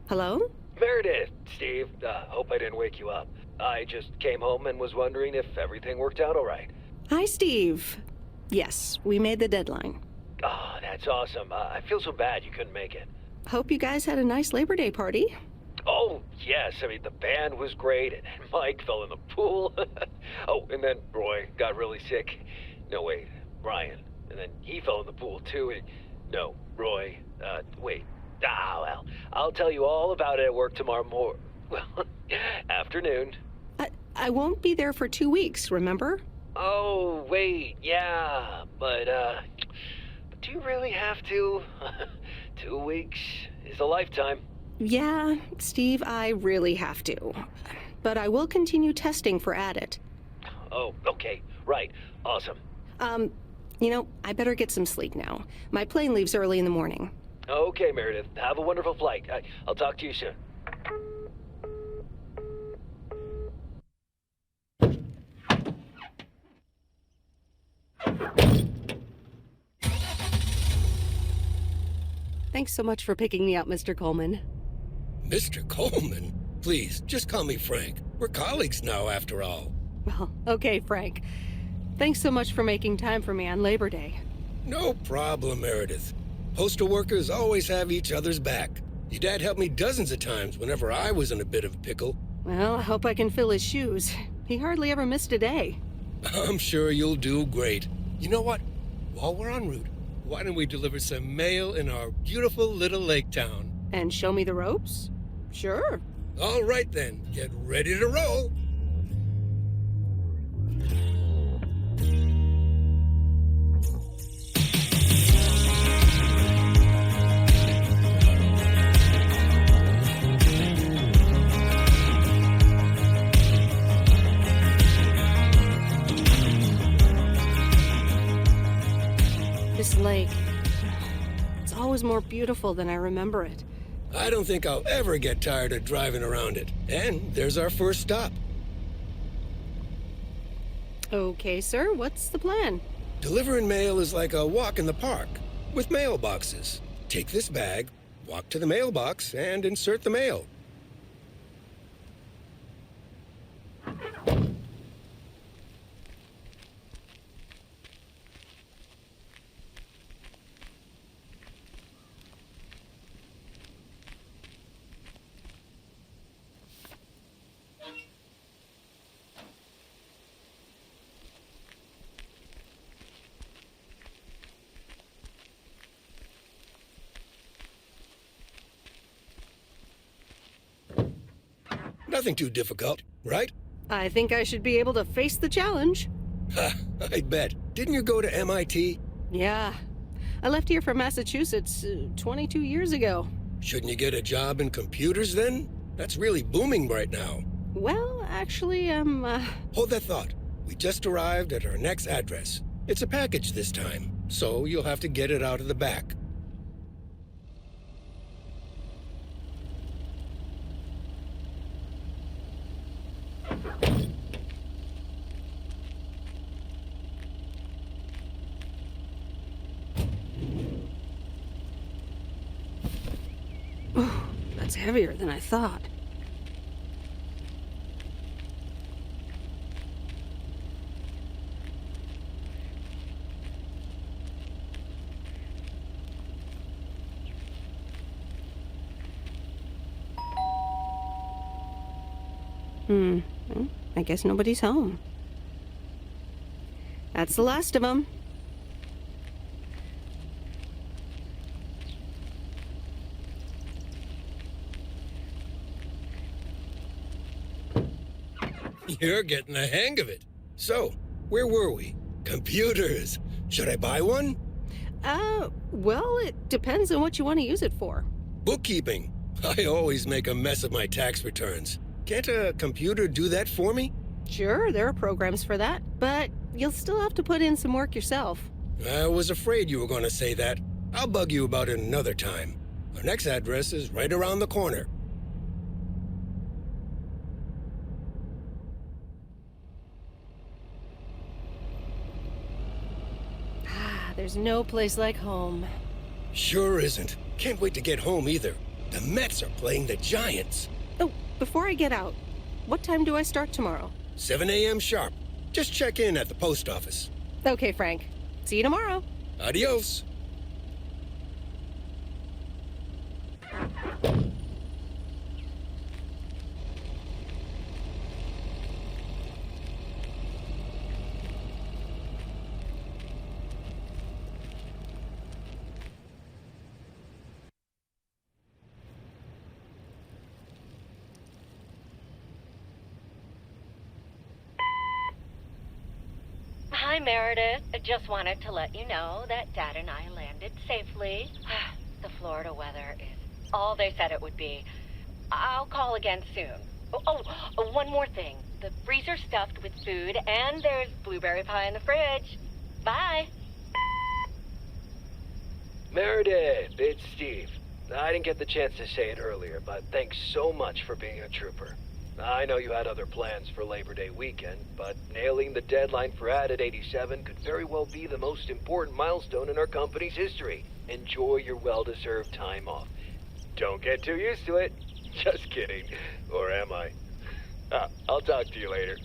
Hello? Meredith, Steve. Hope I didn't wake you up. I just came home and was wondering if everything worked out all right. Hi, Steve. Yes, we made the deadline. Oh, that's awesome. I feel so bad you couldn't make it. Hope you guys had a nice Labor Day party. Oh, yes. I mean, the band was great, and Mike fell in the pool. Oh, and then Roy got really sick. No, wait, Brian. And then he fell in the pool, too. No, Roy. Wait. Well, I'll tell you all about it at work tomorrow afternoon. I won't be there for 2 weeks, remember? Oh, wait, yeah, but do you really have to? 2 weeks is a lifetime. Yeah, Steve, I really have to. But I will continue testing for Addit. Oh, okay, right, awesome. I better get some sleep now. My plane leaves early in the morning. Okay, Meredith, have a wonderful flight. I'll talk to you soon. Thanks so much for picking me up, Mr. Coleman. Mr. Coleman? Please, just call me Frank. We're colleagues now, after all. Well, okay, Frank. Thanks so much for making time for me on Labor Day. No problem, Meredith. Postal workers always have each other's back. Your dad helped me dozens of times whenever I was in a bit of a pickle. Well, I hope I can fill his shoes. He hardly ever missed a day. I'm sure you'll do great. You know what? While we're en route, why don't we deliver some mail in our beautiful little lake town? And show me the ropes? Sure. All right then, get ready to roll. This lake, it's always more beautiful than I remember it. I don't think I'll ever get tired of driving around it. And there's our first stop. Okay, sir, what's the plan? Delivering mail is like a walk in the park, with mailboxes. Take this bag, walk to the mailbox, and insert the mail. Nothing too difficult, right? I think I should be able to face the challenge. Ha, I bet. Didn't you go to MIT? Yeah. I left here from Massachusetts 22 years ago. Shouldn't you get a job in computers then? That's really booming right now. Well, actually, Hold that thought. We just arrived at our next address. It's a package this time, so you'll have to get it out of the back. It's heavier than I thought. Well, I guess nobody's home. That's the last of them. You're getting the hang of it. So, where were we? Computers. Should I buy one? Well, it depends on what you want to use it for. Bookkeeping. I always make a mess of my tax returns. Can't a computer do that for me? Sure, there are programs for that, but you'll still have to put in some work yourself. I was afraid you were going to say that. I'll bug you about it another time. Our next address is right around the corner. There's no place like home. Sure isn't. Can't wait to get home either. The Mets are playing the Giants. Oh, before I get out, what time do I start tomorrow? 7 a.m. sharp. Just check in at the post office. Okay, Frank. See you tomorrow. Adios. Hi, Meredith. I just wanted to let you know that Dad and I landed safely. The Florida weather is all they said it would be. I'll call again soon. One more thing. The freezer's stuffed with food, and there's blueberry pie in the fridge. Bye. Meredith, it's Steve. I didn't get the chance to say it earlier, but thanks so much for being a trooper. I know you had other plans for Labor Day weekend, but nailing the deadline for Added 87 could very well be the most important milestone in our company's history. Enjoy your well-deserved time off. Don't get too used to it. Just kidding. Or am I? I'll talk to you later.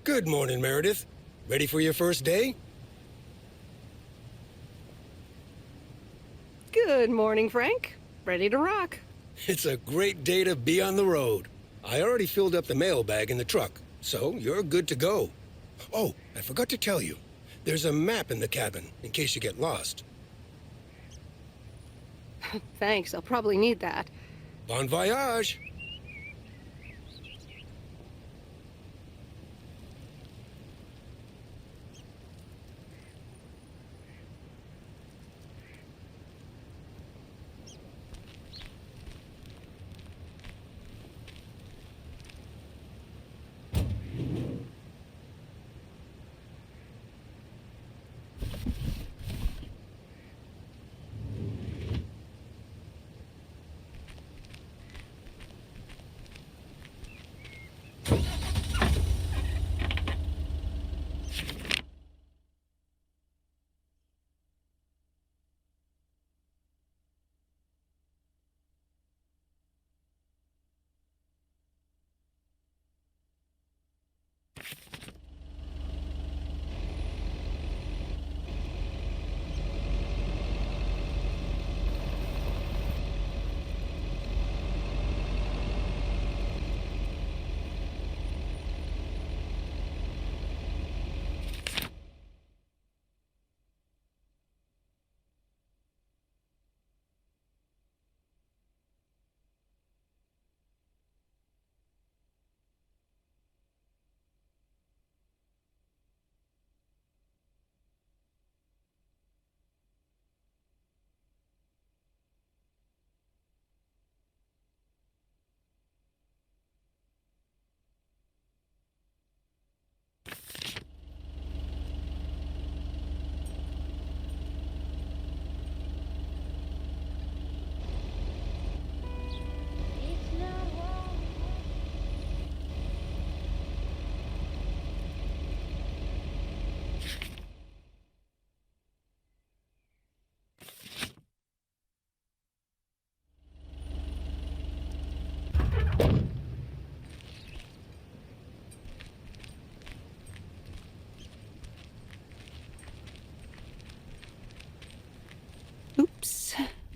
Good morning, Meredith. Ready for your first day? Good morning, Frank. Ready to rock. It's a great day to be on the road. I already filled up the mailbag in the truck, so you're good to go. Oh, I forgot to tell you. There's a map in the cabin, in case you get lost. Thanks, I'll probably need that. Bon voyage!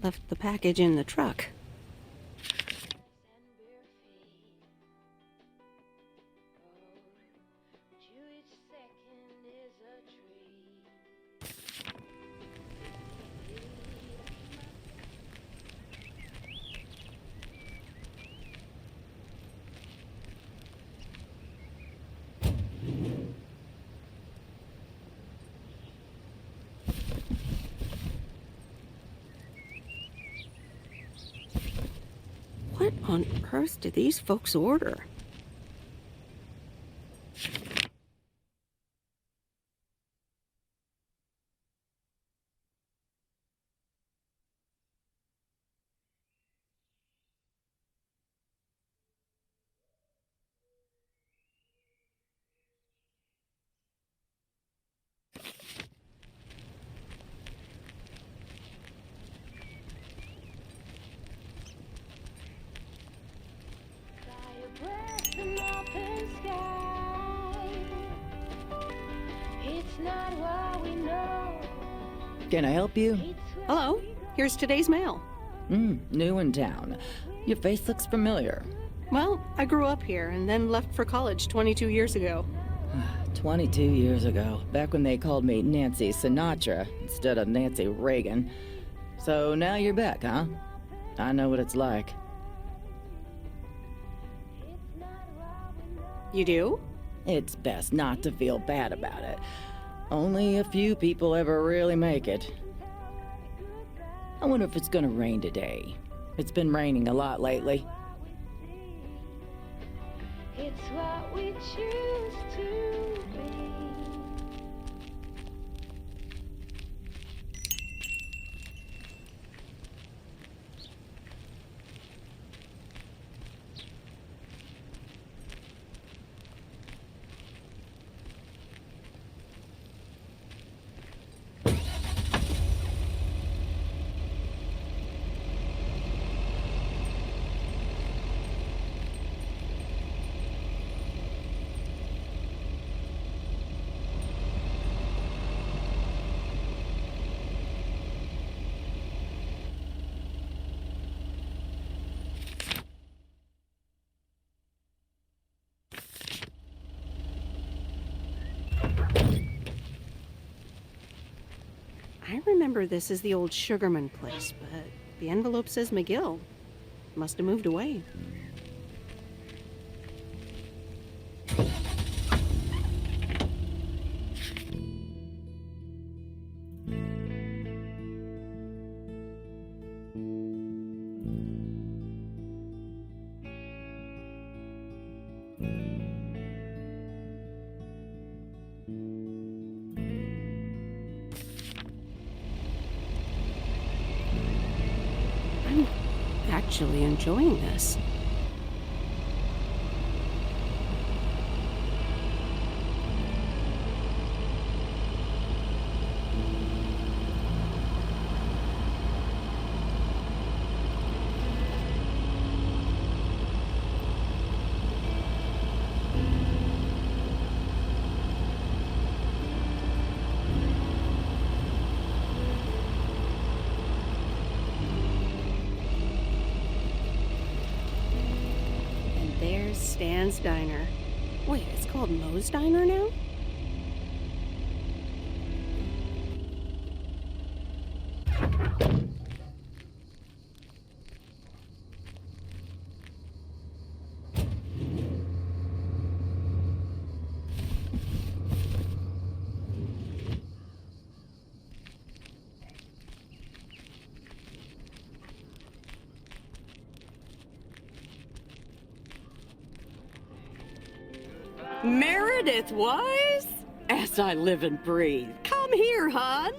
left the package in the truck. What on earth did these folks order? Can I help you? Hello, here's today's mail. New in town. Your face looks familiar. Well, I grew up here and then left for college 22 years ago. 22 years ago, back when they called me Nancy Sinatra instead of Nancy Reagan. So now you're back, huh? I know what it's like. You do? It's best not to feel bad about it. Only a few people ever really make it. I wonder if it's gonna rain today. It's been raining a lot lately. It's what we choose to be. I remember this as the old Sugarman place, but the envelope says McGill. Must have moved away. I'm actually enjoying this. There's Stan's Diner. Wait, it's called Moe's Diner now? Meredith Weiss? As I live and breathe. Come here, hon.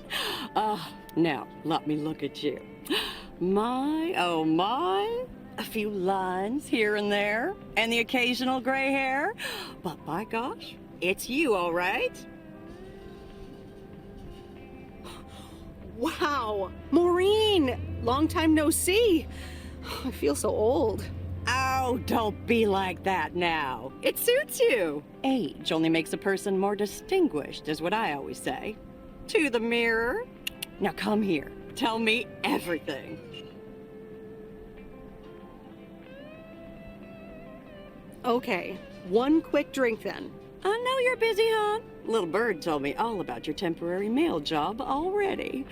Now, let me look at you. My, oh my. A few lines here and there, and the occasional gray hair. But by gosh, it's you, all right? Wow! Maureen! Long time no see. I feel so old. Oh, don't be like that now. It suits you. Age only makes a person more distinguished, is what I always say. To the mirror. Now come here. tell me everything. Okay, one quick drink then. I know you're busy, hon. Little Bird told me all about your temporary mail job already.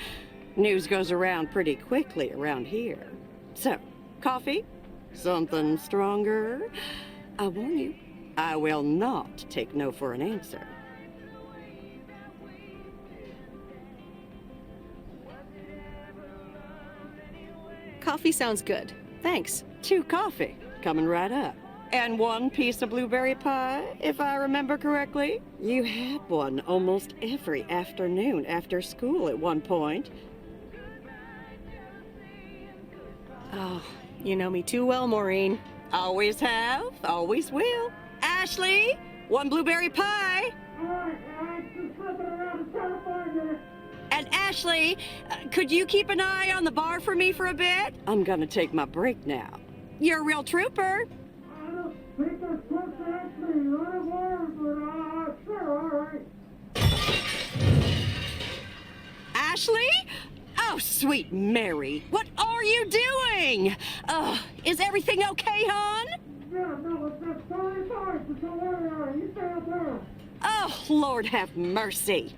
News goes around pretty quickly around here. So, coffee? Something stronger? I warn you, I will not take no for an answer. Coffee sounds good. Thanks. 2 coffee, coming right up. And 1 piece of blueberry pie, if I remember correctly. You had one almost every afternoon after school at one point. Oh, you know me too well, Maureen. Always have, always will. Ashley, 1 blueberry pie. And Ashley, could you keep an eye on the bar for me for a bit? I'm gonna take my break now. You're a real trooper. Ashley? Oh, sweet Mary, what are you doing? Is everything okay, hon? Oh, Lord have mercy.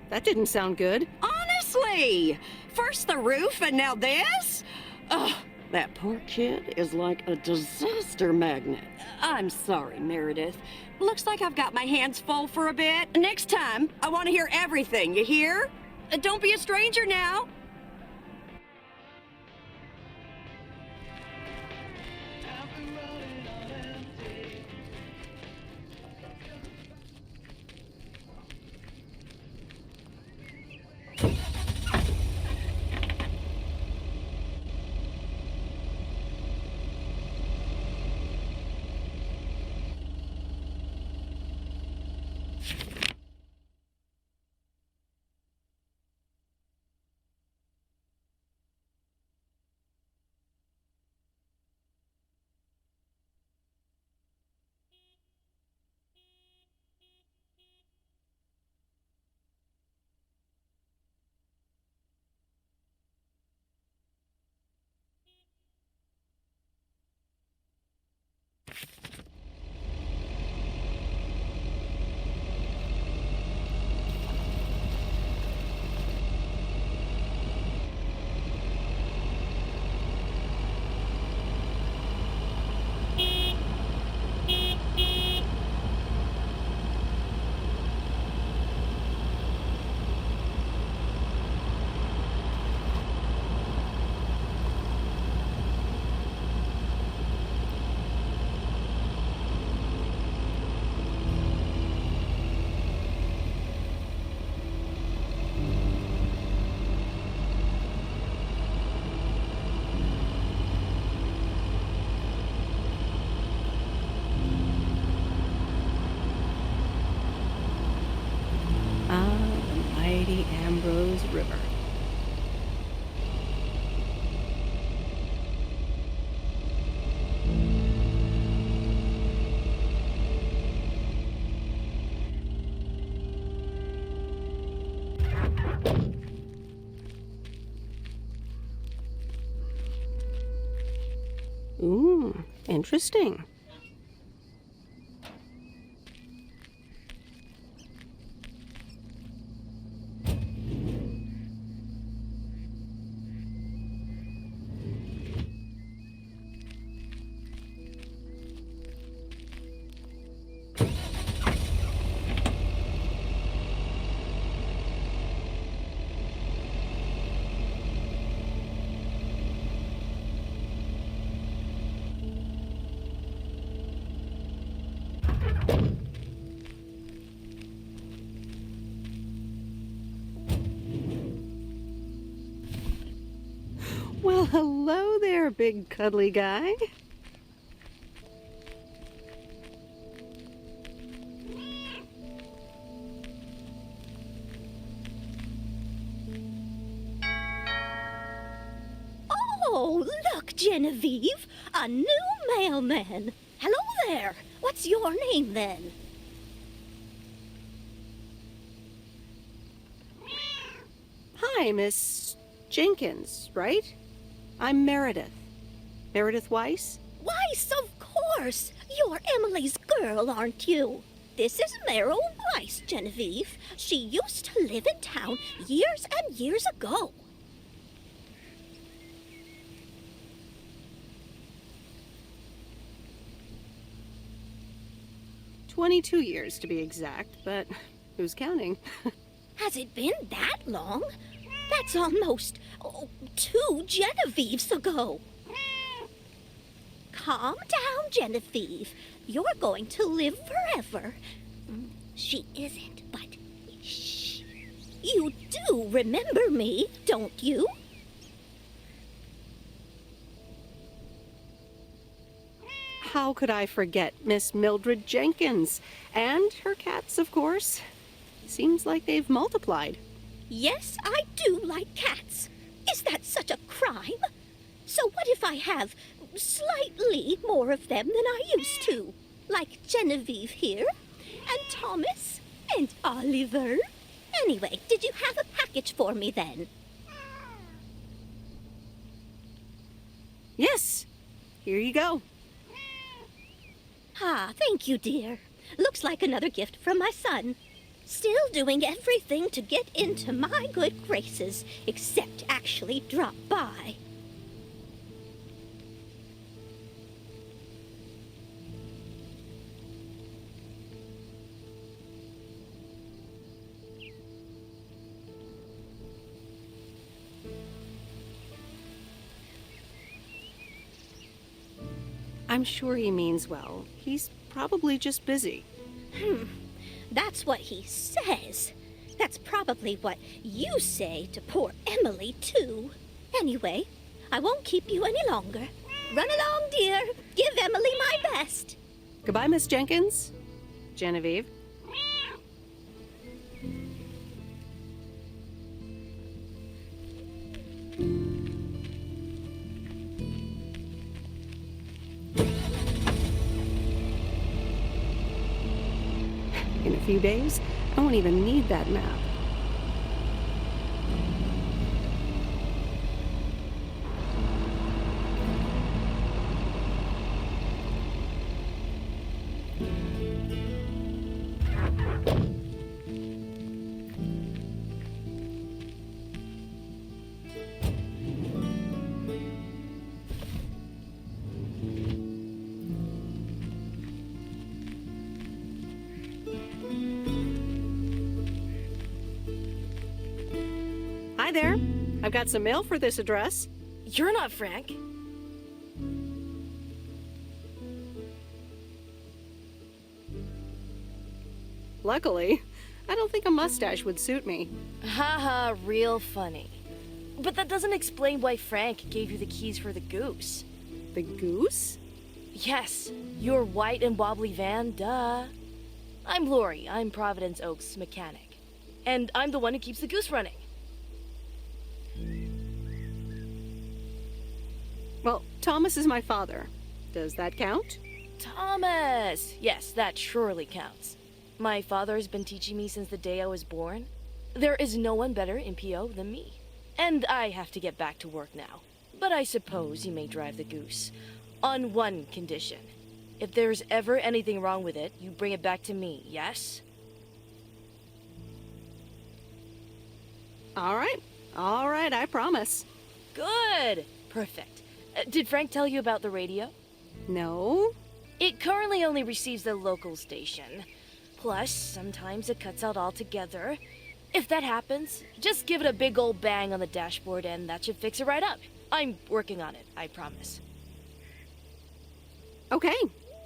That didn't sound good. Honestly, first the roof and now this? Ugh, that poor kid is like a disaster magnet. I'm sorry, Meredith. Looks like I've got my hands full for a bit. Next time, I want to hear everything, you hear? Don't be a stranger now. Mighty Ambrose River. Ooh, interesting. Well, hello there, big cuddly guy. Oh, look, Genevieve, a new mailman. Hello there. What's your name, then? Hi, Miss Jenkins, right? I'm Meredith. Meredith Weiss? Weiss, of course. You're Emily's girl, aren't you? This is Meryl Weiss, Genevieve. She used to live in town years and years ago. $22 to be exact, but who's counting? Has it been that long? That's almost 2 Genevieves ago. Calm down, Genevieve. You're going to live forever. She isn't, but shh. You do remember me, don't you? How could I forget Miss Mildred Jenkins? And her cats, of course. Seems like they've multiplied. Yes, I do like cats. Is that such a crime? So what if I have slightly more of them than I used to? Like Genevieve here, and Thomas, and Oliver. Anyway, did you have a package for me then? Yes, here you go. Ah, thank you, dear. Looks like another gift from my son. Still doing everything to get into my good graces, except actually drop by. I'm sure he means well. He's probably just busy. That's what he says. That's probably what you say to poor Emily, too. Anyway, I won't keep you any longer. Run along, dear. Give Emily my best. Goodbye, Miss Jenkins. Genevieve. In a few days, I won't even need that map. Hi there. I've got some mail for this address. You're not Frank. Luckily, I don't think a mustache would suit me. Haha, real funny. But that doesn't explain why Frank gave you the keys for the goose. The goose? Yes, your white and wobbly van, duh. I'm Lori, I'm Providence Oaks' mechanic. And I'm the one who keeps the goose running. Well, Thomas is my father. Does that count? Thomas! Yes, that surely counts. My father has been teaching me since the day I was born. There is no one better in PO than me. And I have to get back to work now. But I suppose you may drive the goose. On one condition. If there's ever anything wrong with it, you bring it back to me, yes? All right, I promise. Good! Perfect. Did Frank tell you about the radio? No? It currently only receives the local station. Plus, sometimes it cuts out altogether. If that happens, just give it a big old bang on the dashboard and that should fix it right up. I'm working on it, I promise. Okay,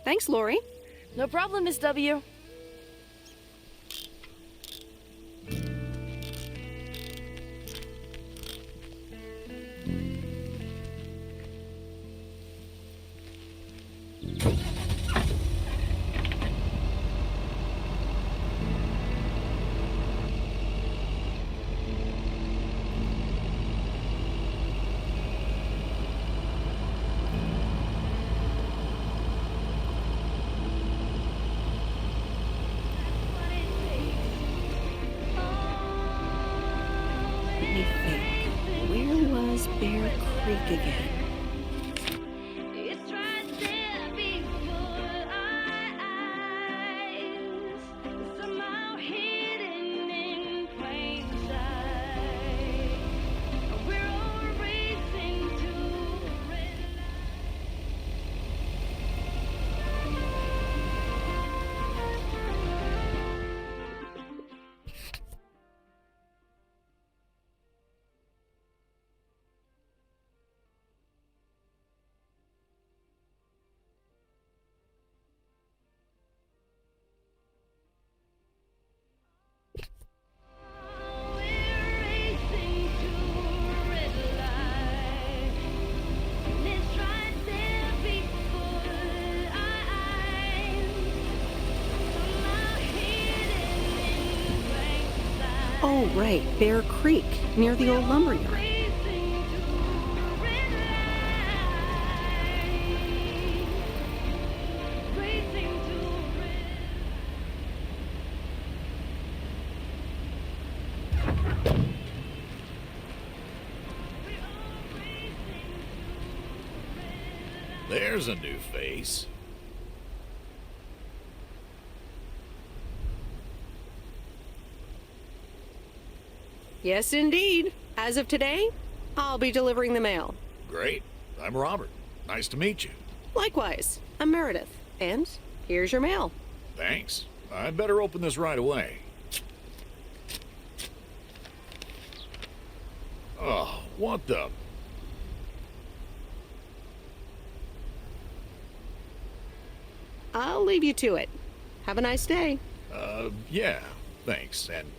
thanks, Lori. No problem, Miss W. Oh, right. Bear Creek, near the old lumberyard. There's a new face. Yes, indeed. As of today, I'll be delivering the mail. Great. I'm Robert. Nice to meet you. Likewise, I'm Meredith. And here's your mail. Thanks. I'd better open this right away. Oh, what the... I'll leave you to it. Have a nice day. Yeah, thanks, and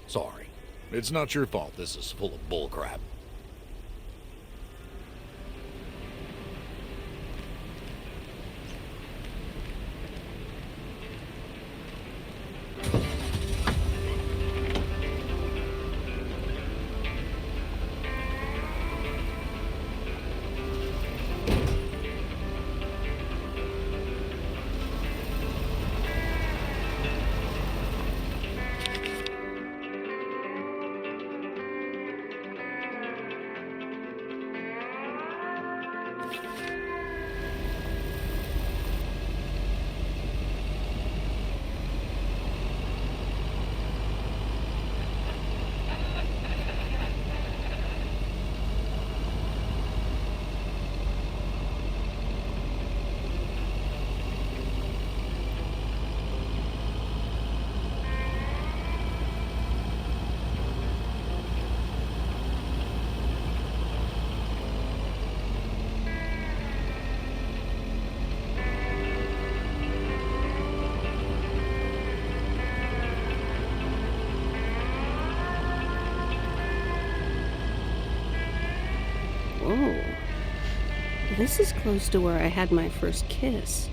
sorry. It's not your fault this is full of bullcrap. Whoa. This is close to where I had my first kiss.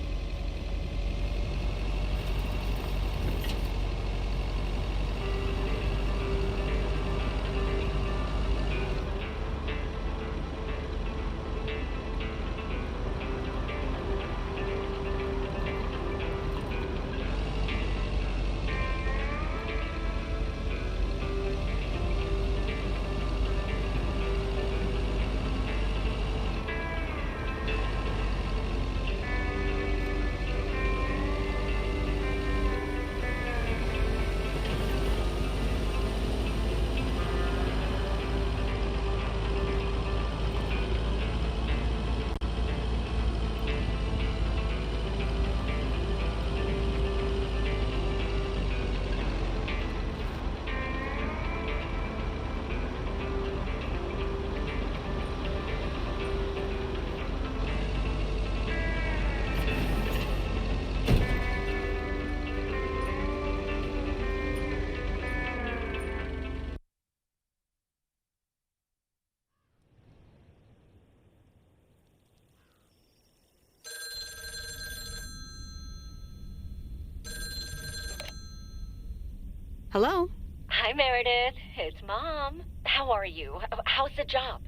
Hello? Hi, Meredith. It's Mom. How are you? How's the job?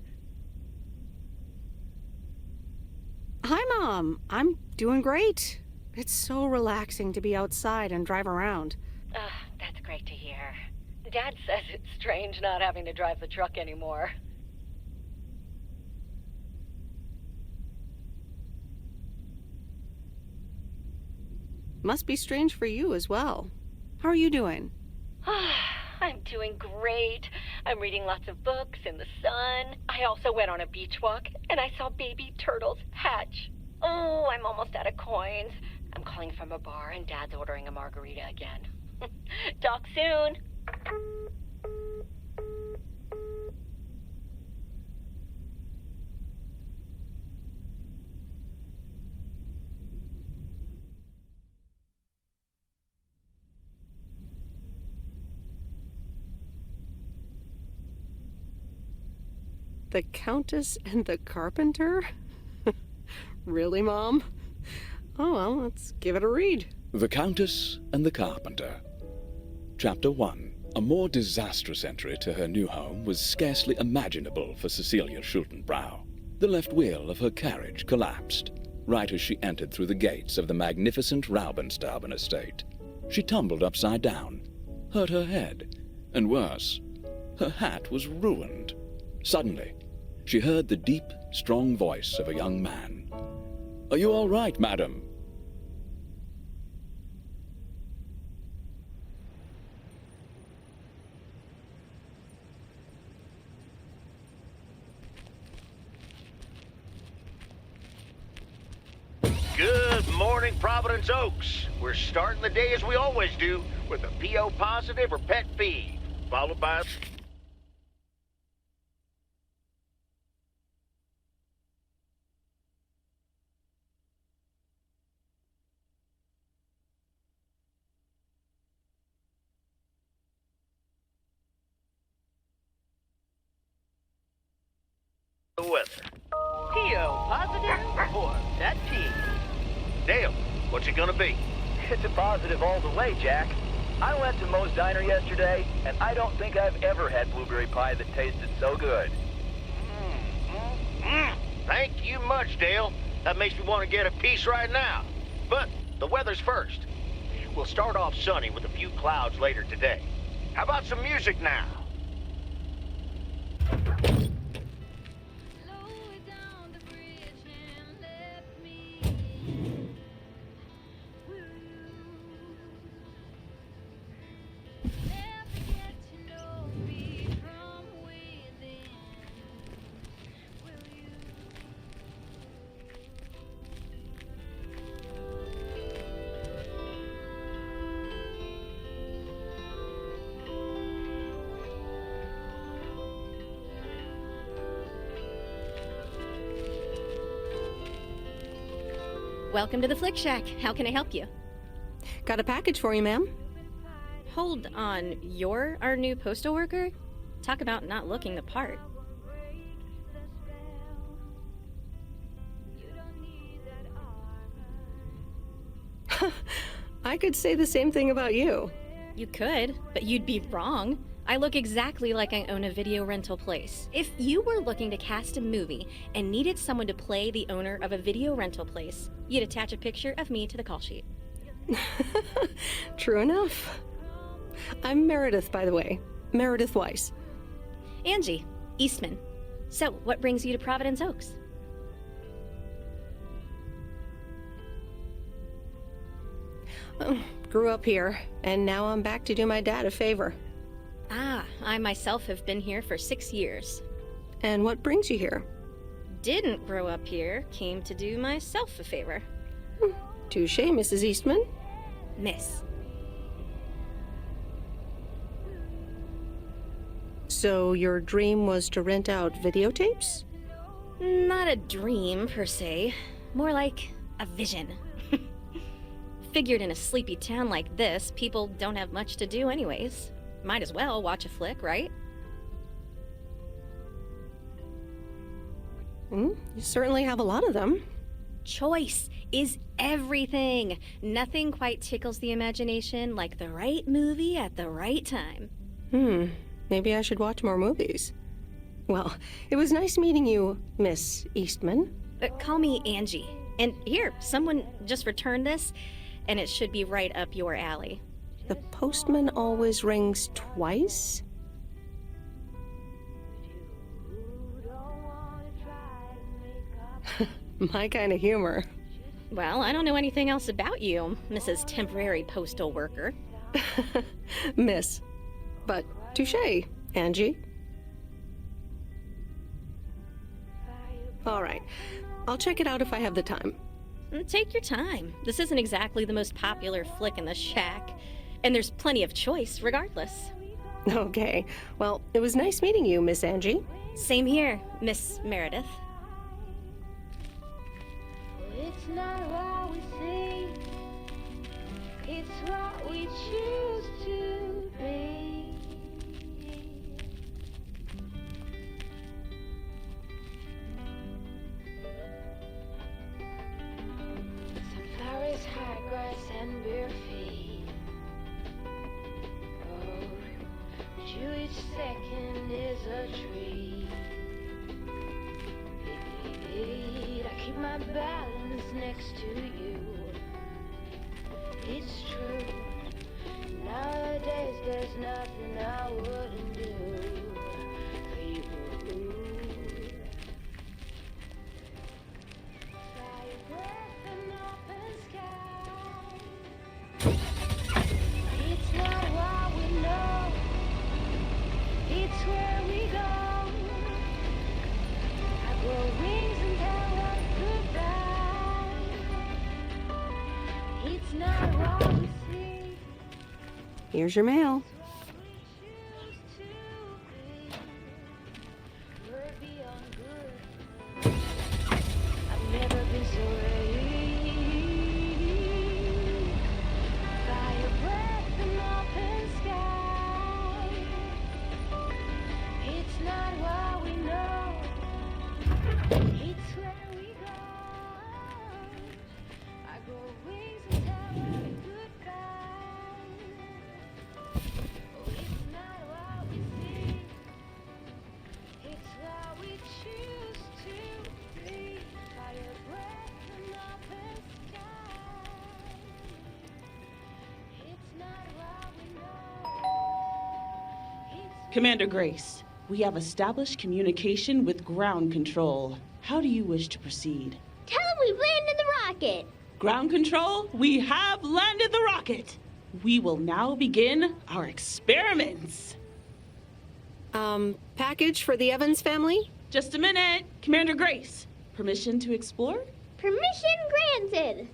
Hi, Mom. I'm doing great. It's so relaxing to be outside and drive around. That's great to hear. Dad says it's strange not having to drive the truck anymore. Must be strange for you as well. How are you doing? I'm doing great. I'm reading lots of books in the sun. I also went on a beach walk, and I saw baby turtles hatch. Oh, I'm almost out of coins. I'm calling from a bar, and Dad's ordering a margarita again. Talk soon. The Countess and the Carpenter? Really, Mom? Oh, well, let's give it a read. The Countess and the Carpenter. Chapter 1. A more disastrous entry to her new home was scarcely imaginable for Cecilia Schultenbrow. The left wheel of her carriage collapsed, right as she entered through the gates of the magnificent Raubenstaben estate. She tumbled upside down, hurt her head, and worse, her hat was ruined. Suddenly, she heard the deep, strong voice of a young man. "Are you all right, madam?" Good morning, Providence Oaks. We're starting the day as we always do, with a PO positive or pet feed, followed by the weather. PO positive or pet peeve? Dale, what's it gonna be? It's a positive all the way, Jack. I went to Moe's Diner yesterday, and I don't think I've ever had blueberry pie that tasted so good. Thank you much, Dale. That makes me want to get a piece right now. But the weather's first. We'll start off sunny with a few clouds later today. How about some music now? Welcome to the Flick Shack. How can I help you? Got a package for you, ma'am. Hold on. You're our new postal worker? Talk about not looking the part. I could say the same thing about you. You could, but you'd be wrong. I look exactly like I own a video rental place. If you were looking to cast a movie and needed someone to play the owner of a video rental place, you'd attach a picture of me to the call sheet. True enough. I'm Meredith, by the way. Meredith Weiss. Angie, Eastman. So, what brings you to Providence Oaks? Grew up here, and now I'm back to do my dad a favor. Ah, I myself have been here for 6 years. And what brings you here? Didn't grow up here, came to do myself a favor. Touche, Mrs. Eastman. Miss. So your dream was to rent out videotapes? Not a dream, per se. More like a vision. Figured in a sleepy town like this, people don't have much to do anyways. Might as well watch a flick, right? You certainly have a lot of them. Choice is everything. Nothing quite tickles the imagination like the right movie at the right time. Maybe I should watch more movies. Well, it was nice meeting you, Miss Eastman. Call me Angie. And here, someone just returned this, and it should be right up your alley. The postman always rings twice? My kind of humor. Well, I don't know anything else about you, Mrs. Temporary Postal Worker. Miss. But touche, Angie. All right. I'll check it out if I have the time. Take your time. This isn't exactly the most popular flick in the shack. And there's plenty of choice, regardless. Okay. Well, it was nice meeting you, Miss Angie. Same here, Miss Meredith. It's not what we see, it's what we choose to be. Sunflowers, high grass, and bare feet. Oh, my balance next to you. It's true. Nowadays there's nothing I wouldn't do for you. Fire breath and open sky. It's not what we know, it's where we go. I grow wings and tell us goodbye. It's not what we see. Here's your mail. I've never been so ready. Fire breath and open sky. It's not what we know, it's where we go. I grow wings and tell us goodbye. It's not what we see, it's what we choose to be. Fire breath and open sky. It's not what we know, it's Commander Grace, we have established communication with ground control. How do you wish to proceed? Tell him we've landed the rocket. Ground control, we have landed the rocket. We will now begin our experiments. Package for the Evans family? Just a minute. Commander Grace, permission to explore? Permission granted.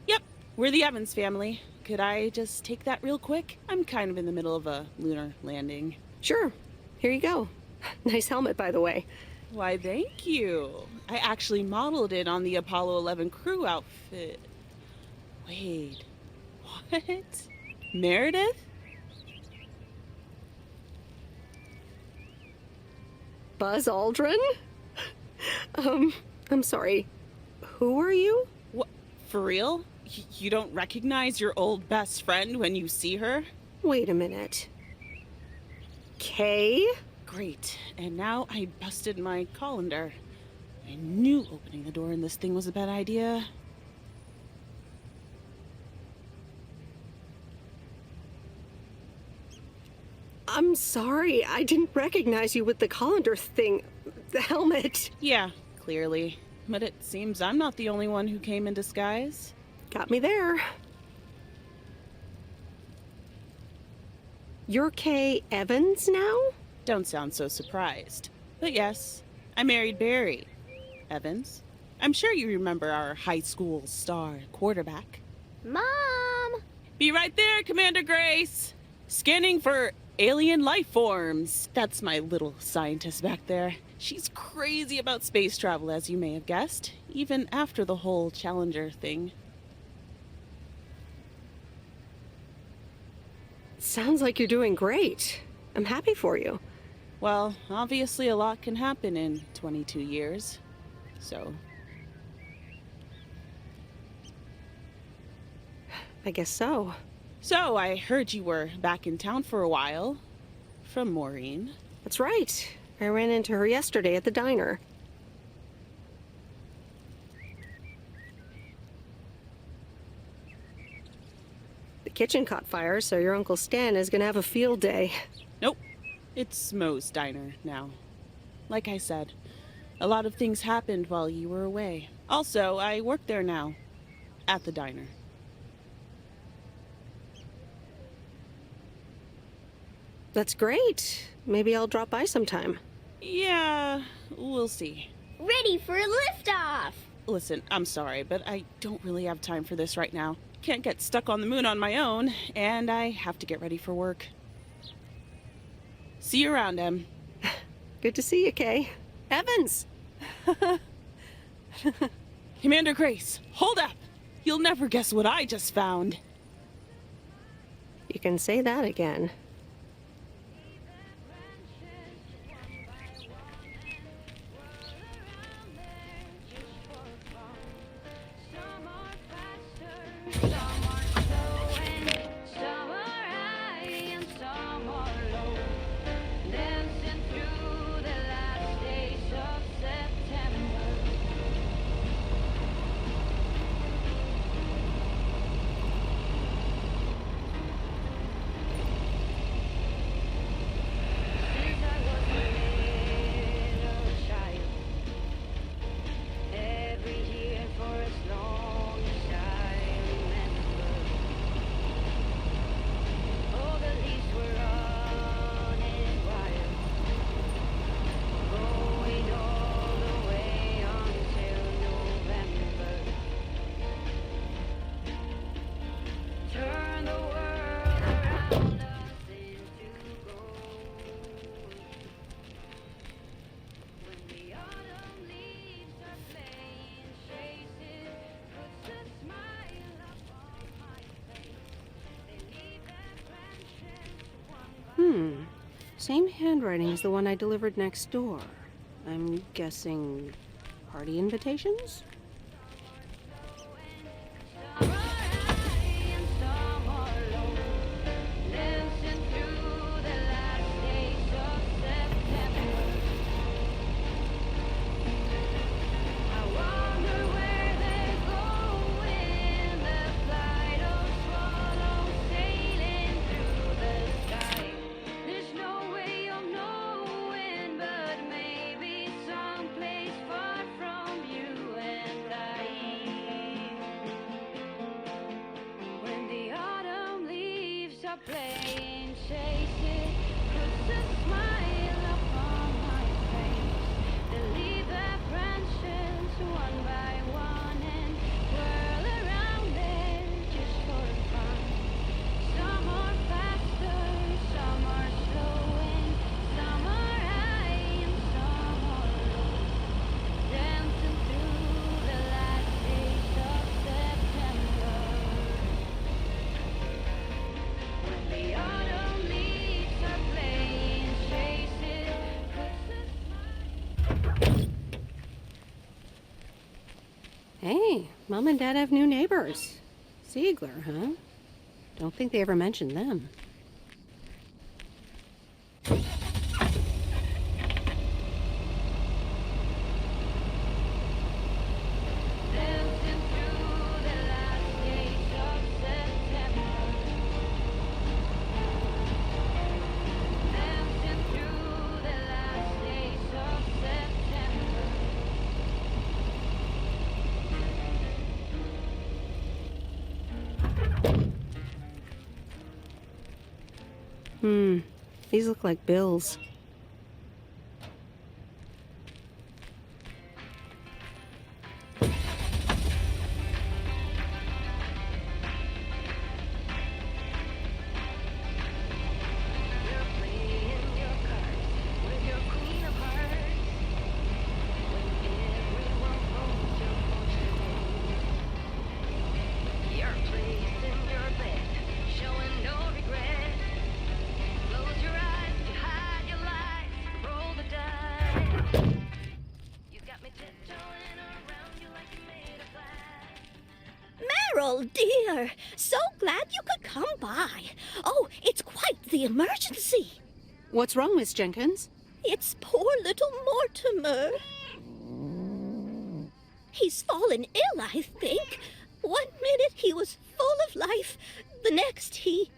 Yep, we're the Evans family. Could I just take that real quick? I'm kind of in the middle of a lunar landing. Sure. Here you go. Nice helmet, by the way. Why, thank you. I actually modeled it on the Apollo 11 crew outfit. Wait, what? Meredith? Buzz Aldrin? I'm sorry. Who are you? What? For real? You don't recognize your old best friend when you see her? Wait a minute. Kay? Great. And now I busted my colander. I knew opening the door in this thing was a bad idea. I'm sorry. I didn't recognize you with the colander thing. The helmet. Yeah, clearly. But it seems I'm not the only one who came in disguise. Got me there. You're Kay Evans now? Don't sound so surprised. But yes, I married Barry Evans. I'm sure you remember our high school star quarterback. Mom! Be right there, Commander Grace! Scanning for alien life forms. That's my little scientist back there. She's crazy about space travel, as you may have guessed, even after the whole Challenger thing. Sounds like you're doing great. I'm happy for you. Well, obviously a lot can happen in 22 years, so... I guess so. So, I heard you were back in town for a while. From Maureen. That's right. I ran into her yesterday at the diner. The kitchen caught fire, so your Uncle Stan is gonna have a field day. Nope. It's Moe's diner now. Like I said, a lot of things happened while you were away. Also, I work there now. At the diner. That's great. Maybe I'll drop by sometime. Yeah, we'll see. Ready for a liftoff! Listen, I'm sorry, but I don't really have time for this right now. Can't get stuck on the moon on my own, and I have to get ready for work. See you around, Em. Good to see you, Kay. Evans! Commander Grace, hold up! You'll never guess what I just found. You can say that again. Same handwriting as the one I delivered next door. I'm guessing party invitations? Playing chase it, puts a smile upon my face. They leave their branches one by one and whirl around there just for fun. Some are faster, some are slow, and some are high and some are low. Dancing through the last days of September. The autumn leaves are playing chases, puts a smile. Hey, Mom and Dad have new neighbors. Ziegler, huh? Don't think they ever mentioned them. Dancing through the last days of September. Dancing through the last days of September. These look like bills. You're playing your cards with your queen of hearts. When everyone holds your fortune, you're placing your bet, showing no regret. Close your eyes, you hide your lies, roll the dice. You got me tiptoeing around you like you made of glass. Meryl, dear, so glad you could come by. Oh, it's quite the emergency. What's wrong, Miss Jenkins? It's poor little Mortimer. He's fallen ill, I think. 1 minute he was full of life, the next he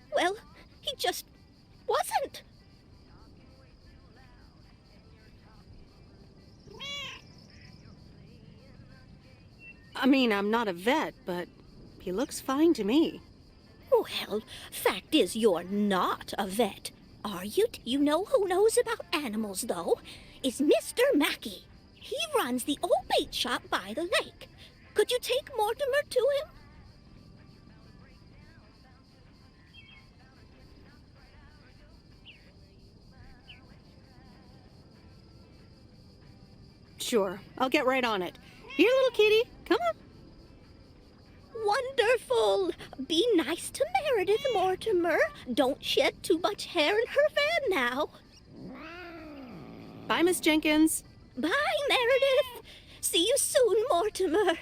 just wasn't. I mean, I'm not a vet, but he looks fine to me. Well, fact is you're not a vet, are you? You know who knows about animals, though? Is Mr. Mackey. He runs the old bait shop by the lake. Could you take Mortimer to him? Sure, I'll get right on it. Here, little kitty, come on. Wonderful! Be nice to Meredith, Mortimer. Don't shed too much hair in her van now. Bye, Miss Jenkins. Bye, Meredith. See you soon, Mortimer. Got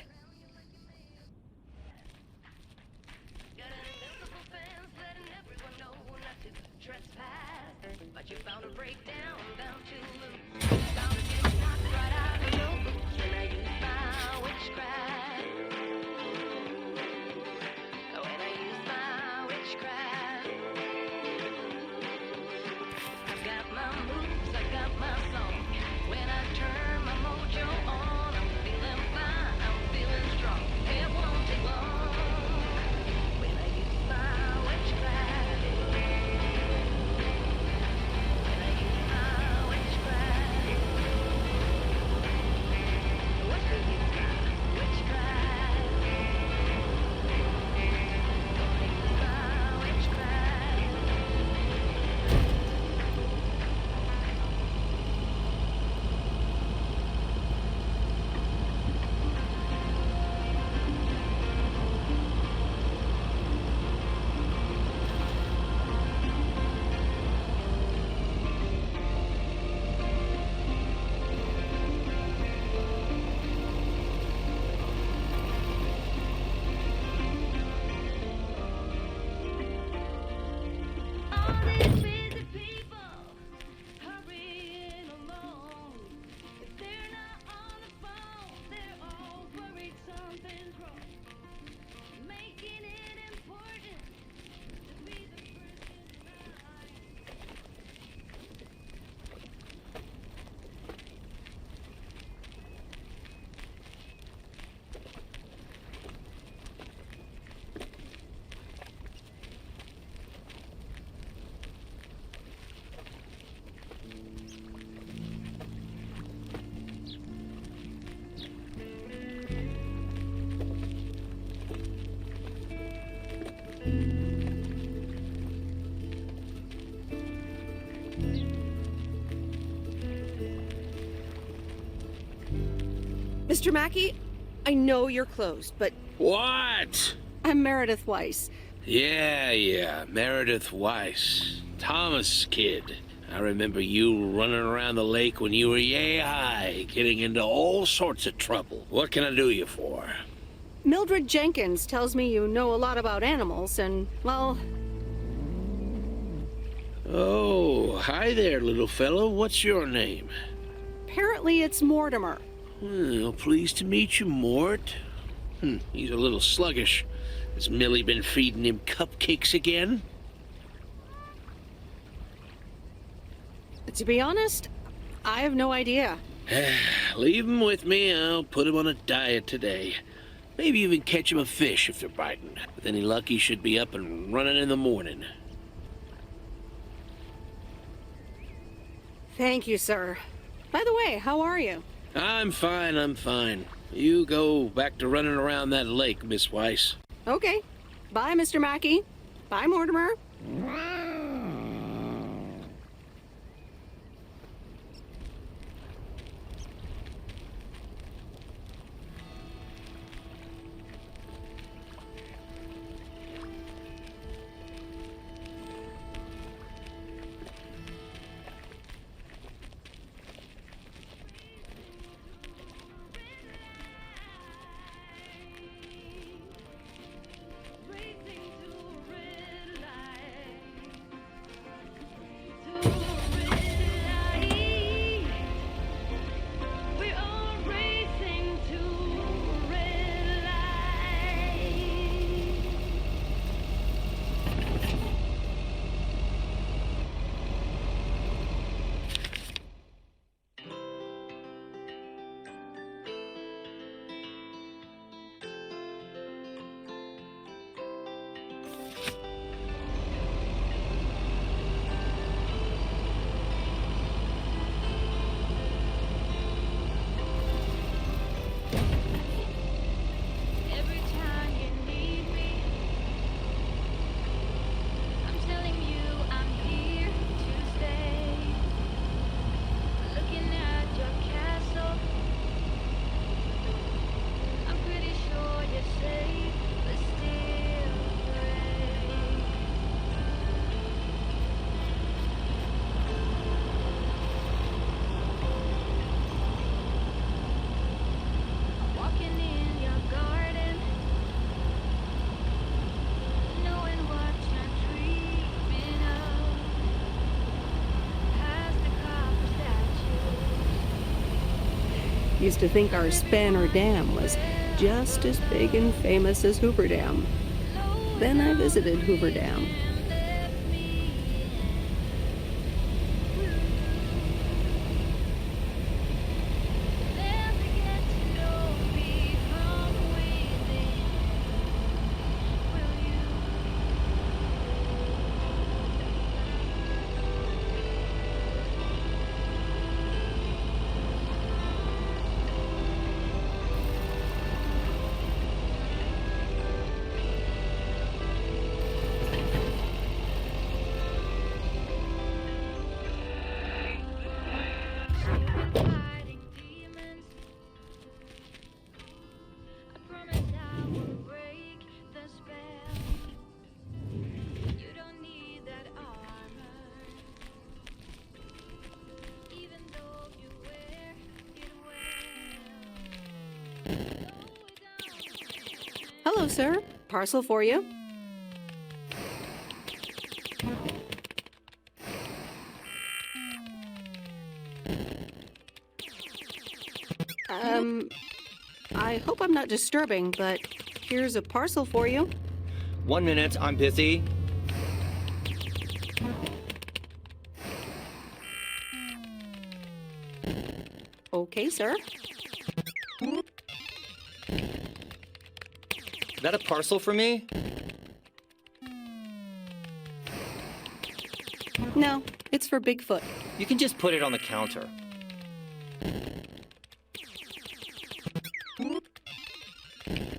an invisible fence letting everyone know not to trespass. But you found a breakdown, bound to lose. Found a getting knocked right out of your boots when I used my witchcraft. When I used my witchcraft. I've got my moves, I've got my song. When I turn my mojo on, I'm feeling fine, I'm feeling strong. It won't take long. When I use my witchcraft. When I use my witchcraft. Mr. Mackey, I know you're closed, but What? I'm Meredith Weiss. Yeah, Meredith Weiss. Thomas' kid. I remember you running around the lake when you were yay high, getting into all sorts of trouble. What can I do you for? Mildred Jenkins tells me you know a lot about animals, and, well... Oh, hi there, little fellow. What's your name? apparently it's Mortimer. Well, pleased to meet you, Mort. He's a little sluggish. Has Millie been feeding him cupcakes again? To be honest, I have no idea. Leave him with me. I'll put him on a diet today. Maybe even catch him a fish if they're biting. With any luck, he should be up and running in the morning. Thank you, sir. By the way, how are you? I'm fine. You go back to running around that lake, Miss Weiss. Okay. Bye, Mr. Mackey. Bye, Mortimer. Used to think our Spanner Dam was just as big and famous as Hoover Dam. Then I visited Hoover Dam. Hello, sir. Parcel for you. I hope I'm not disturbing, but here's a parcel for you. 1 minute, I'm busy. Okay, sir. Is that a parcel for me? No, it's for Bigfoot. You can just put it on the counter.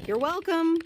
You're welcome.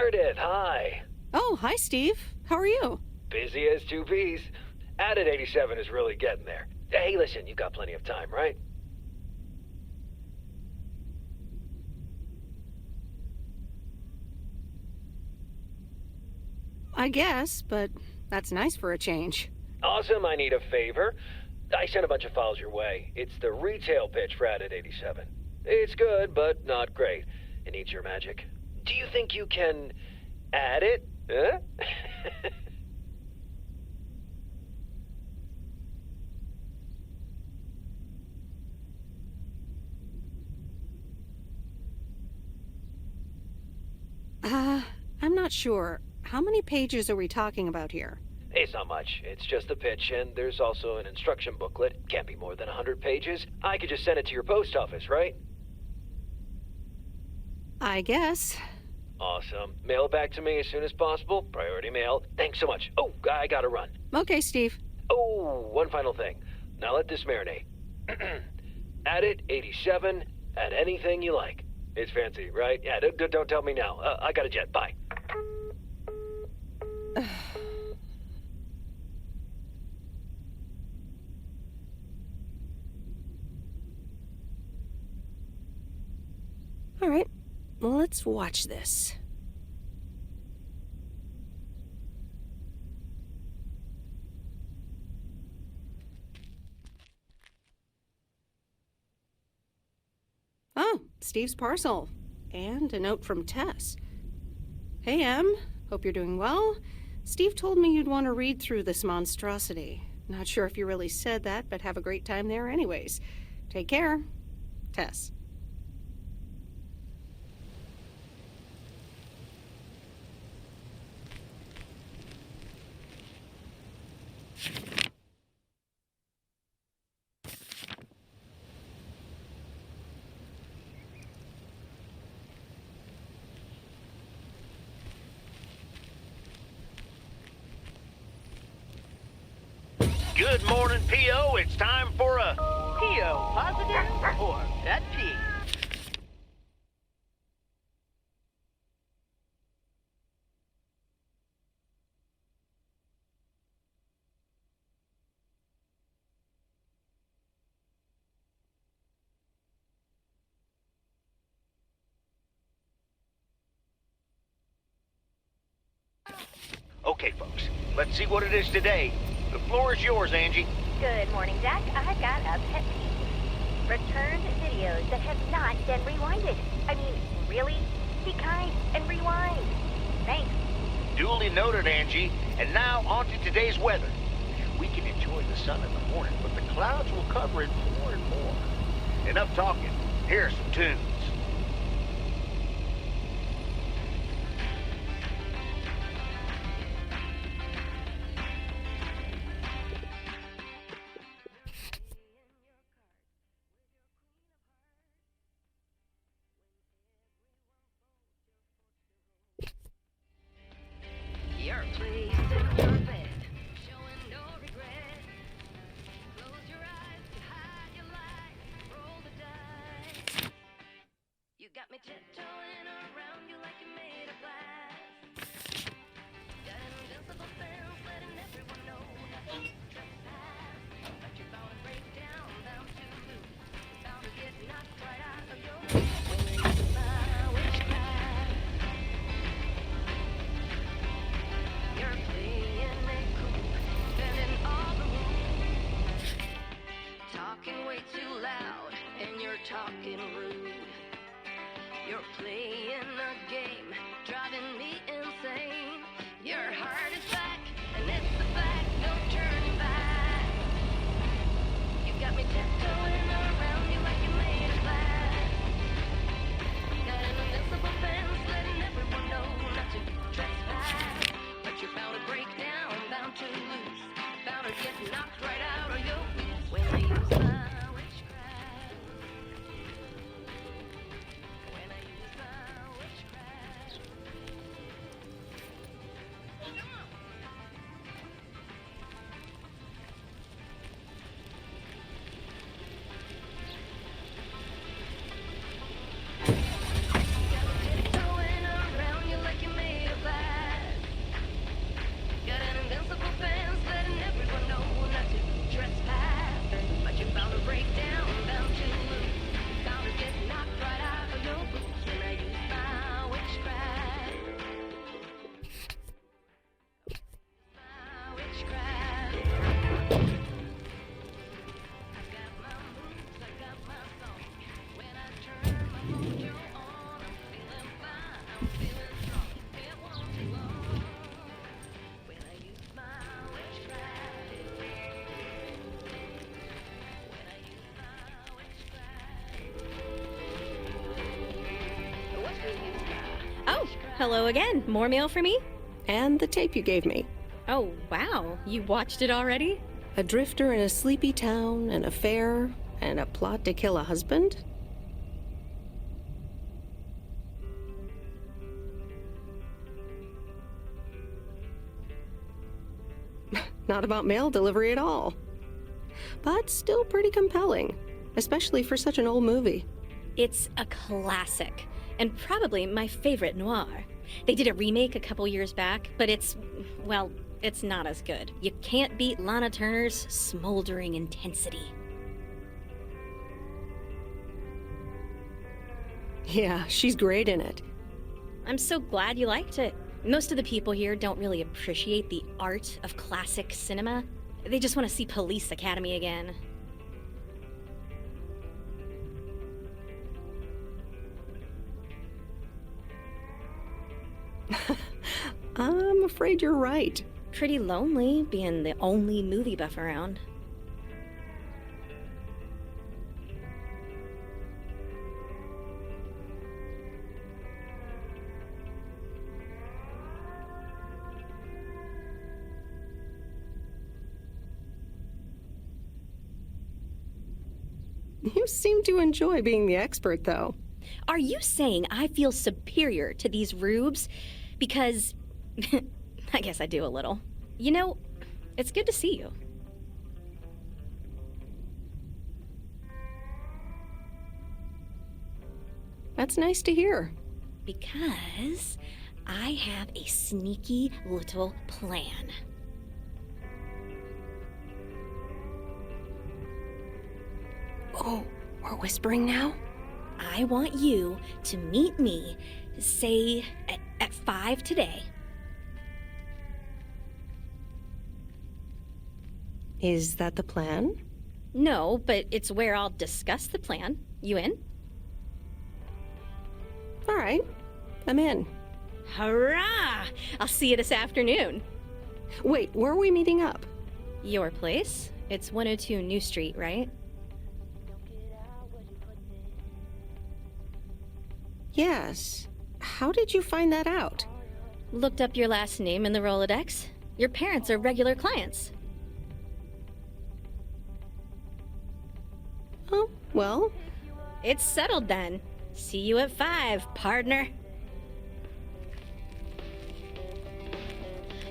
Meredith, hi. Oh, hi, Steve. How are you? Busy as two peas. Added 87 is really getting there. Hey, listen, you've got plenty of time, right? I guess, but that's nice for a change. Awesome, I need a favor. I sent a bunch of files your way. It's the retail pitch for Added 87. It's good, but not great. It needs your magic. Do you think you can add it? Huh? I'm not sure. How many pages are we talking about here? It's not much. It's just the pitch, and there's also an instruction booklet. Can't be more than 100 pages. I could just send it to your post office, right? I guess. Awesome. Mail it back to me as soon as possible. Priority mail. Thanks so much. Oh, I gotta run. Okay, Steve. Oh, one final thing. Now let this marinate. Add it, 87, add anything you like. It's fancy, right? Yeah, don't tell me now. I got a jet. Bye. All right, well, let's watch this. Oh, Steve's parcel. And a note from Tess. Hey, Em. Hope you're doing well. Steve told me you'd want to read through this monstrosity. Not sure if you really said that, but have a great time there anyways. Take care. Tess. Good morning, P.O. It's time for a... P.O. positive or pet peeve? Okay, folks, let's see what it is today. The floor is yours, Angie. Good morning, Jack. I've got a pet peeve. Returned videos that have not been rewinded. I mean, really? Be kind and rewind. Thanks. Duly noted, Angie. And now on to today's weather. We can enjoy the sun in the morning, but the clouds will cover it more and more. Enough talking. Here are some tunes. You're pleased in your bed, showing no regret. Close your eyes to hide your light, roll the dice. You got me tiptoeing around you like you made of glass. Got an invincible fence letting everyone know that you trespass. But you're bound to break down, bound to lose, bound to get knocked right out of your way. When you use my witchcraft. You're playing it cool, bending all the rules. Talking way too loud, and you're talking rude. You're playing a game, driving me insane. Your heart is back, and it's the fact, no turning back. You got me tiptoeing around you like you made of glass. Got an invincible fence letting everyone know not to trespass. But you're bound to break down, bound to lose, bound to get knocked right out of your boots when I use my witchcraft. When I use my witchcraft. Come on. Tiptoeing around you like you made Oh, hello again. More mail for me? And the tape you gave me. Oh, wow. You watched it already? A drifter in a sleepy town, an affair, and a plot to kill a husband? Not about mail delivery at all. But still pretty compelling, especially for such an old movie. It's a classic, and probably my favorite noir. They did a remake a couple years back, but it's not as good. You can't beat Lana Turner's smoldering intensity. Yeah, she's great in it. I'm so glad you liked it. Most of the people here don't really appreciate the art of classic cinema. They just want to see Police Academy again. I'm afraid you're right. Pretty lonely being the only movie buff around. You seem to enjoy being the expert, though. Are you saying I feel superior to these rubes? Because I guess I do a little. You know, it's good to see you. That's nice to hear. Because I have a sneaky little plan. Oh, we're whispering now? I want you to meet me, say, at 5 today. Is that the plan? No, but it's where I'll discuss the plan. You in? All right, I'm in. Hurrah! I'll see you this afternoon. Wait, where are we meeting up? Your place? It's 102 New Street, right? Yes. How did you find that out? Looked up your last name in the Rolodex. Your parents are regular clients. Oh, well. It's settled then. See you at 5, partner.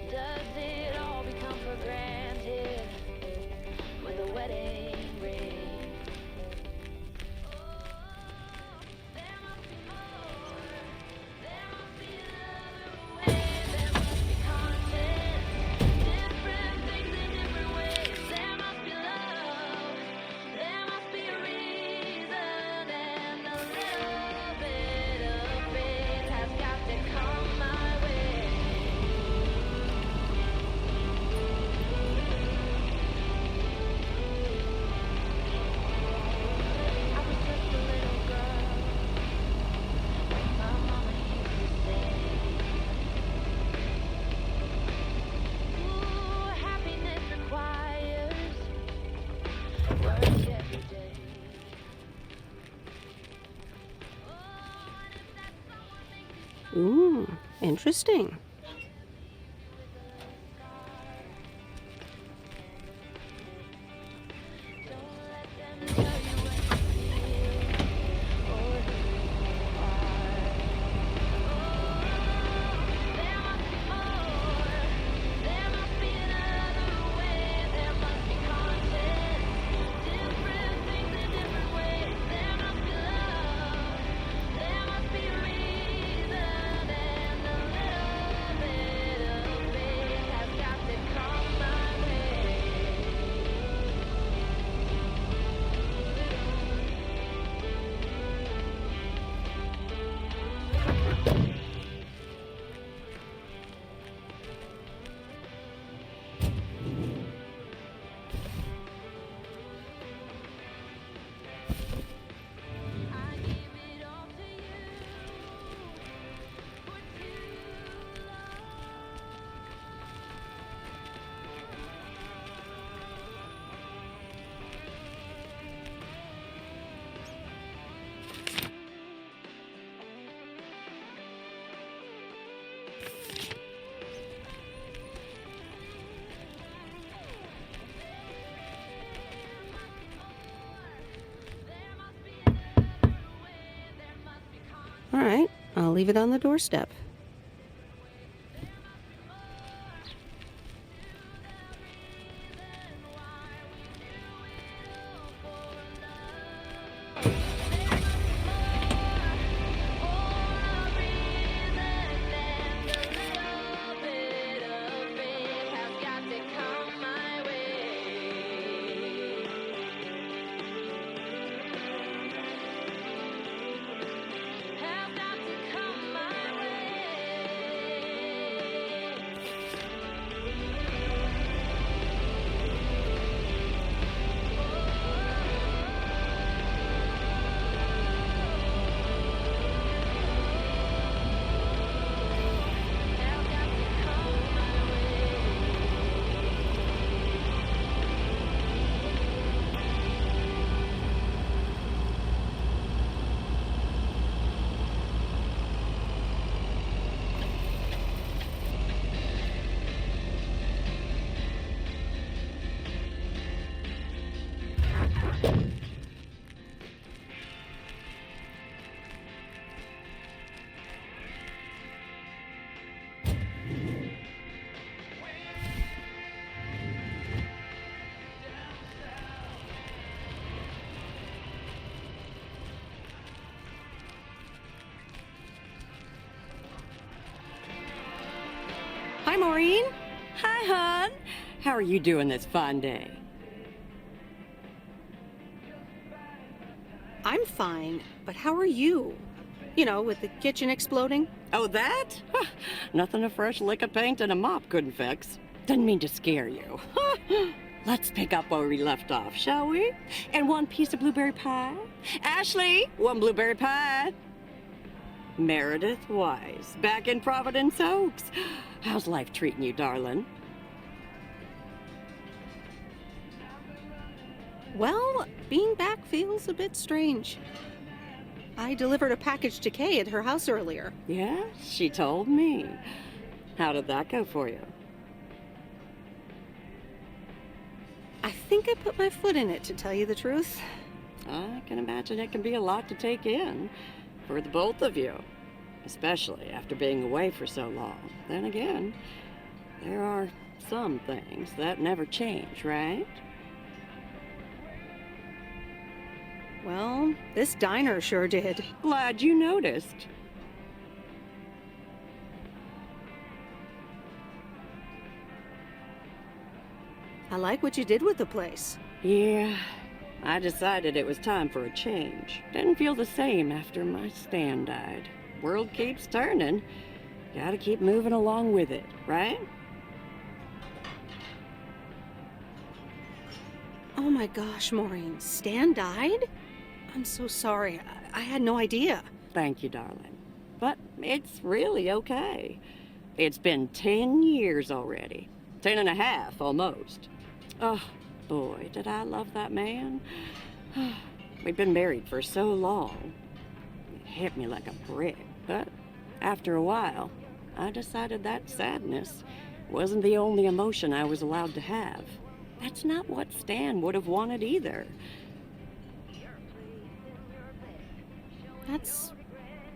Does it all become for granted with a wedding ring? Ooh, interesting. I'll leave it on the doorstep. Hi, Maureen. Hi, hon. How are you doing this fine day? I'm fine, but how are you? You know, with the kitchen exploding? Oh, that? Huh, nothing a fresh lick of paint and a mop couldn't fix. Didn't mean to scare you. Let's pick up where we left off, shall we? And one piece of blueberry pie? Ashley, one blueberry pie. Meredith Weiss, back in Providence Oaks. How's life treating you, darling? Well, being back feels a bit strange. I delivered a package to Kay at her house earlier. Yeah, she told me. How did that go for you? I think I put my foot in it, to tell you the truth. I can imagine it can be a lot to take in for the both of you, especially after being away for so long. Then again, there are some things that never change, right? Well, this diner sure did. Glad you noticed. I like what you did with the place. Yeah, I decided it was time for a change. Didn't feel the same after my Stan died. World keeps turning. Gotta keep moving along with it, right? Oh my gosh, Maureen, Stan died? I'm so sorry. I had no idea. Thank you, darling. But it's really okay. It's been 10 years already. 10 and a half, almost. Oh, boy, did I love that man. We'd been married for so long. It hit me like a brick. But after a while, I decided that sadness wasn't the only emotion I was allowed to have. That's not what Stan would have wanted either. That's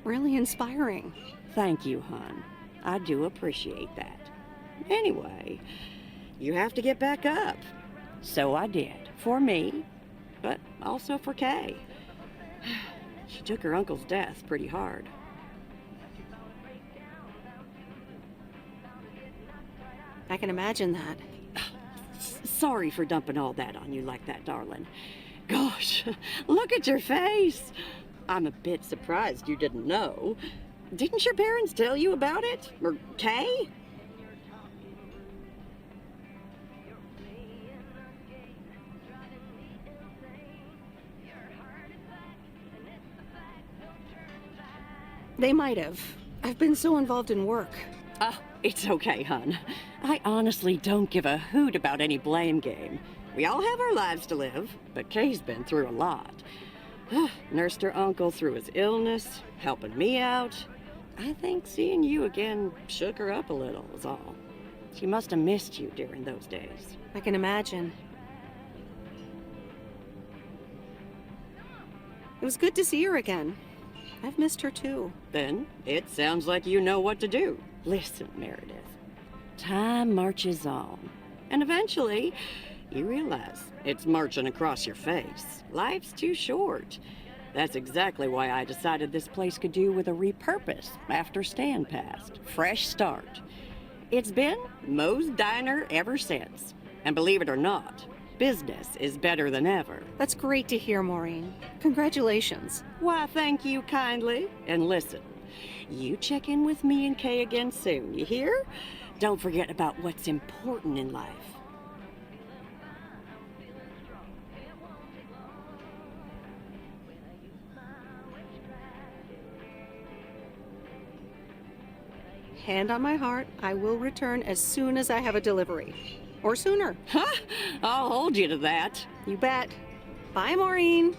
really inspiring. Thank you, hon. I do appreciate that. Anyway, you have to get back up. So I did. For me, but also for Kay. She took her uncle's death pretty hard. I can imagine that. Sorry for dumping all that on you like that, darling. Gosh, look at your face. I'm a bit surprised you didn't know. Didn't your parents tell you about it? Or Kay? They might have. I've been so involved in work. Oh, it's okay, hon. I honestly don't give a hoot about any blame game. We all have our lives to live, but Kay's been through a lot. Nursed her uncle through his illness, helping me out. I think seeing you again shook her up a little, is all. She must have missed you during those days. I can imagine. It was good to see her again. I've missed her too. Then it sounds like you know what to do. Listen, Meredith. Time marches on. And eventually, you realize it's marching across your face. Life's too short. That's exactly why I decided this place could do with a repurpose after Stan passed. Fresh start. It's been Moe's Diner ever since. And believe it or not, business is better than ever. That's great to hear, Maureen. Congratulations. Why, thank you kindly. And listen, you check in with me and Kay again soon, you hear? Don't forget about what's important in life. Hand on my heart, I will return as soon as I have a delivery. Or sooner. Huh? I'll hold you to that. You bet. Bye, Maureen.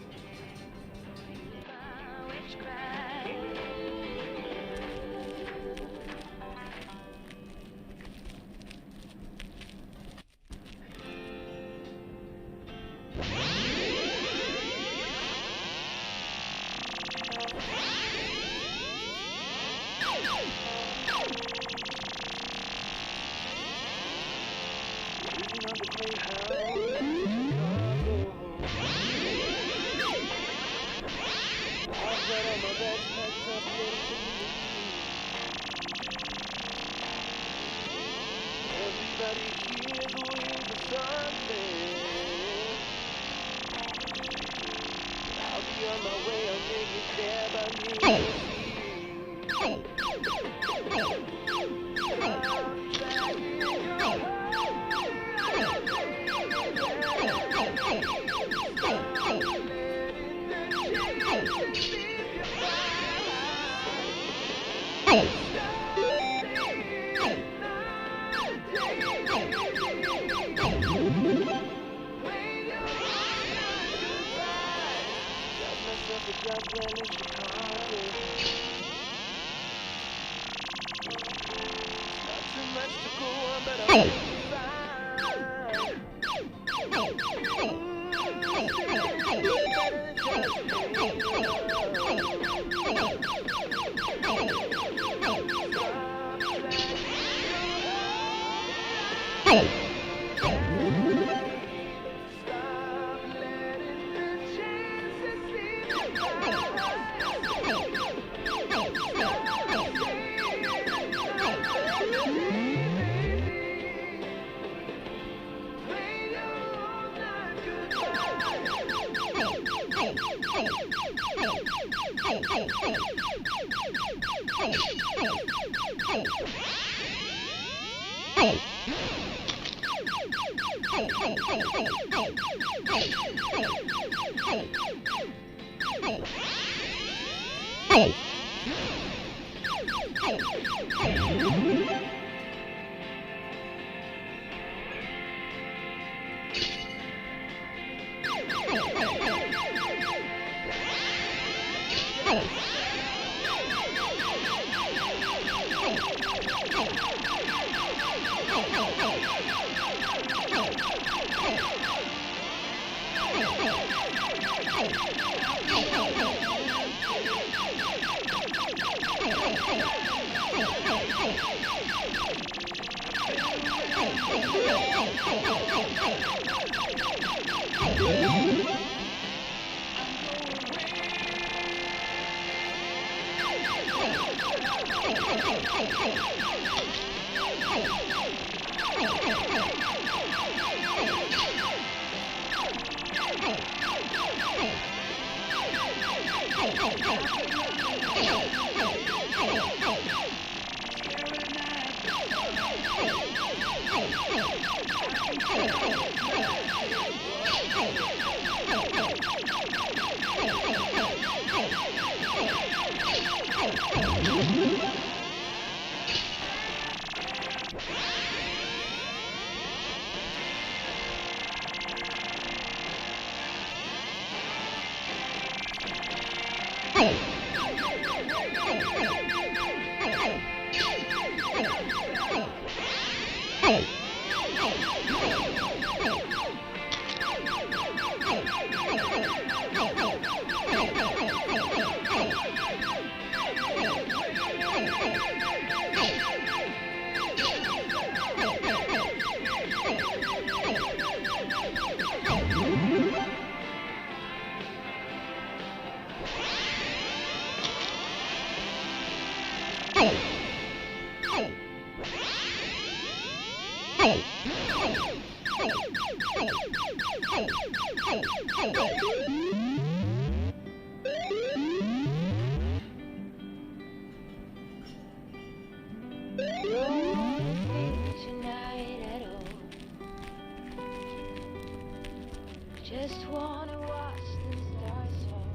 Just wanna watch the stars fall.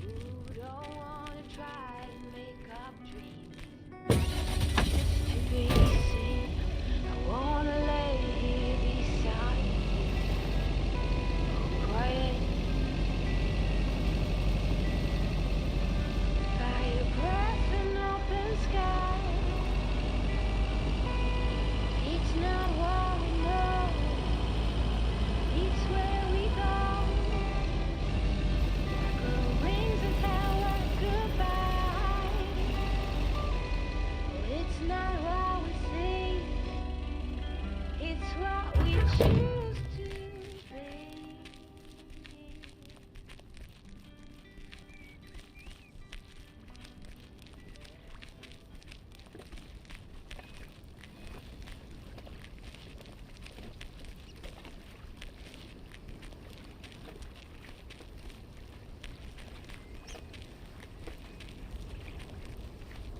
You don't wanna try to make up dreams. Just to be seen, I wanna lay here beside you, quiet by your breath and open sky. It's not what we know. It's where we go. Grow wings and tell us goodbye. It's not what we see. It's what we choose to be.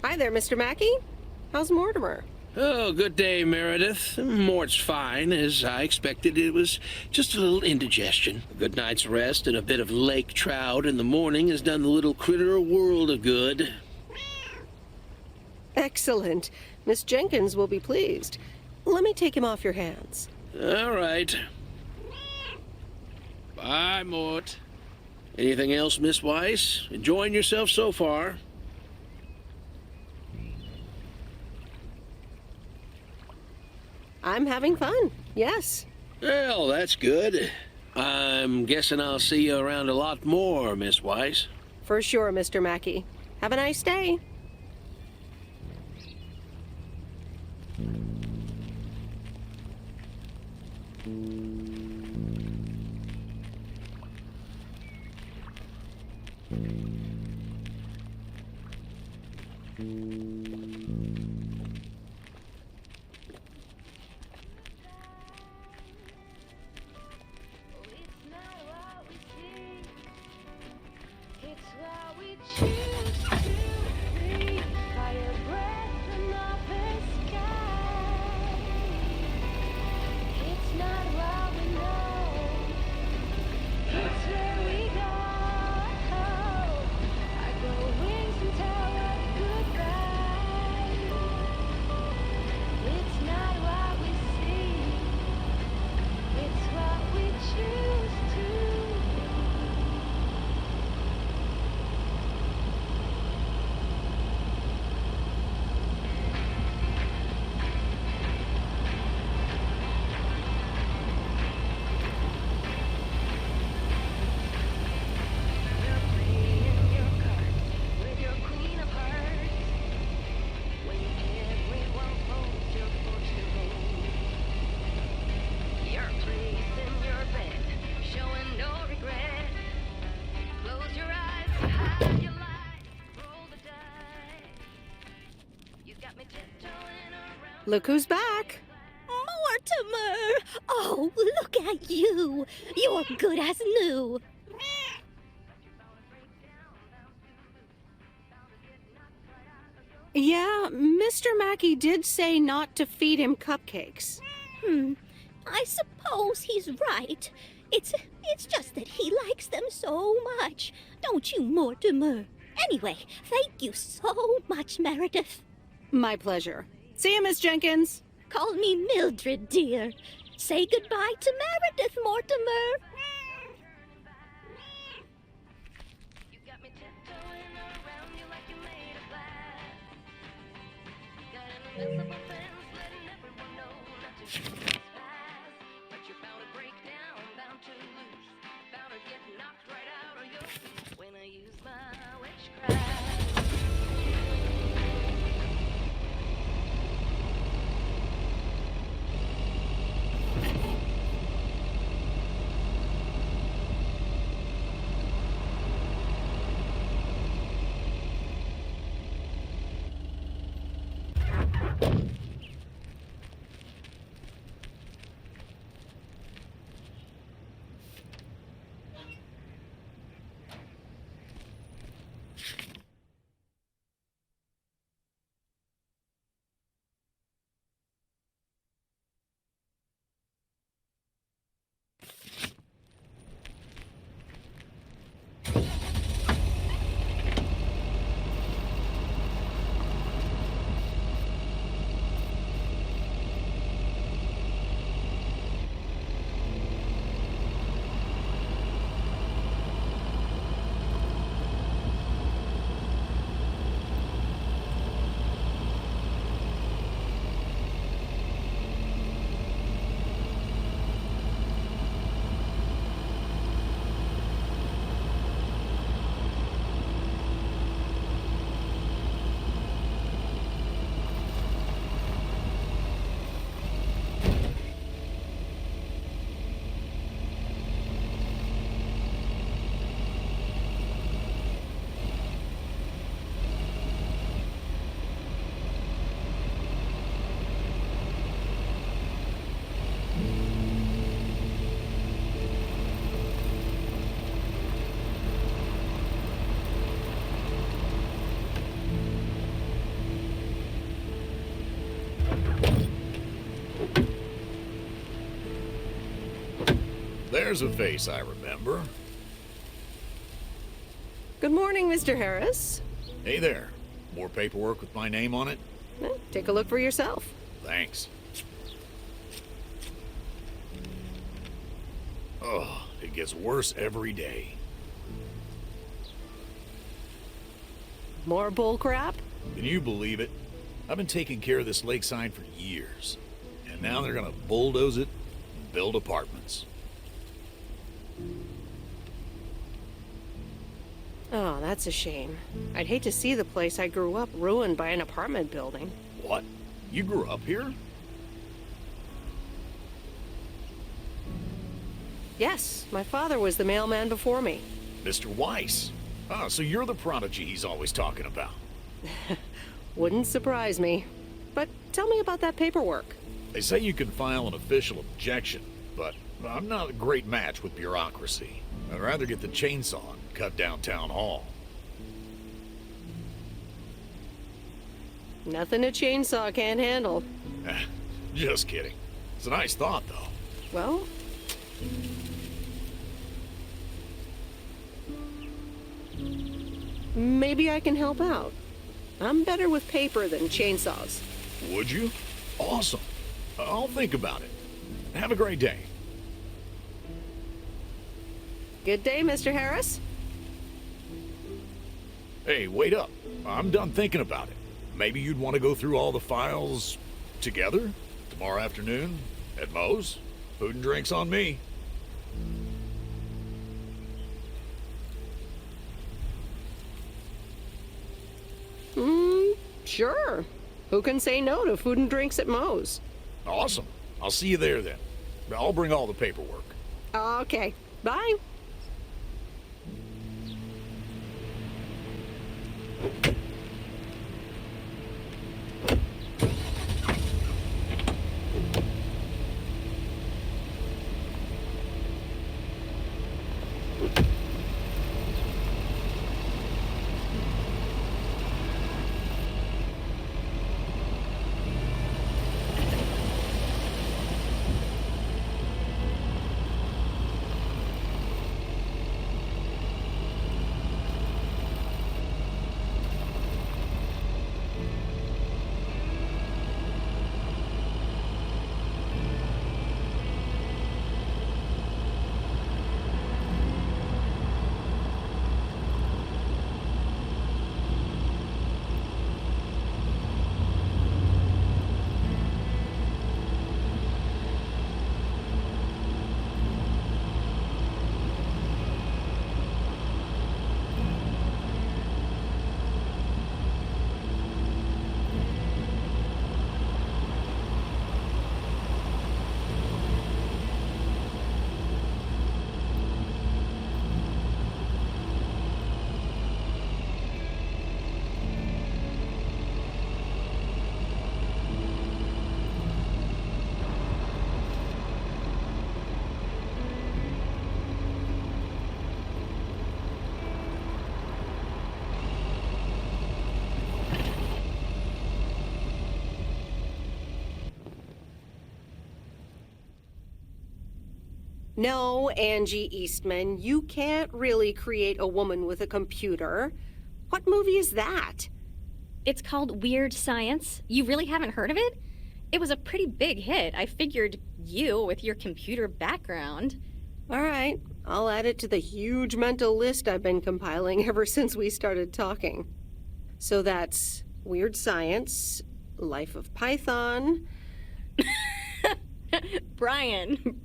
Hi there, Mr. Mackey. How's Mortimer? Oh, good day, Meredith. Mort's fine. As I expected, it was just a little indigestion. A good night's rest and a bit of lake trout in the morning has done the little critter a world of good. Excellent. Miss Jenkins will be pleased. Let me take him off your hands. All right. Bye, Mort. Anything else, Miss Weiss? Enjoying yourself so far? I'm having fun, yes. Well, that's good. I'm guessing I'll see you around a lot more, Miss Weiss. For sure, Mr. Mackey. Have a nice day. Look who's back. Mortimer! Oh, look at you. You're good as new. Yeah, Mr. Mackey did say not to feed him cupcakes. I suppose he's right. It's just that he likes them so much. Don't you, Mortimer? Anyway, thank you so much, Meredith. My pleasure. See you, Miss Jenkins. Call me Mildred, dear. Say goodbye to Meredith, Mortimer. There's a face I remember. Good morning, Mr. Harris. Hey there. More paperwork with my name on it? Take a look for yourself. Thanks. Oh, it gets worse every day. More bull crap? Can you believe it? I've been taking care of this lakeside for years. And now they're gonna bulldoze it and build apartments. Oh, that's a shame. I'd hate to see the place I grew up ruined by an apartment building. What? You grew up here? Yes, my father was the mailman before me. Mr. Weiss. Ah, so you're the prodigy he's always talking about. Wouldn't surprise me. But tell me about that paperwork. They say you can file an official objection, but I'm not a great match with bureaucracy. I'd rather get the chainsaw and cut down town hall. Nothing a chainsaw can't handle. Just kidding. It's a nice thought, though. Well... maybe I can help out. I'm better with paper than chainsaws. Would you? Awesome. I'll think about it. Have a great day. Good day, Mr. Harris. Hey, wait up. I'm done thinking about it. Maybe you'd want to go through all the files together? Tomorrow afternoon? At Moe's? Food and drinks on me. Sure. Who can say no to food and drinks at Moe's? Awesome. I'll see you there then. I'll bring all the paperwork. Okay. Bye. No, Angie Eastman, you can't really create a woman with a computer. What movie is that? It's called Weird Science. You really haven't heard of it? It was a pretty big hit. I figured you, with your computer background. All right, I'll add it to the huge mental list I've been compiling ever since we started talking. So that's Weird Science, Life of Python... Brian,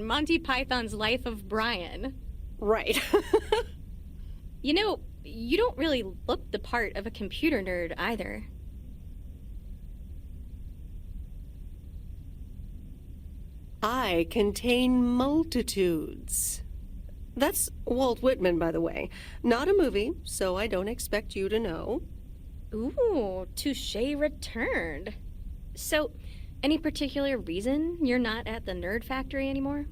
Monty Python's Life of Brian. Right. You know, you don't really look the part of a computer nerd either. I contain multitudes. That's Walt Whitman, by the way. Not a movie, so I don't expect you to know. Ooh, touche returned. So, any particular reason you're not at the Nerd Factory anymore?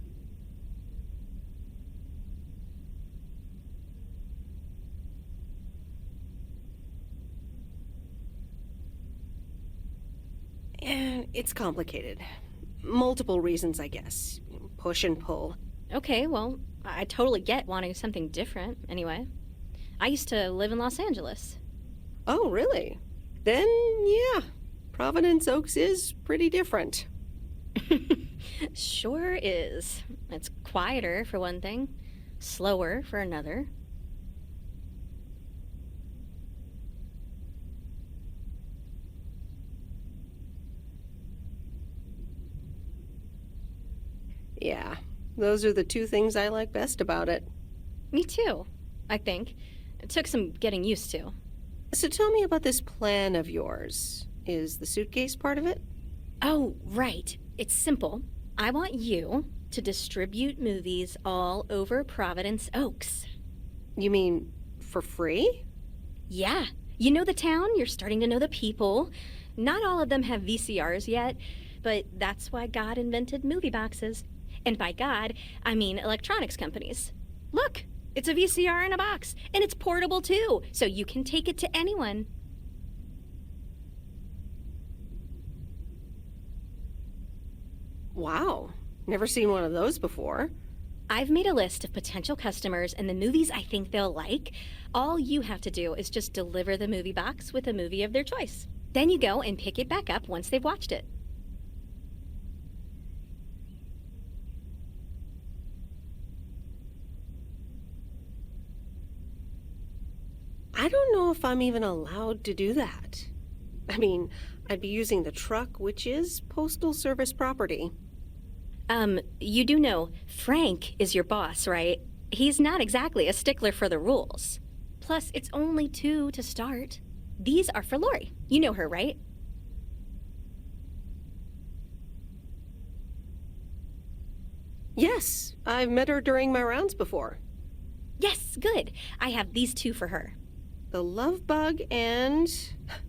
It's complicated. Multiple reasons, I guess. Push and pull. Okay, well, I totally get wanting something different, anyway. I used to live in Los Angeles. Oh, really? Then, yeah, Providence Oaks is pretty different. Sure is. It's quieter, for one thing. Slower, for another. Yeah, those are the two things I like best about it. Me too, I think. It took some getting used to. So tell me about this plan of yours. Is the suitcase part of it? Oh, right. It's simple. I want you to distribute movies all over Providence Oaks. You mean for free? Yeah. You know the town, you're starting to know the people. Not all of them have VCRs yet, but that's why God invented movie boxes. And by God, I mean electronics companies. Look, it's a VCR in a box, and it's portable too, so you can take it to anyone. Wow, never seen one of those before. I've made a list of potential customers and the movies I think they'll like. All you have to do is just deliver the movie box with a movie of their choice. Then you go and pick it back up once they've watched it. I don't know if I'm even allowed to do that. I mean, I'd be using the truck, which is Postal Service property. You do know Frank is your boss, right? He's not exactly a stickler for the rules. Plus, it's only 2 to start. These are for Lori. You know her, right? Yes, I've met her during my rounds before. Yes, good. I have these 2 for her. The Love Bug and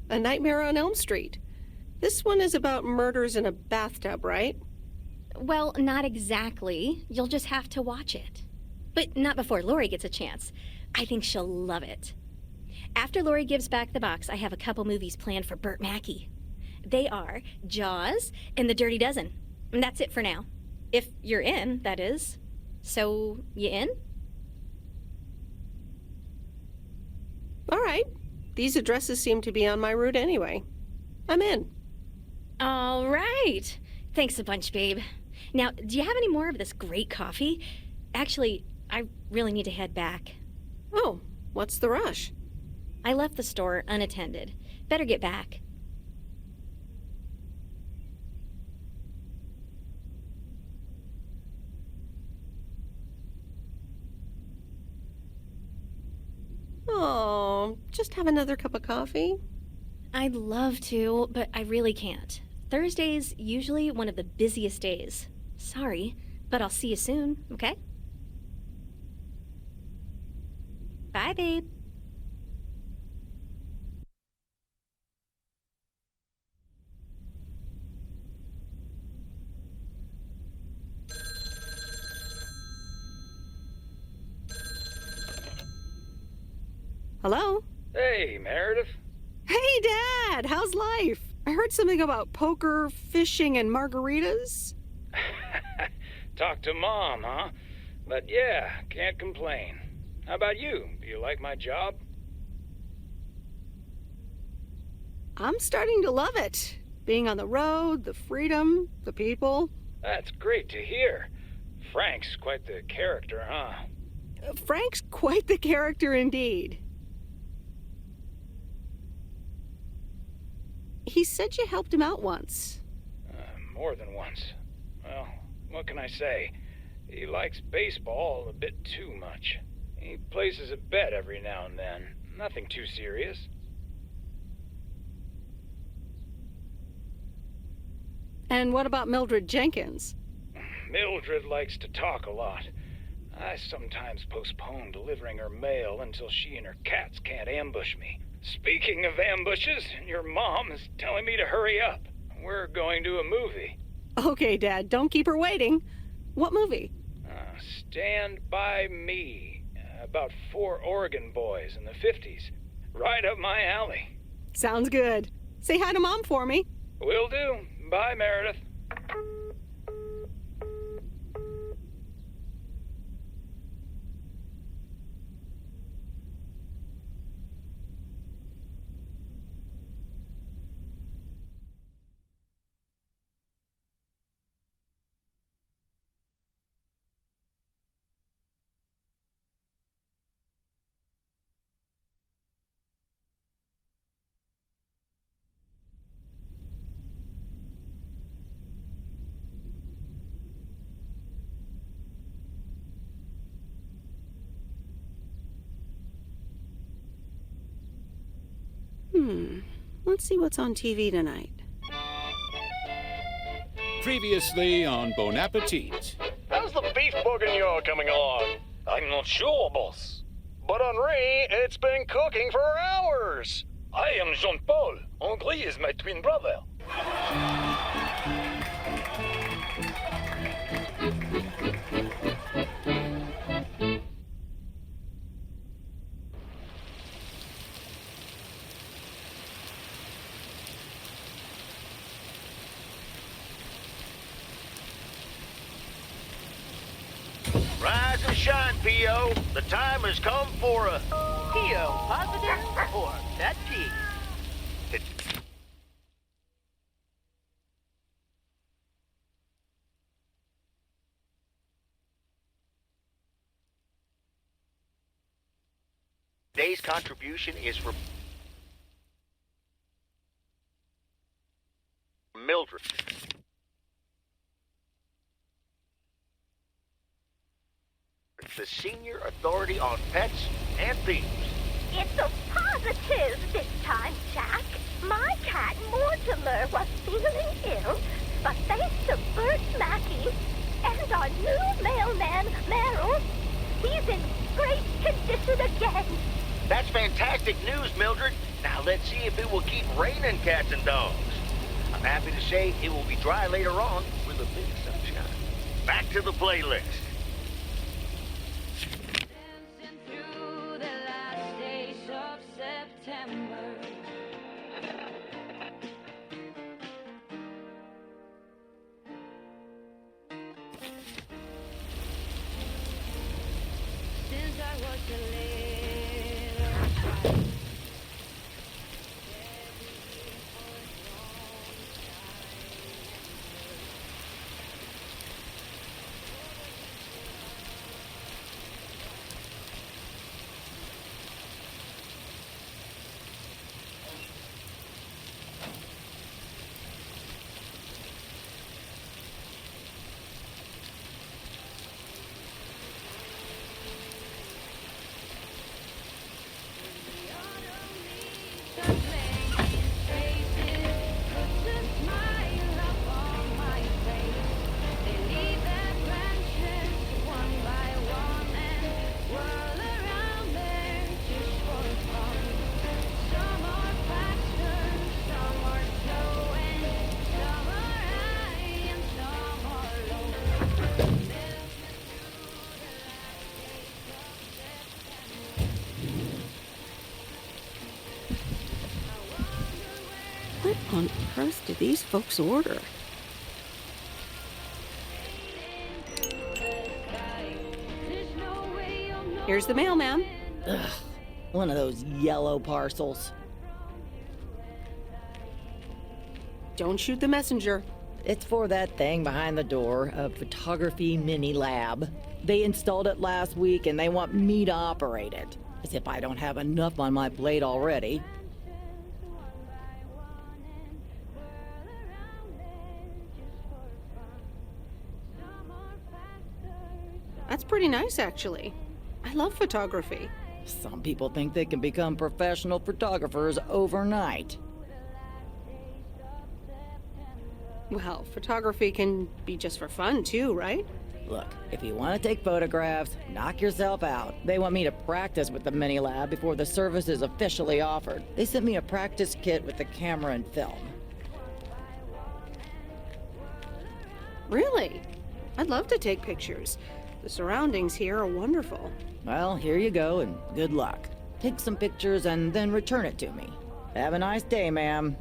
A Nightmare on Elm Street. This one is about murders in a bathtub, right? Well, not exactly. You'll just have to watch it. But not before Lori gets a chance. I think she'll love it. After Lori gives back the box, I have a couple movies planned for Burt Mackey. They are Jaws and The Dirty Dozen. And that's it for now. If you're in, that is. So, you in? All right. These addresses seem to be on my route anyway. I'm in. All right. Thanks a bunch, babe. Now, do you have any more of this great coffee? Actually, I really need to head back. Oh, what's the rush? I left the store unattended. Better get back. Oh, just have another cup of coffee? I'd love to, but I really can't. Thursday's usually one of the busiest days. Sorry, but I'll see you soon, okay? Bye, babe. Hello? Hey, Meredith. Hey, Dad! How's life? I heard something about poker, fishing, and margaritas. Talk to Mom, huh? But yeah, can't complain. How about you? Do you like my job? I'm starting to love it. Being on the road, the freedom, the people. That's great to hear. Frank's quite the character, huh? Frank's quite the character indeed. He said you helped him out once. More than once. Well, what can I say? He likes baseball a bit too much. He places a bet every now and then. Nothing too serious. And what about Mildred Jenkins? Mildred likes to talk a lot. I sometimes postpone delivering her mail until she and her cats can't ambush me. Speaking of ambushes, your mom is telling me to hurry up. We're going to a movie. Okay, Dad, don't keep her waiting. What movie? Stand By Me. About 4 Oregon boys in the 50s. Right up my alley. Sounds good. Say hi to Mom for me. Will do. Bye, Meredith. Let's see what's on TV tonight. Previously on Bon Appetit. How's the beef bourguignon coming along? I'm not sure, boss. But Henri, it's been cooking for hours. I am Jean-Paul. Henri is my twin brother. Rise and shine, P.O. The time has come for a... P.O. positive or that pea? Today's contribution is for Mildred. The senior authority on pets and thieves. It's a positive this time, Jack. My cat Mortimer was feeling ill, but thanks to Bert Mackey and our new mailman, Merrill, he's in great condition again. That's fantastic news, Mildred. Now let's see if it will keep raining cats and dogs. I'm happy to say it will be dry later on with a bit of sunshine. Back to the playlist. Through the last days of September. Since I was a little child. What on earth did these folks order? Here's the mail, ma'am. Ugh, one of those yellow parcels. Don't shoot the messenger. It's for that thing behind the door, a photography mini lab. They installed it last week and they want me to operate it. As if I don't have enough on my plate already. That's pretty nice, actually. I love photography. Some people think they can become professional photographers overnight. Well, photography can be just for fun, too, right? Look, if you want to take photographs, knock yourself out. They want me to practice with the mini lab before the service is officially offered. They sent me a practice kit with the camera and film. Really? I'd love to take pictures. The surroundings here are wonderful. Well, here you go, and good luck. Take some pictures and then return it to me. Have a nice day, ma'am.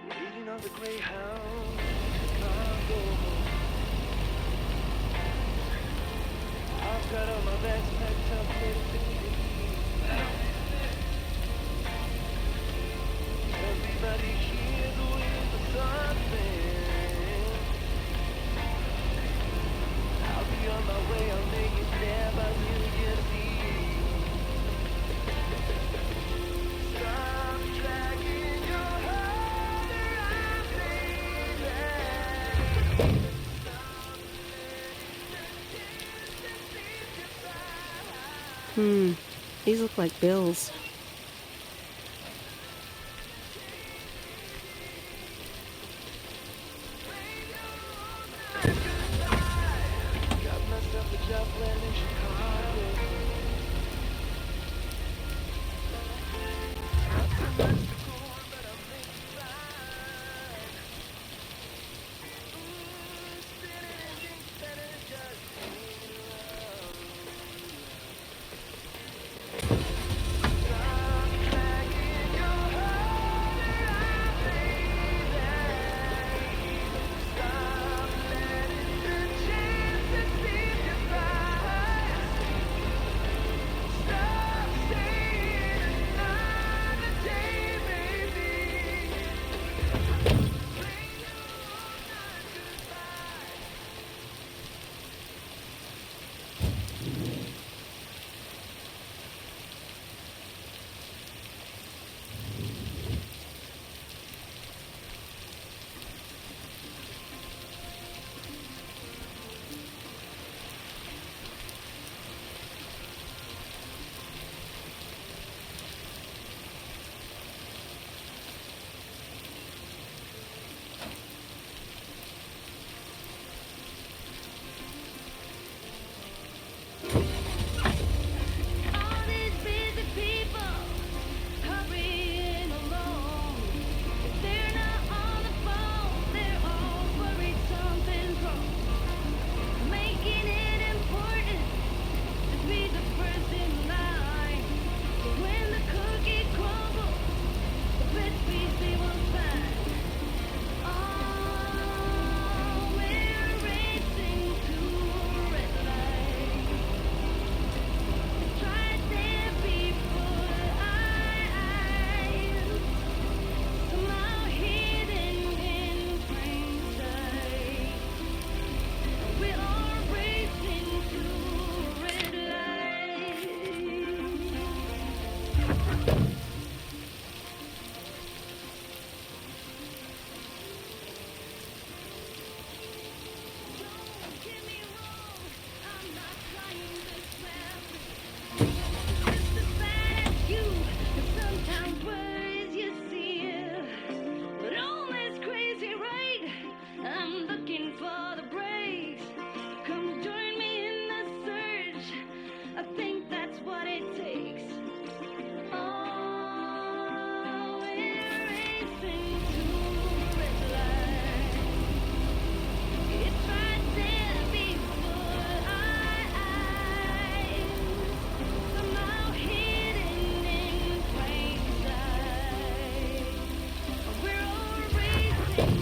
Waiting on the Greyhound. Cut on my backpack, tough little duty. Everybody here doing something. I'll be on my way, I'll make it there by New Year's Eve. Stop dragging your heart around, baby. These look like bills. Got myself a job land in Chicago. Not too much to go on, but I'll make it fine. Spinning and drink better just hanging around. Stop dragging your heart around, baby. Stop letting the chances slip you by. Stop staying another day, baby. All these busy people hurrying along. If they're not on the phone, they're all worried something's wrong. Making it important to be the first in line. So when the cookie crumbles, the best piece they will find. Oh, we're racing to a red light. Tried there before eyes, somehow hidden in plain sight. We are racing to a red light. Don't get me wrong, I'm not trying to swear. Just as bad as you, and sometimes worries you see. But all this crazy right, I'm looking for the breaks. Come join me in the search. I think that's what it takes. Oh, we're racing to a red light. It's right there before eyes, somehow hidden in plain sight. We're all racing.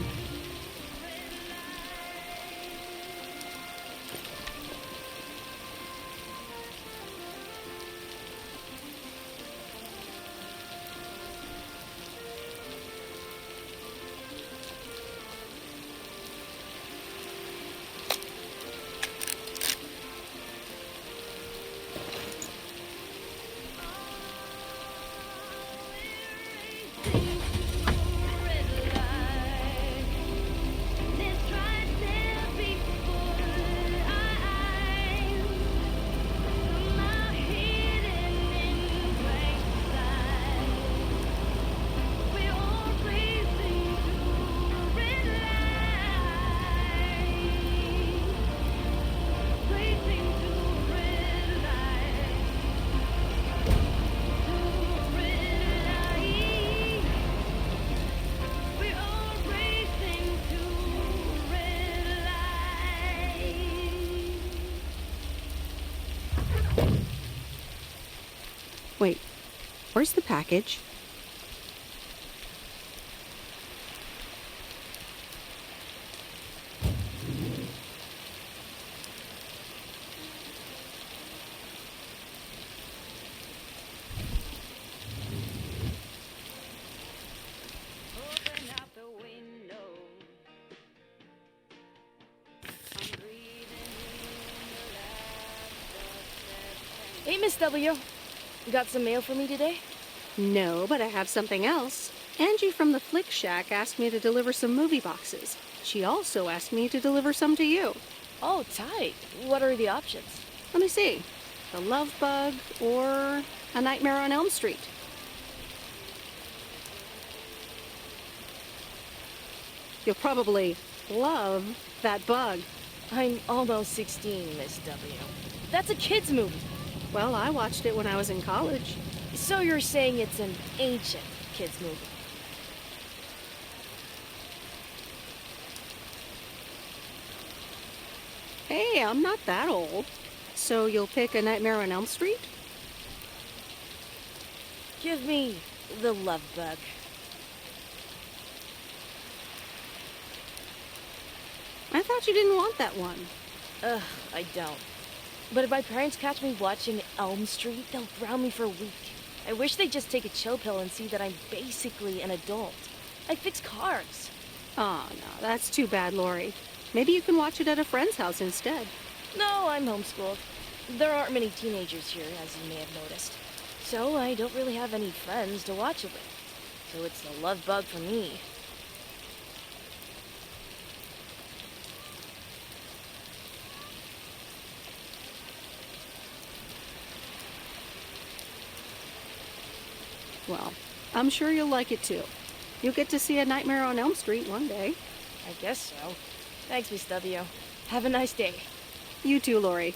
Wait, where's the package? Miss W. Got some mail for me today? No, but I have something else. Angie from the Flick Shack asked me to deliver some movie boxes. She also asked me to deliver some to you. Oh, tight. What are the options? Let me see. The Love Bug or A Nightmare on Elm Street. You'll probably love that bug. I'm almost 16, Miss W. That's a kid's movie. Well, I watched it when I was in college. So you're saying it's an ancient kid's movie? Hey, I'm not that old. So you'll pick A Nightmare on Elm Street? Give me the Love Bug. I thought you didn't want that one. Ugh, I don't. But if my parents catch me watching Elm Street, they'll ground me for a week. I wish they'd just take a chill pill and see that I'm basically an adult. I fix cars. Oh, no, that's too bad, Lori. Maybe you can watch it at a friend's house instead. No, I'm homeschooled. There aren't many teenagers here, as you may have noticed. So I don't really have any friends to watch it with. So it's the Love Bug for me. Well, I'm sure you'll like it too. You'll get to see A Nightmare on Elm Street one day. I guess so. Thanks, Miss W. Have a nice day. You too, Lori.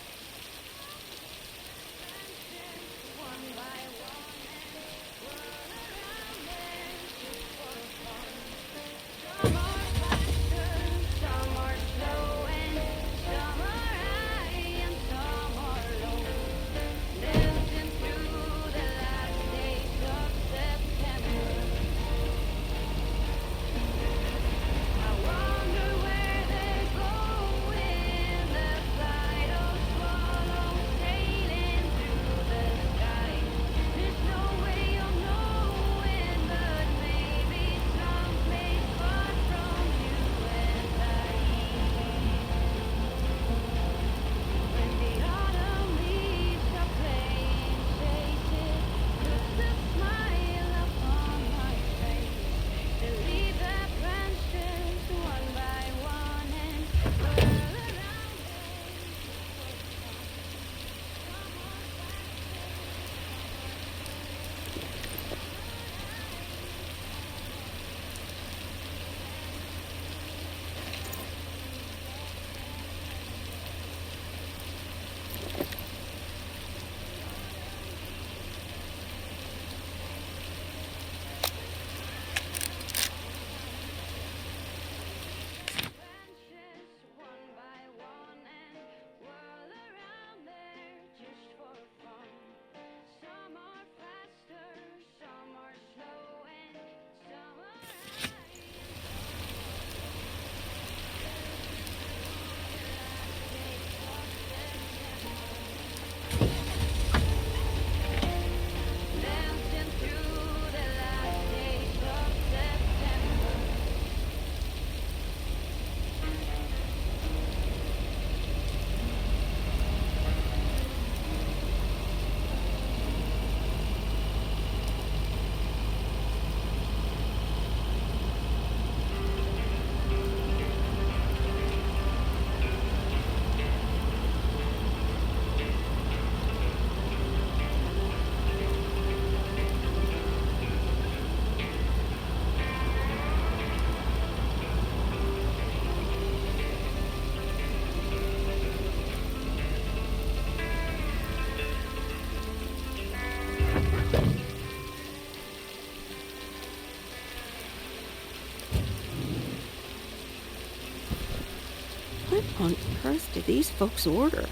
What on earth did these folks order?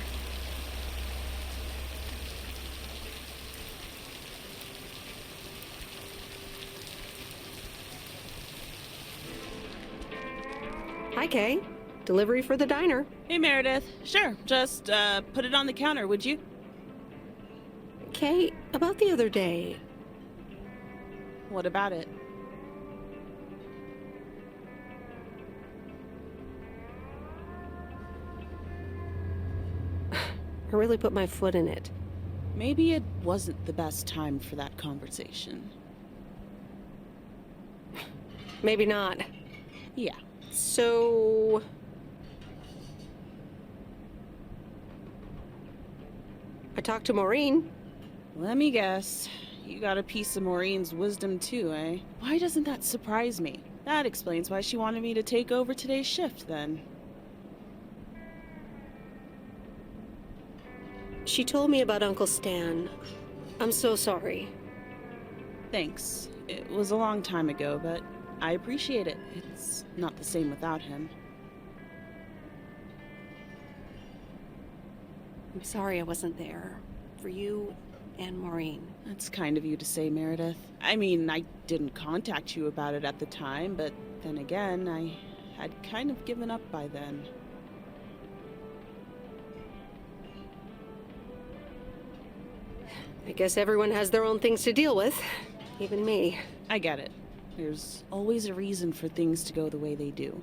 Hi, Kay. Delivery for the diner. Hey, Meredith. Sure, just put it on the counter, would you? Kay, about the other day. What about it? I really put my foot in it. Maybe it wasn't the best time for that conversation. Maybe not. Yeah. So... I talked to Maureen. Let me guess. You got a piece of Maureen's wisdom too, eh? Why doesn't that surprise me? That explains why she wanted me to take over today's shift, then. She told me about Uncle Stan. I'm so sorry. Thanks. It was a long time ago, but I appreciate it. It's not the same without him. I'm sorry I wasn't there. For you and Maureen. That's kind of you to say, Meredith. I mean, I didn't contact you about it at the time, but then again, I had kind of given up by then. I guess everyone has their own things to deal with. Even me. I get it. There's always a reason for things to go the way they do.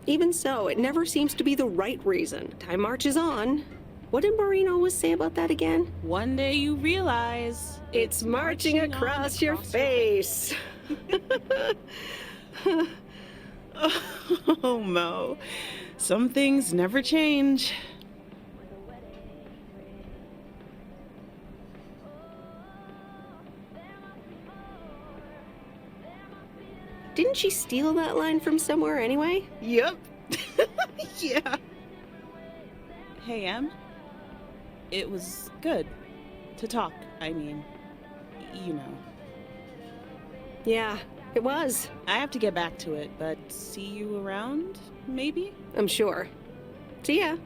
Even so, it never seems to be the right reason. Time marches on. What did Maureen always say about that again? One day you realize it's marching across your face. Oh, Mo. Some things never change. Didn't she steal that line from somewhere anyway? Yep. Yeah. Hey, Em. It was good to talk. I mean, you know. Yeah, it was. I have to get back to it, but see you around, maybe? I'm sure. See ya.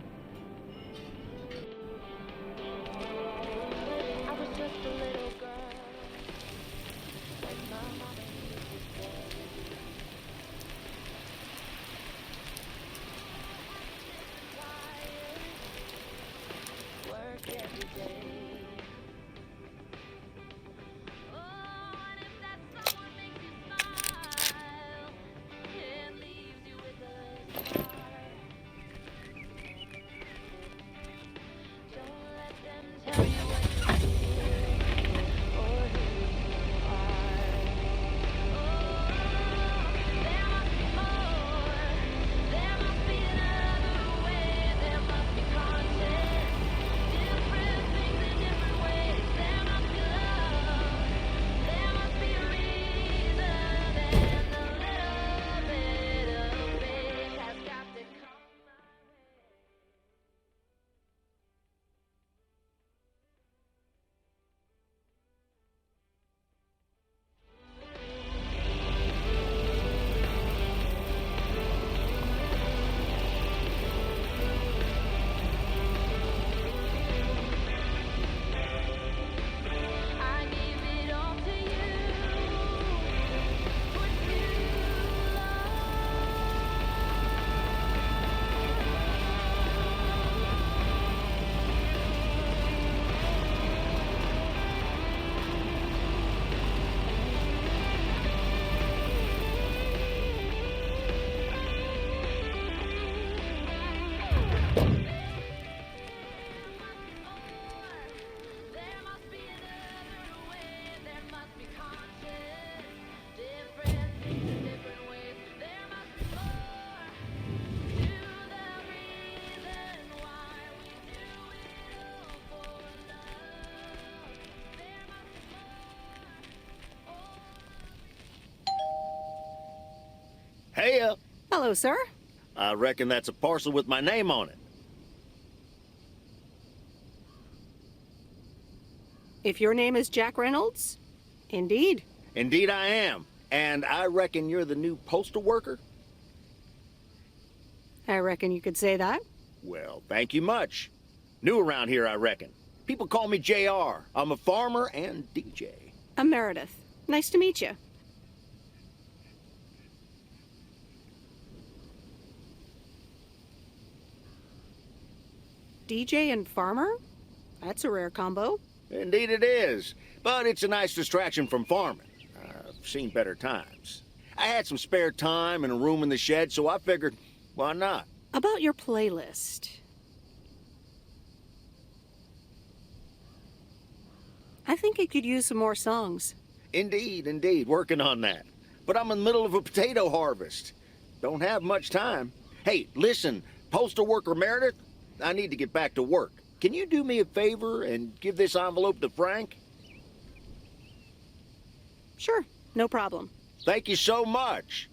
Hey, Hello, sir. I reckon that's a parcel with my name on it. If your name is Jack Reynolds, indeed. Indeed I am. And I reckon you're the new postal worker? I reckon you could say that. Well, thank you much. New around here, I reckon. People call me JR. I'm a farmer and DJ. I'm Meredith. Nice to meet you. DJ and farmer? That's a rare combo. Indeed it is. But it's a nice distraction from farming. I've seen better times. I had some spare time and a room in the shed, so I figured, why not? About your playlist. I think it could use some more songs. Indeed, working on that. But I'm in the middle of a potato harvest. Don't have much time. Hey, listen, postal worker Meredith, I need to get back to work. Can you do me a favor and give this envelope to Frank? Sure, no problem. Thank you so much.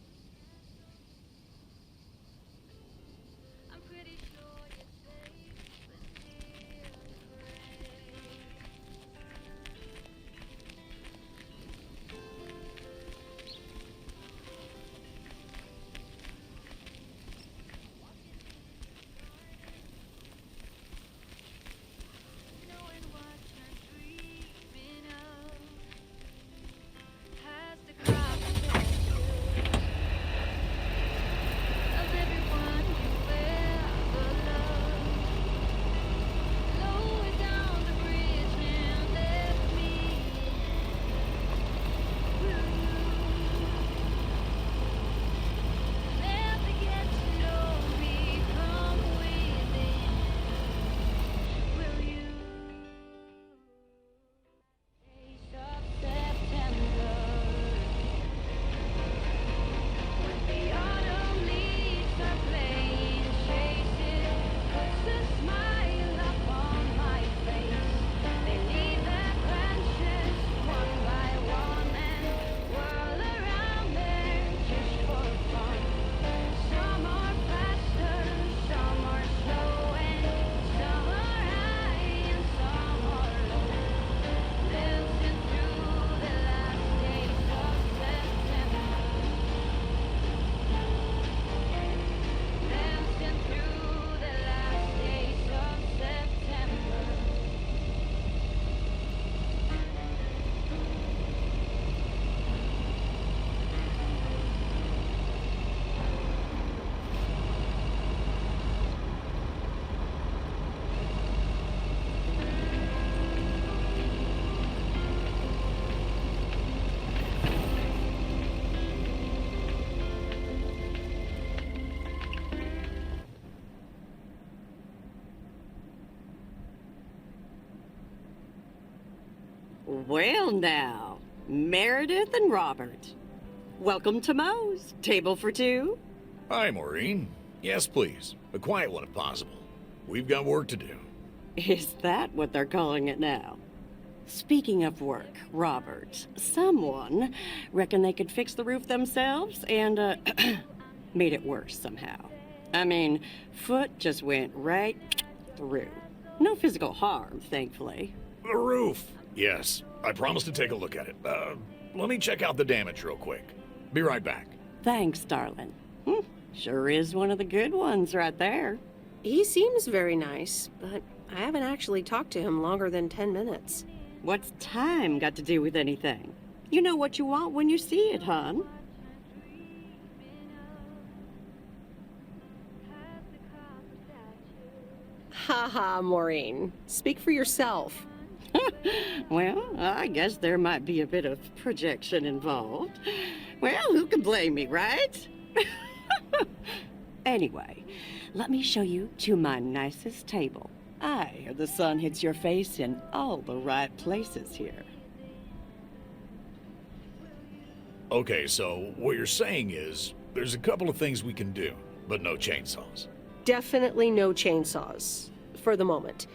Well now, Meredith and Robert. Welcome to Moe's. Table for two? Hi, Maureen. Yes, please. A quiet one if possible. We've got work to do. Is that what they're calling it now? Speaking of work, Robert, someone reckon they could fix the roof themselves and, made it worse somehow. I mean, foot just went right through. No physical harm, thankfully. The roof. Yes, I promised to take a look at it. Let me check out the damage real quick. Be right back. Thanks, darling. Sure is one of the good ones right there. He seems very nice, but I haven't actually talked to him longer than 10 minutes. What's time got to do with anything? You know what you want when you see it, hon. Ha ha, Maureen. Speak for yourself. Well, I guess there might be a bit of projection involved. Well, who can blame me, right? Anyway, let me show you to my nicest table. I hear the sun hits your face in all the right places here. Okay, so what you're saying is there's a couple of things we can do, but no chainsaws. Definitely no chainsaws, for the moment.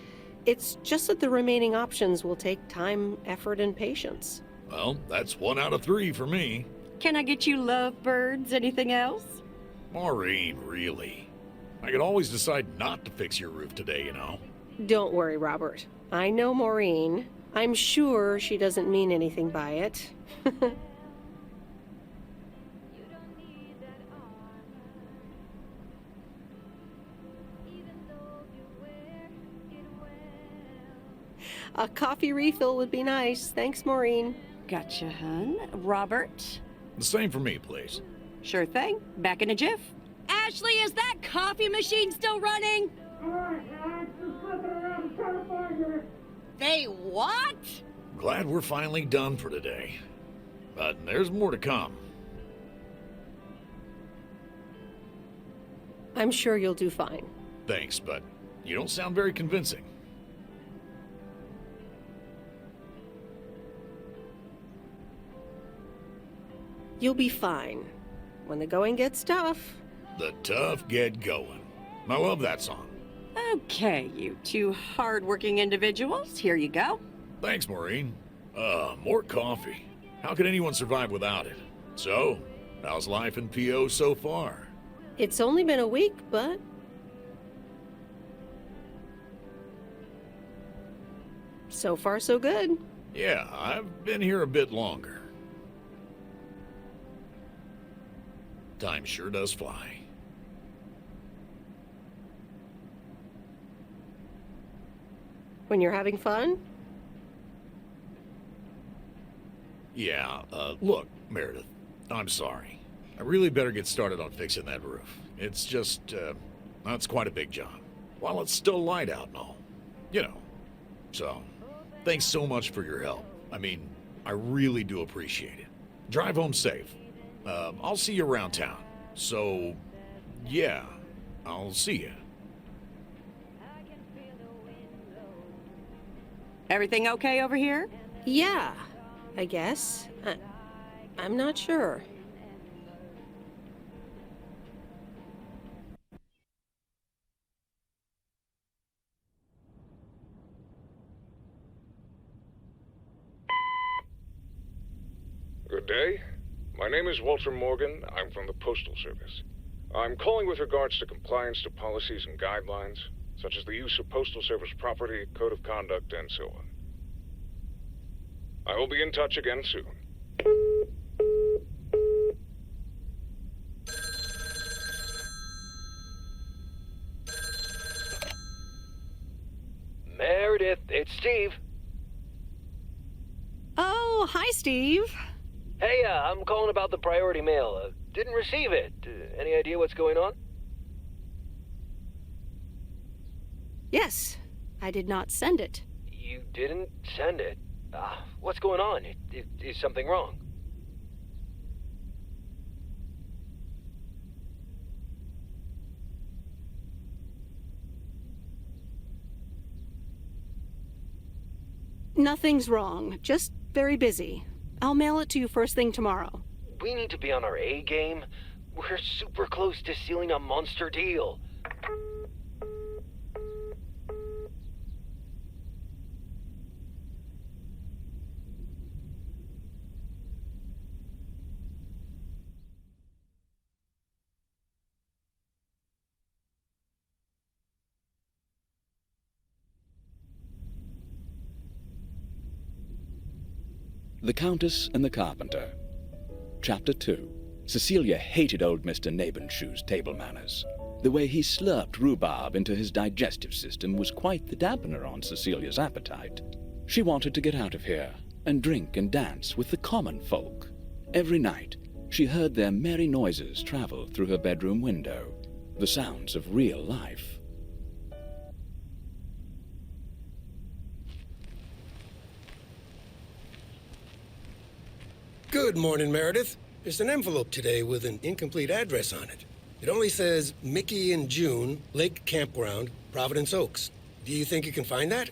It's just that the remaining options will take time, effort, and patience. Well, that's 1 out of 3 for me. Can I get you lovebirds? Anything else? Maureen, really? I could always decide not to fix your roof today, you know? Don't worry, Robert. I know Maureen. I'm sure she doesn't mean anything by it. A coffee refill would be nice. Thanks, Maureen. Gotcha, hun. Robert? The same for me, please. Sure thing. Back in a jiff. Ashley, is that coffee machine still running? They what? Glad we're finally done for today. But there's more to come. I'm sure you'll do fine. Thanks, but you don't sound very convincing. You'll be fine. When the going gets tough. The tough get going. I love that song. Okay, you two hard-working individuals, here you go. Thanks, Maureen. More coffee. How could anyone survive without it? So, how's life in PO so far? It's only been a week, but... so far, so good. Yeah, I've been here a bit longer. Time sure does fly. When you're having fun? Yeah, look, Meredith, I'm sorry. I really better get started on fixing that roof. It's just, that's quite a big job. While it's still light out and all. You know. So, thanks so much for your help. I mean, I really do appreciate it. Drive home safe. I'll see you around town. So, yeah, I'll see you. Everything okay over here? Yeah, I guess. I'm not sure. Good day. My name is Walter Morgan. I'm from the Postal Service. I'm calling with regards to compliance to policies and guidelines, such as the use of Postal Service property, code of conduct, and so on. I will be in touch again soon. Meredith, it's Steve. Oh, hi, Steve. Hey, I'm calling about the priority mail. Didn't receive it. Any idea what's going on? Yes, I did not send it. You didn't send it? What's going on? Is something wrong? Nothing's wrong, just very busy. I'll mail it to you first thing tomorrow. We need to be on our A game. We're super close to sealing a monster deal. The Countess and the Carpenter. Chapter 2. Cecilia hated old Mr. Nabenshoe's table manners. The way he slurped rhubarb into his digestive system was quite the dampener on Cecilia's appetite. She wanted to get out of here and drink and dance with the common folk. Every night, she heard their merry noises travel through her bedroom window, the sounds of real life. Good morning, Meredith. There's an envelope today with an incomplete address on it. It only says Mickey and June, Lake Campground, Providence Oaks. Do you think you can find that?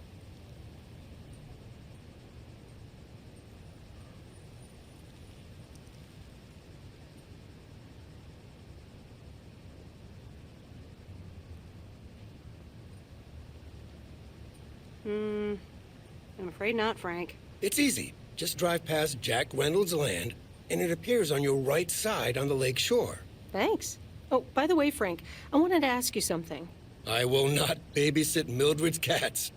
I'm afraid not, Frank. It's easy. Just drive past Jack Reynolds' land, and it appears on your right side on the lake shore. Thanks. Oh, by the way, Frank, I wanted to ask you something. I will not babysit Mildred's cats.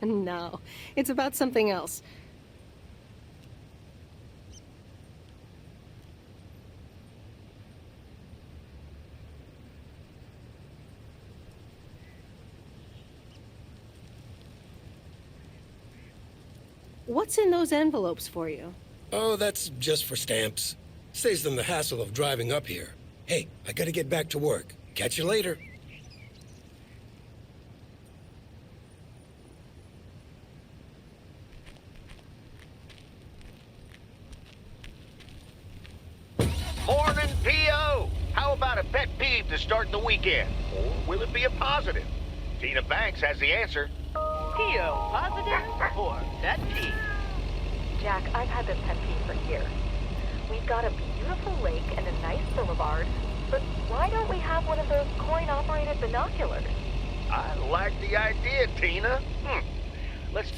No, it's about something else. What's in those envelopes for you? Oh, that's just for stamps. Saves them the hassle of driving up here. Hey, I gotta get back to work. Catch you later. Morning, P.O. How about a pet peeve to start the weekend? Or will it be a positive? Tina Banks has the answer. P.O. positive or pet peeve? Jack, I've had this pet peeve for years. We've got a beautiful lake and a nice boulevard, but why don't we have one of those coin-operated binoculars? I like the idea, Tina. Let's...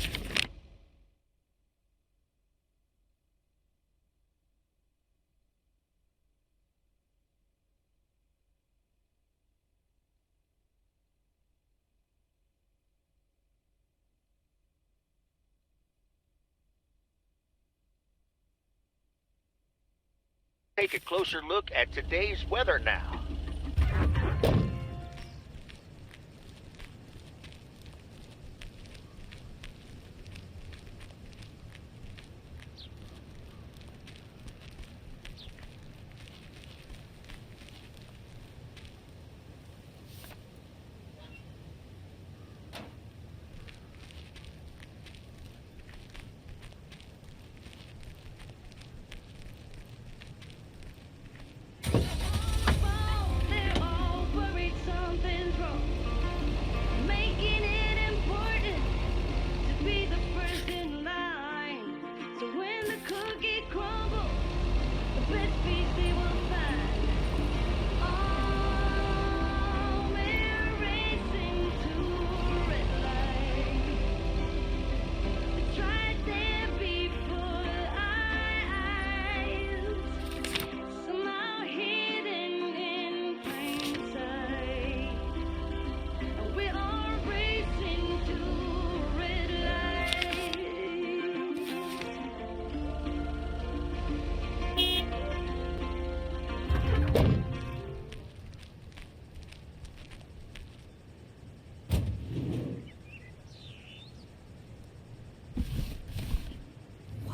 take a closer look at today's weather now.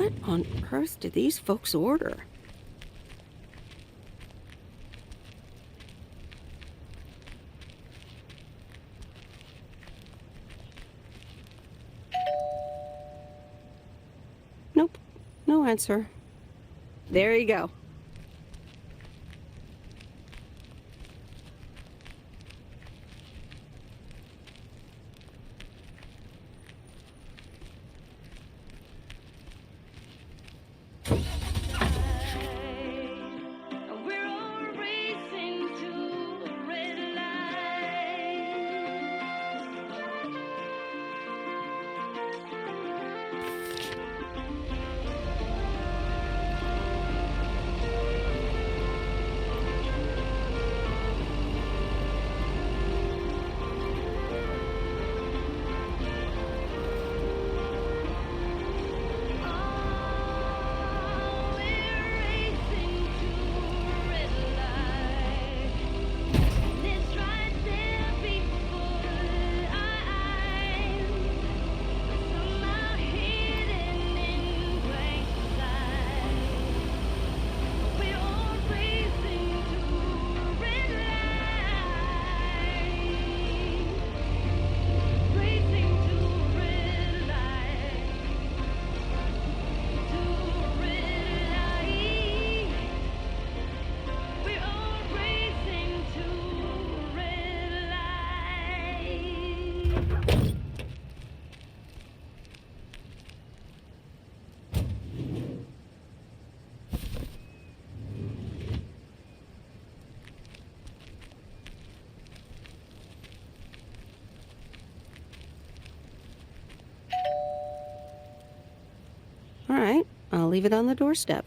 What on earth did these folks order? Nope, no answer. There you go. All right, I'll leave it on the doorstep.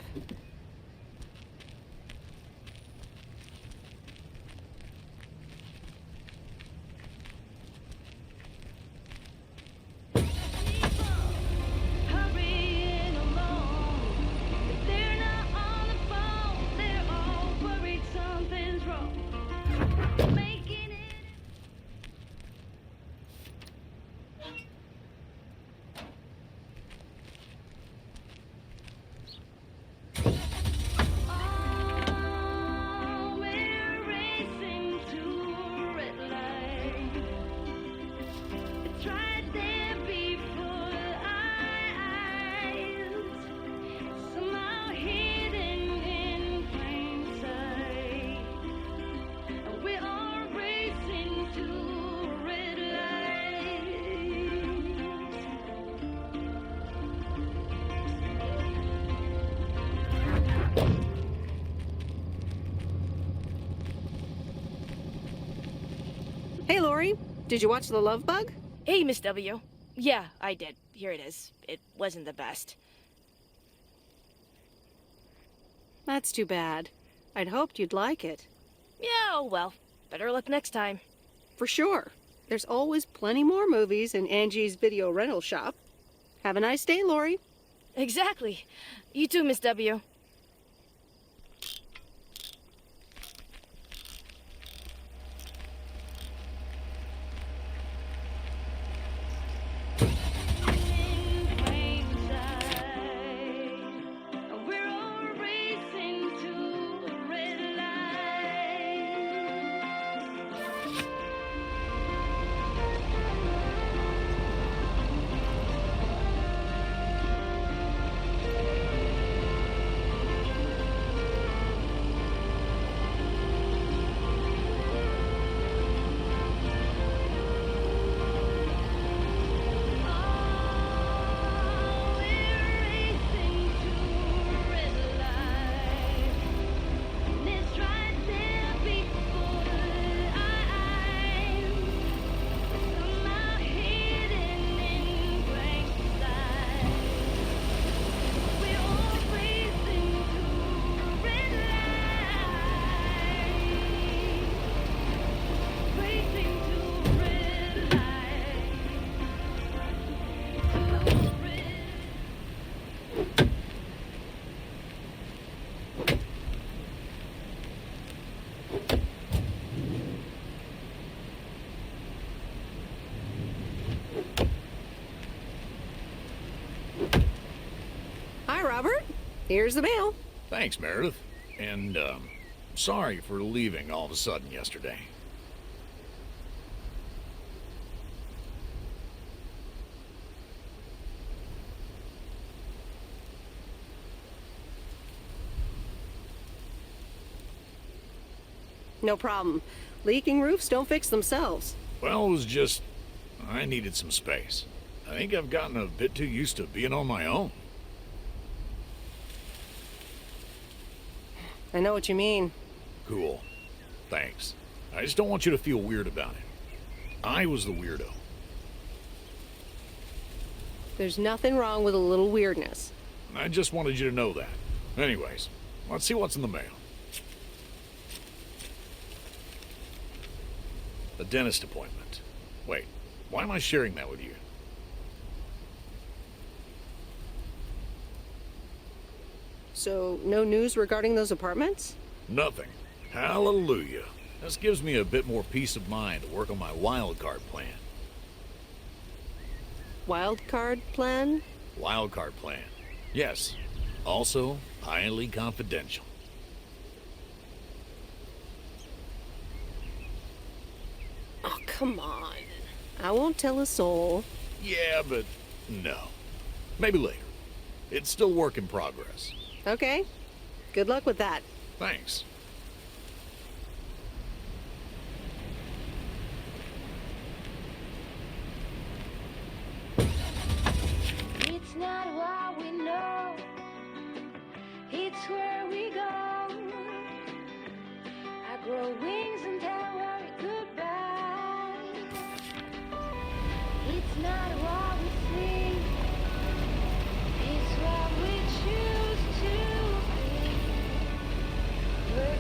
Did you watch The Love Bug? Hey, Miss W. Yeah, I did. Here it is. It wasn't the best. That's too bad. I'd hoped you'd like it. Yeah, oh well. Better luck next time. For sure. There's always plenty more movies in Angie's video rental shop. Have a nice day, Lori. Exactly. You too, Miss W. Hi, Robert. Here's the mail. Thanks, Meredith. And, sorry for leaving all of a sudden yesterday. No problem. Leaking roofs don't fix themselves. Well, it was just... I needed some space. I think I've gotten a bit too used to being on my own. I know what you mean. Cool. Thanks. I just don't want you to feel weird about it. I was the weirdo. There's nothing wrong with a little weirdness. I just wanted you to know that. Anyways, let's see what's in the mail. A dentist appointment. Wait, why am I sharing that with you? So, no news regarding those apartments? Nothing. Hallelujah. This gives me a bit more peace of mind to work on my wild card plan. Wild card plan? Wild card plan. Yes. Also, highly confidential. Oh, come on. I won't tell a soul. Yeah, but no. Maybe later. It's still work in progress. Okay. Good luck with that. Thanks. It's not what we know, it's where we go. I grow wings and tell worry goodbye. It's not what we see, it's what we choose to be.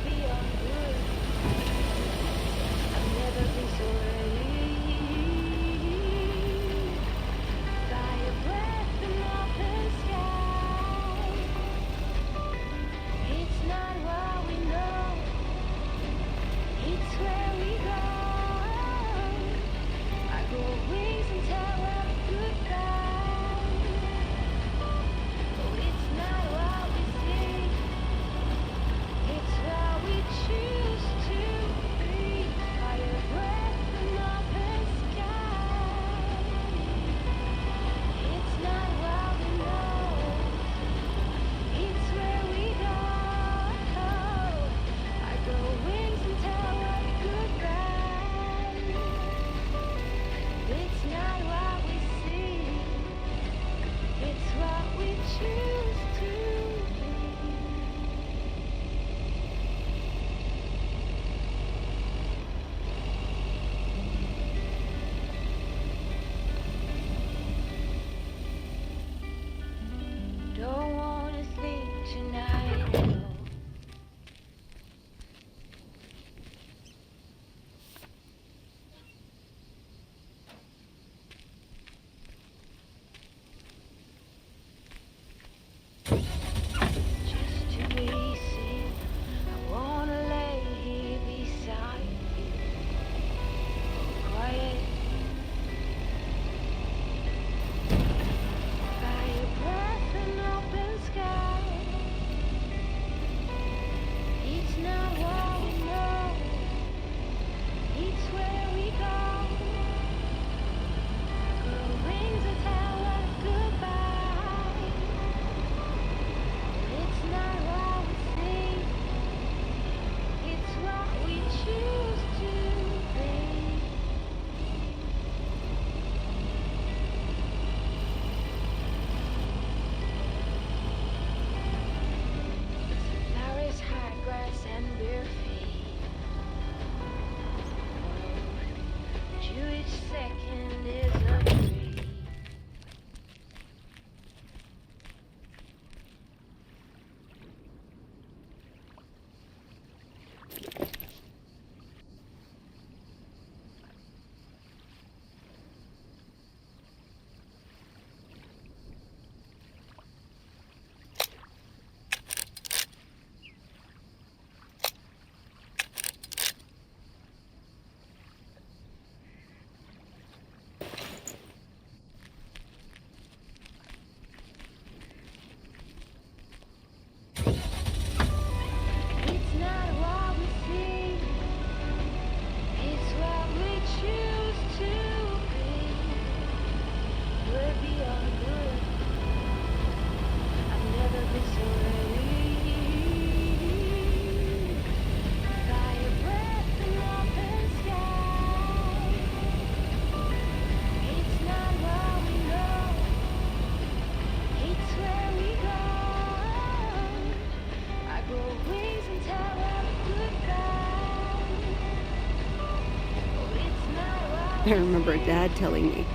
I remember Dad telling me,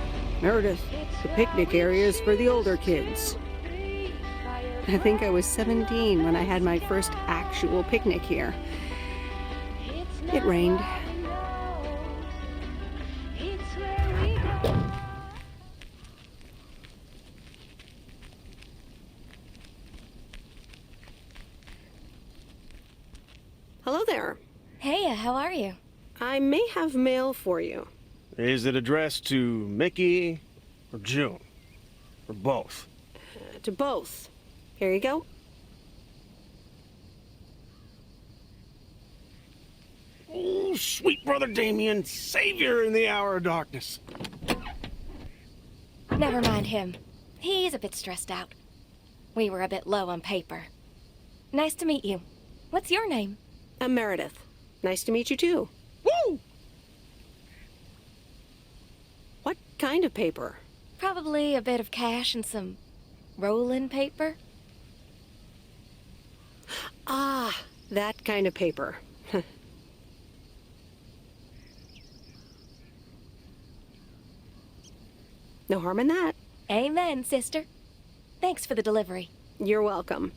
Meredith, the picnic area is for the older kids. I think I was 17 when I had my first actual picnic here. It rained. Hello there. Hey, how are you? I may have mail for you. Is it addressed to Mickey or June? Or both? To both. Here you go. Oh, sweet brother Damien, savior in the hour of darkness. Never mind him. He's a bit stressed out. We were a bit low on paper. Nice to meet you. What's your name? I'm Meredith. Nice to meet you too. Woo! What kind of paper? Probably a bit of cash and some roll-in paper. Ah, that kind of paper. No harm in that. Amen, sister. Thanks for the delivery. You're welcome.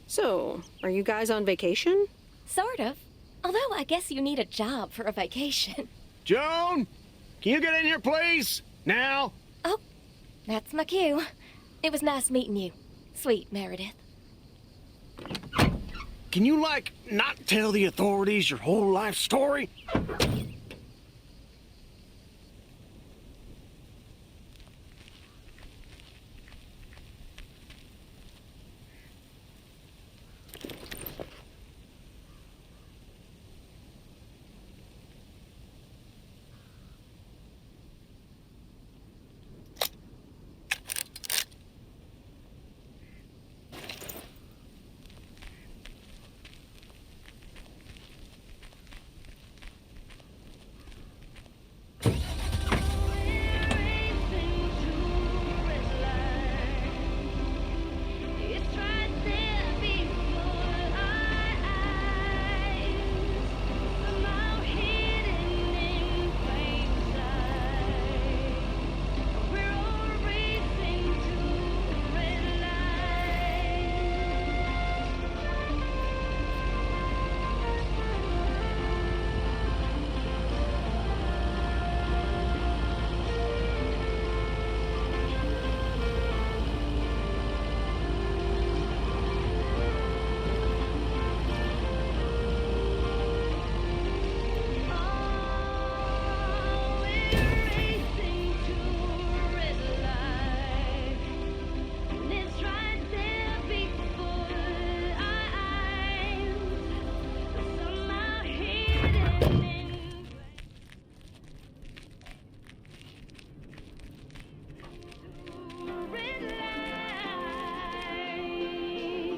So, are you guys on vacation? Sort of. Although I guess you need a job for a vacation. Joan, can you get in here, please? Now? Oh, that's my cue. It was nice meeting you. Sweet Meredith. Can you, not tell the authorities your whole life story?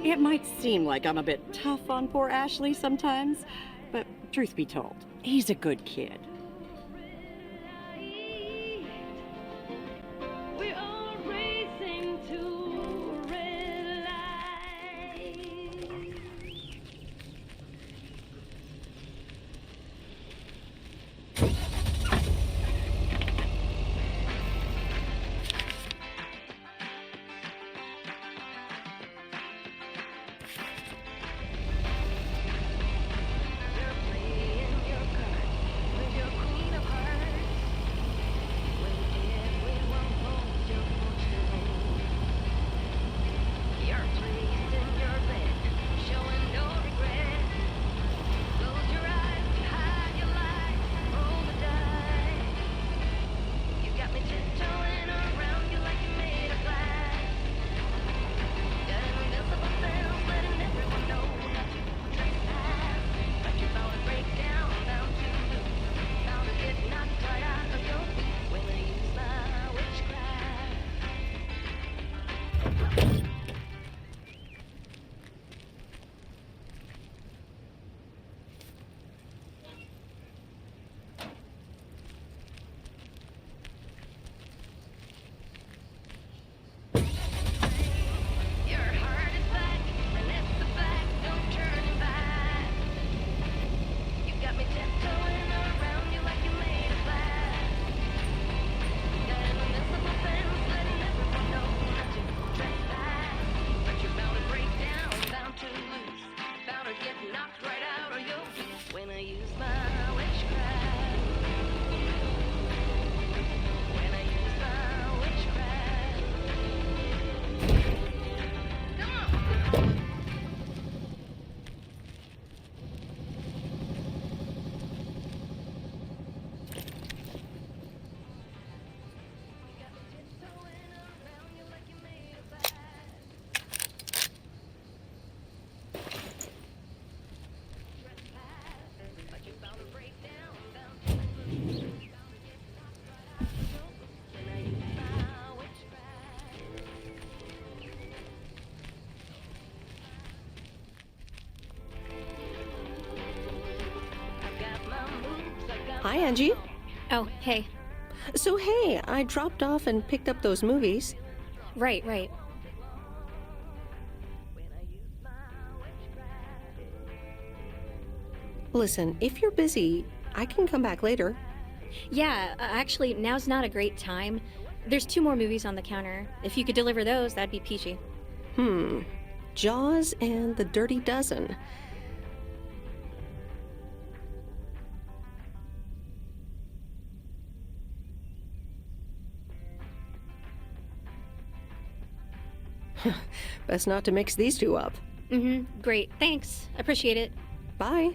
It might seem like I'm a bit tough on poor Ashley sometimes, but truth be told, he's a good kid. Hi, Angie. Oh, hey. So, hey, I dropped off and picked up those movies. Right. Listen, if you're busy, I can come back later. Yeah, actually, now's not a great time. There's 2 more movies on the counter. If you could deliver those, that'd be peachy. Jaws and The Dirty Dozen. Best not to mix these two up. Great. Thanks. Appreciate it. Bye.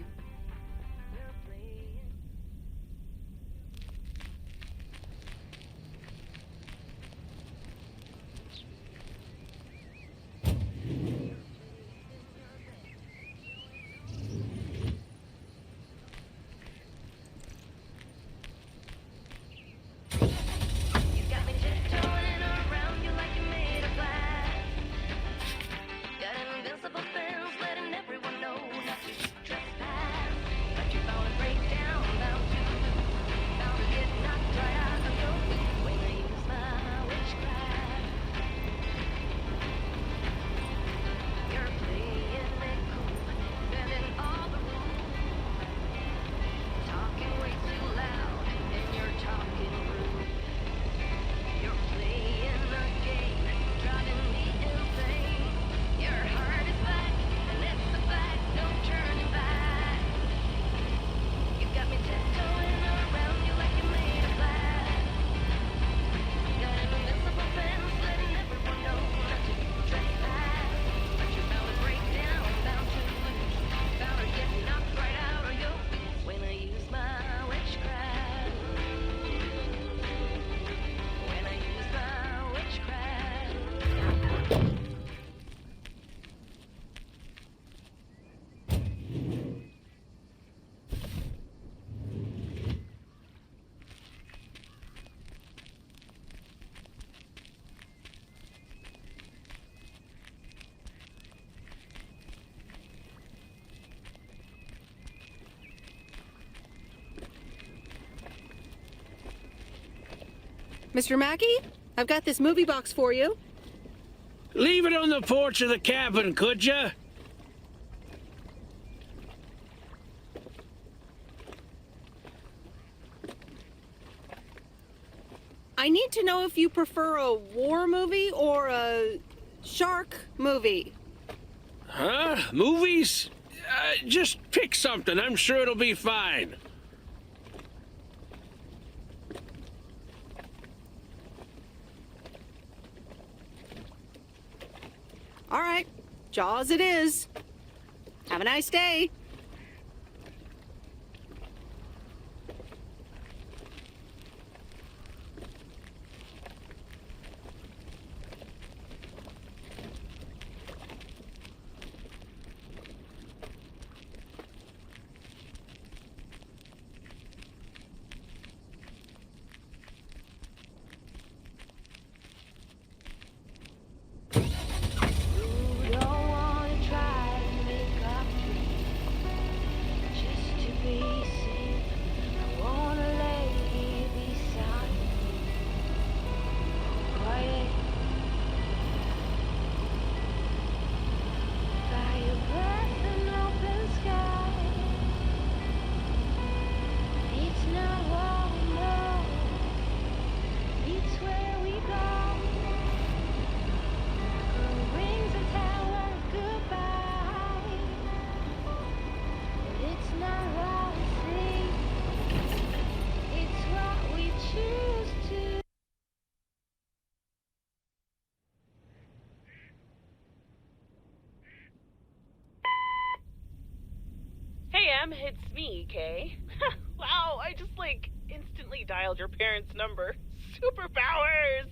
Mr. Mackey, I've got this movie box for you. Leave it on the porch of the cabin, could ya? I need to know if you prefer a war movie or a shark movie. Huh? Movies? Just pick something. I'm sure it'll be fine. All right, Jaws it is. Have a nice day. It's me, Kay. Wow, I just, instantly dialed your parents' number. Superpowers!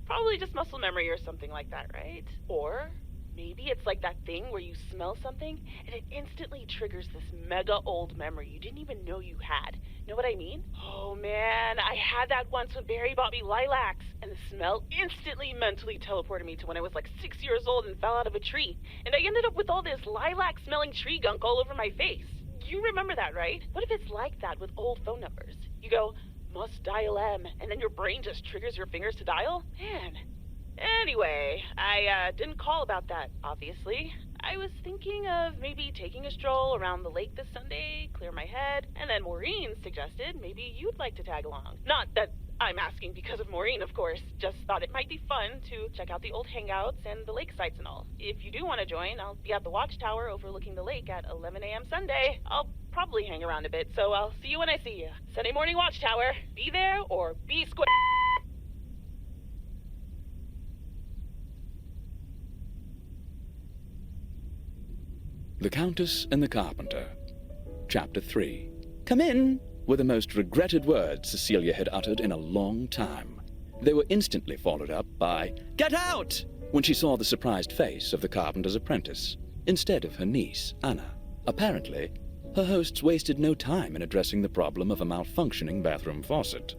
Probably just muscle memory or something like that, right? Or maybe it's like that thing where you smell something and it instantly triggers this mega old memory you didn't even know you had. Know what I mean? Oh man, I had that once when Barry bought me lilacs, and the smell instantly mentally teleported me to when I was 6 years old and fell out of a tree. And I ended up with all this lilac-smelling tree gunk all over my face. You remember that, right? What if it's like that with old phone numbers? You go, must dial M, and then your brain just triggers your fingers to dial? Man. Anyway, I didn't call about that, obviously. I was thinking of maybe taking a stroll around the lake this Sunday, clear my head, and then Maureen suggested maybe you'd like to tag along. Not that I'm asking because of Maureen, of course. Just thought it might be fun to check out the old hangouts and the lake sites and all. If you do want to join, I'll be at the watchtower overlooking the lake at 11 a.m. Sunday. I'll probably hang around a bit, so I'll see you when I see you. Sunday morning watchtower. Be there or be square. The Countess and the Carpenter. Chapter 3. "Come in," were the most regretted words Cecilia had uttered in a long time. They were instantly followed up by, "Get out!" when she saw the surprised face of the carpenter's apprentice, instead of her niece, Anna. Apparently, her hosts wasted no time in addressing the problem of a malfunctioning bathroom faucet.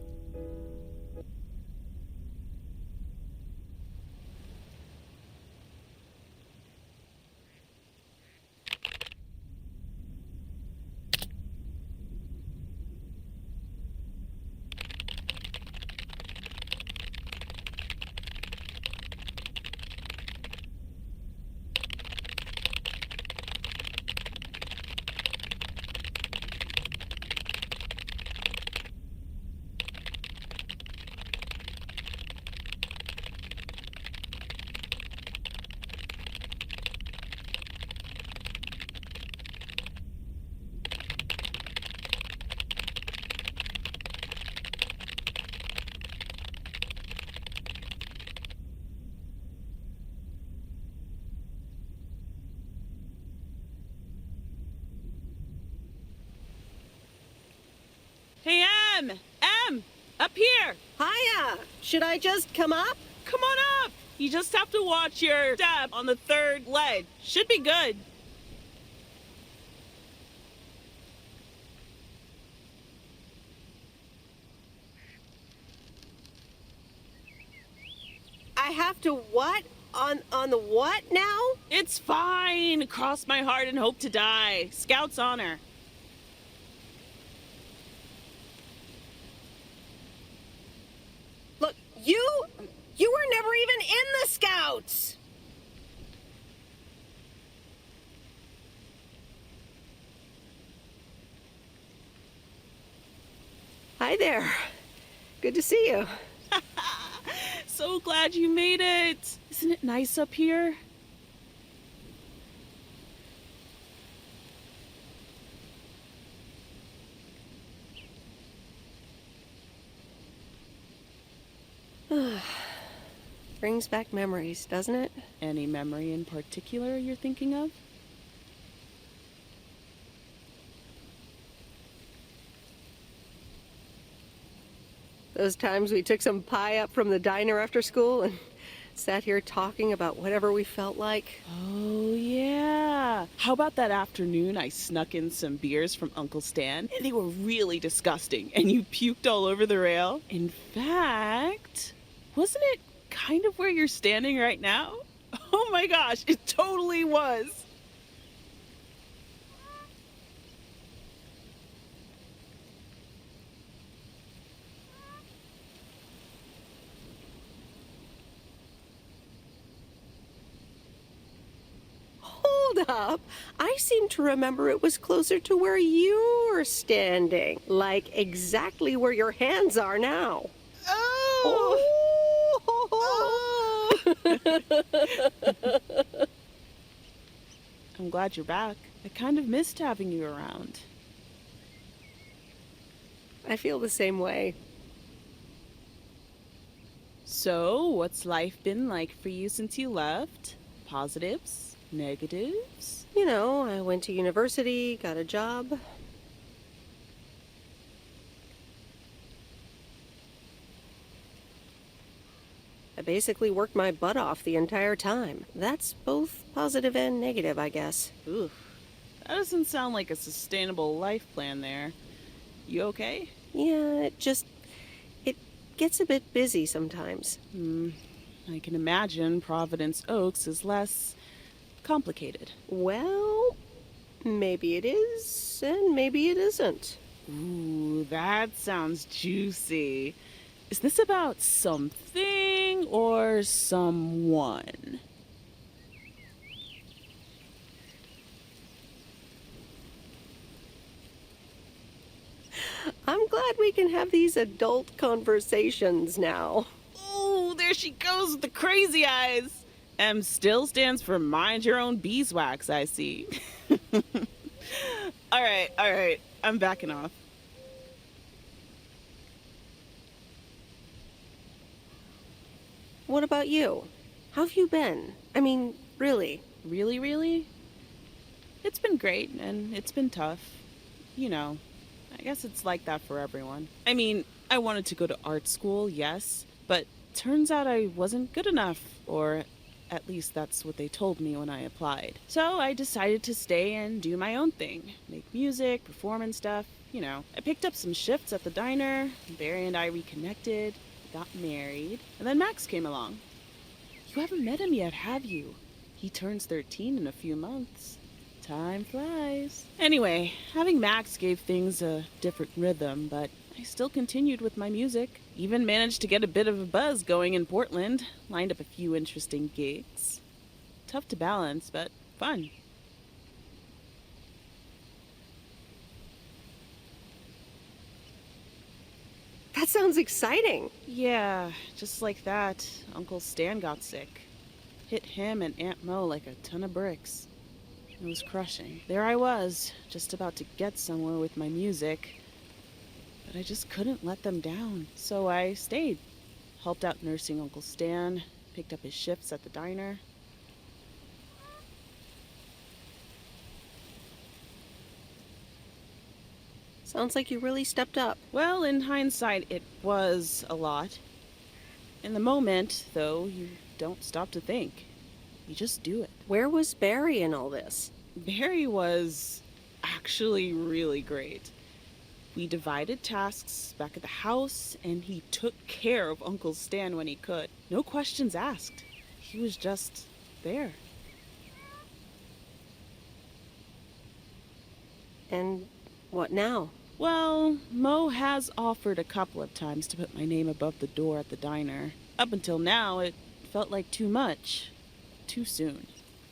Hey, M! Up here! Hiya! Should I just come up? Come on up! You just have to watch your step on the third ledge. Should be good. I have to what? On the what now? It's fine. Cross my heart and hope to die. Scout's honor. Look, you were never even in the Scouts! Hi there. Good to see you. So glad you made it. Isn't it nice up here? Brings back memories, doesn't it? Any memory in particular you're thinking of? Those times we took some pie up from the diner after school and sat here talking about whatever we felt like. Oh, yeah. How about that afternoon I snuck in some beers from Uncle Stan, and they were really disgusting, and you puked all over the rail? In fact, wasn't it kind of where you're standing right now? Oh my gosh, it totally was. Hold up. I seem to remember it was closer to where you were standing. Like exactly where your hands are now. Oh! I'm glad you're back. I kind of missed having you around. I feel the same way. So, what's life been like for you since you left? Positives? Negatives? You know, I went to university, got a job. I basically worked my butt off the entire time. That's both positive and negative, I guess. Oof. That doesn't sound like a sustainable life plan there. You okay? Yeah, it gets a bit busy sometimes. I can imagine Providence Oaks is less complicated. Well, maybe it is, and maybe it isn't. Ooh, that sounds juicy. Is this about something or someone? I'm glad we can have these adult conversations now. Ooh, there she goes with the crazy eyes. M still stands for mind your own beeswax, I see. All right. I'm backing off. What about you? How have you been? I mean, really? Really? It's been great, and it's been tough. You know, I guess it's like that for everyone. I mean, I wanted to go to art school, yes, but turns out I wasn't good enough, or at least that's what they told me when I applied. So I decided to stay and do my own thing. Make music, perform and stuff, you know. I picked up some shifts at the diner, Barry and I reconnected, got married, and then Max came along. You haven't met him yet, have you? He turns 13 in a few months. Time flies. Anyway, having Max gave things a different rhythm, but I still continued with my music. Even managed to get a bit of a buzz going in Portland. Lined up a few interesting gigs. Tough to balance, but fun. That sounds exciting. Yeah, just like that, Uncle Stan got sick. Hit him and Aunt Mo like a ton of bricks. It was crushing. There I was, just about to get somewhere with my music. But I just couldn't let them down. So I stayed. Helped out nursing Uncle Stan, picked up his shifts at the diner. Sounds like you really stepped up. Well, in hindsight, it was a lot. In the moment, though, you don't stop to think. You just do it. Where was Barry in all this? Barry was actually really great. We divided tasks back at the house, and he took care of Uncle Stan when he could. No questions asked. He was just there. And what now? Well, Mo has offered a couple of times to put my name above the door at the diner. Up until now, it felt like too much. Too soon.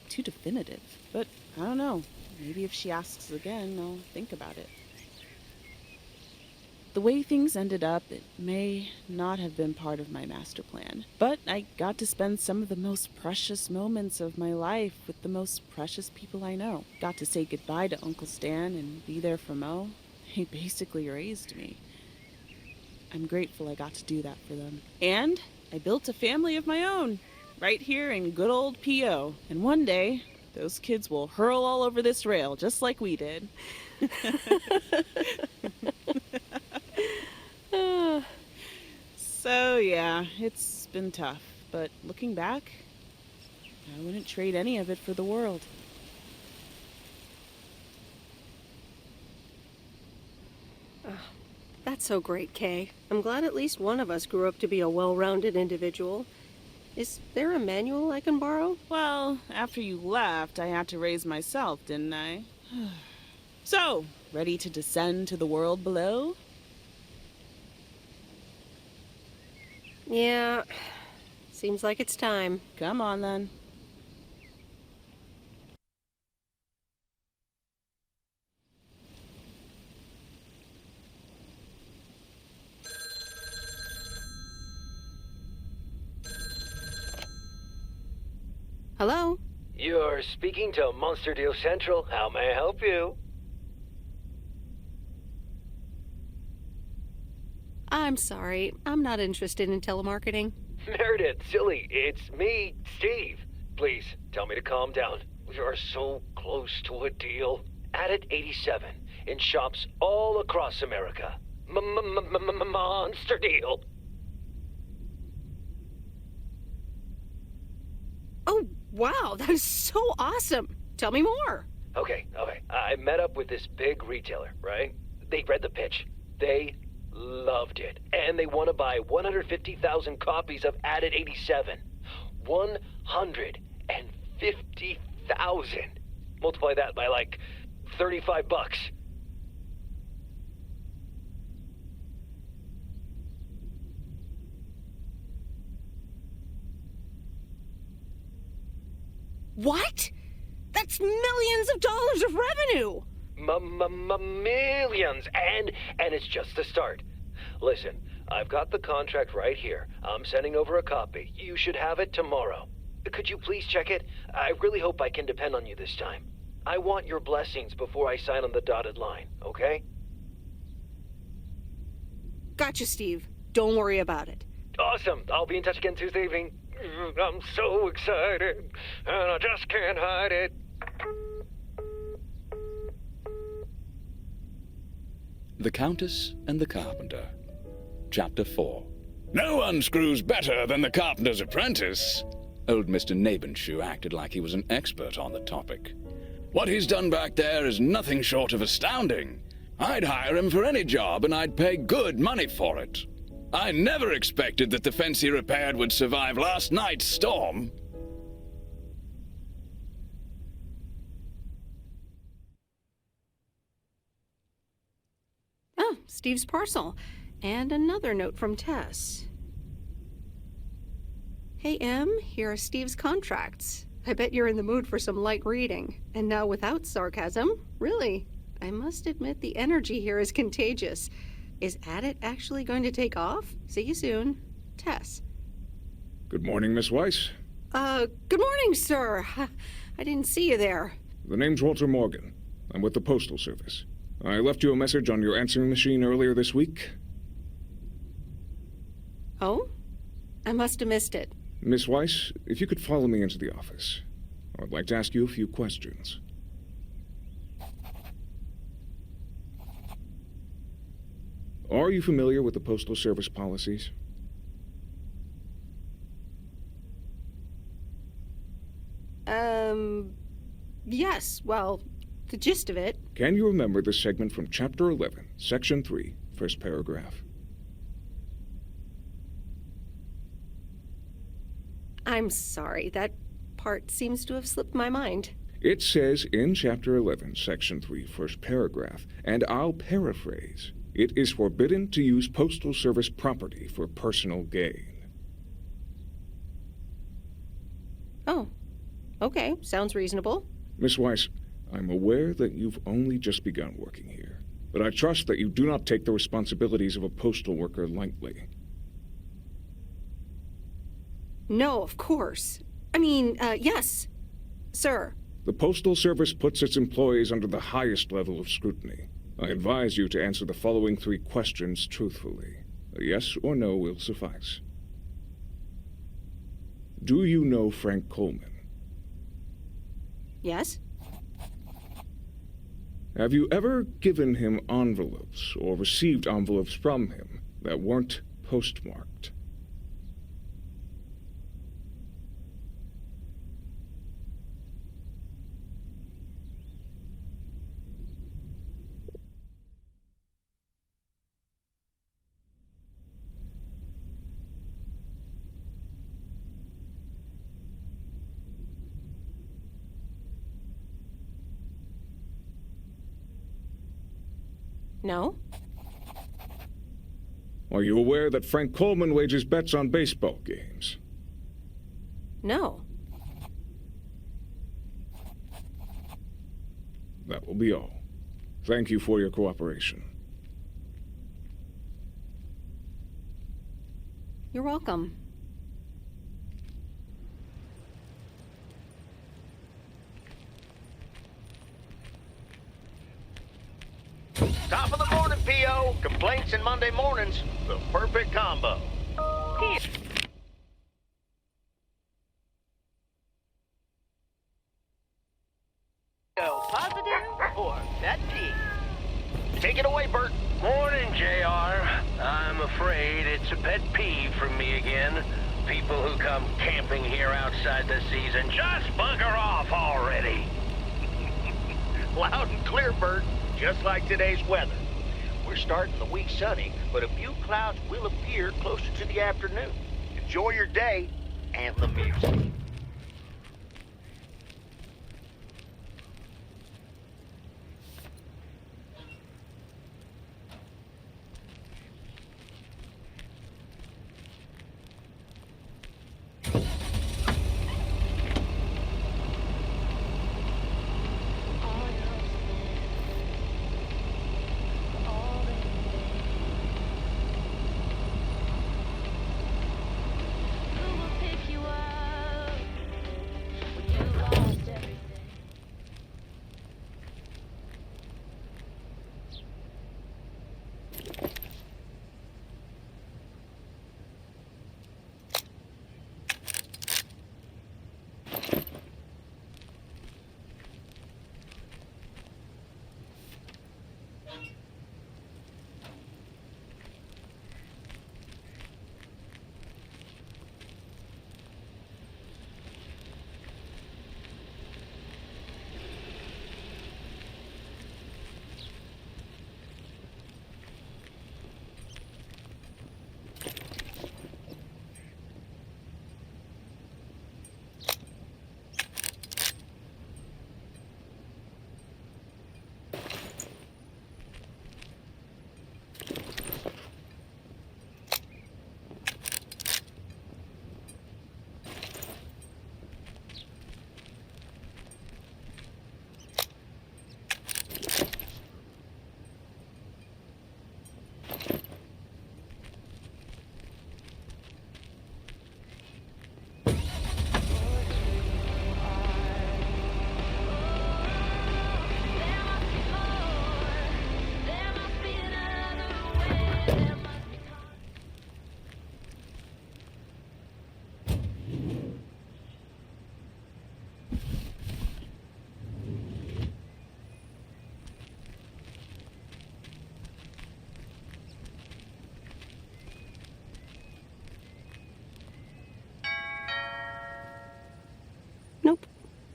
Too definitive. But I don't know. Maybe if she asks again, I'll think about it. The way things ended up, it may not have been part of my master plan. But I got to spend some of the most precious moments of my life with the most precious people I know. Got to say goodbye to Uncle Stan and be there for Mo. He basically raised me. I'm grateful I got to do that for them. And I built a family of my own, right here in good old P.O. And one day, those kids will hurl all over this rail, just like we did. So yeah, it's been tough. But looking back, I wouldn't trade any of it for the world. That's so great, Kay. I'm glad at least one of us grew up to be a well-rounded individual. Is there a manual I can borrow? Well, after you left, I had to raise myself, didn't I? So, ready to descend to the world below? Yeah, seems like it's time. Come on, then. Hello? You're speaking to Monster Deal Central. How may I help you? I'm sorry. I'm not interested in telemarketing. Meredith, silly, it's me, Steve. Please, tell me to calm down. We are so close to a deal. Added 87 in shops all across America. Monster Deal. Oh, wow, that is so awesome. Tell me more. Okay. I met up with this big retailer, right? They read the pitch. They loved it. And they want to buy 150,000 copies of Added 87. 150,000. Multiply that by like $35. What? That's millions of dollars of revenue! Millions, and it's just the start. Listen, I've got the contract right here. I'm sending over a copy. You should have it tomorrow. Could you please check it? I really hope I can depend on you this time. I want your blessings before I sign on the dotted line, okay? Gotcha, Steve. Don't worry about it. Awesome. I'll be in touch again Tuesday evening. I'm so excited, and I just can't hide it. The Countess and the Carpenter. Chapter 4. No one screws better than the carpenter's apprentice. Old Mr. Nabenshoe acted like he was an expert on the topic. What he's done back there is nothing short of astounding. I'd hire him for any job, and I'd pay good money for it. I never expected that the fence he repaired would survive last night's storm. Oh, Steve's parcel. And another note from Tess. Hey, Em, here are Steve's contracts. I bet you're in the mood for some light reading. And now without sarcasm. Really, I must admit the energy here is contagious. Is Adit actually going to take off? See you soon. Tess. Good morning, Miss Weiss. Good morning, sir. I didn't see you there. The name's Walter Morgan. I'm with the Postal Service. I left you a message on your answering machine earlier this week. Oh? I must have missed it. Miss Weiss, if you could follow me into the office. I'd like to ask you a few questions. Are you familiar with the Postal Service policies? Yes, well, the gist of it. Can you remember the segment from Chapter 11, Section 3, first paragraph? I'm sorry, that part seems to have slipped my mind. It says in Chapter 11, Section 3, first paragraph, and I'll paraphrase, it is forbidden to use Postal Service property for personal gain. Oh, okay, sounds reasonable. Miss Weiss, I'm aware that you've only just begun working here, but I trust that you do not take the responsibilities of a postal worker lightly. No, of course. I mean, yes, sir. The Postal Service puts its employees under the highest level of scrutiny. I advise you to answer the following 3 questions truthfully. A yes or no will suffice. Do you know Frank Coleman? Yes? Have you ever given him envelopes or received envelopes from him that weren't postmarked? No? Are you aware that Frank Coleman wages bets on baseball games? No. That will be all. Thank you for your cooperation. You're welcome. Top of the morning, P.O. Complaints and Monday mornings. The perfect combo. Go positive or pet peeve. Take it away, Bert. Morning, JR. I'm afraid it's a pet peeve from me again. People who come camping here outside the season, just bugger off already. Loud and clear, Bert. Just like today's weather. We're starting the week sunny, but a few clouds will appear closer to the afternoon. Enjoy your day and the music.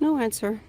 No answer.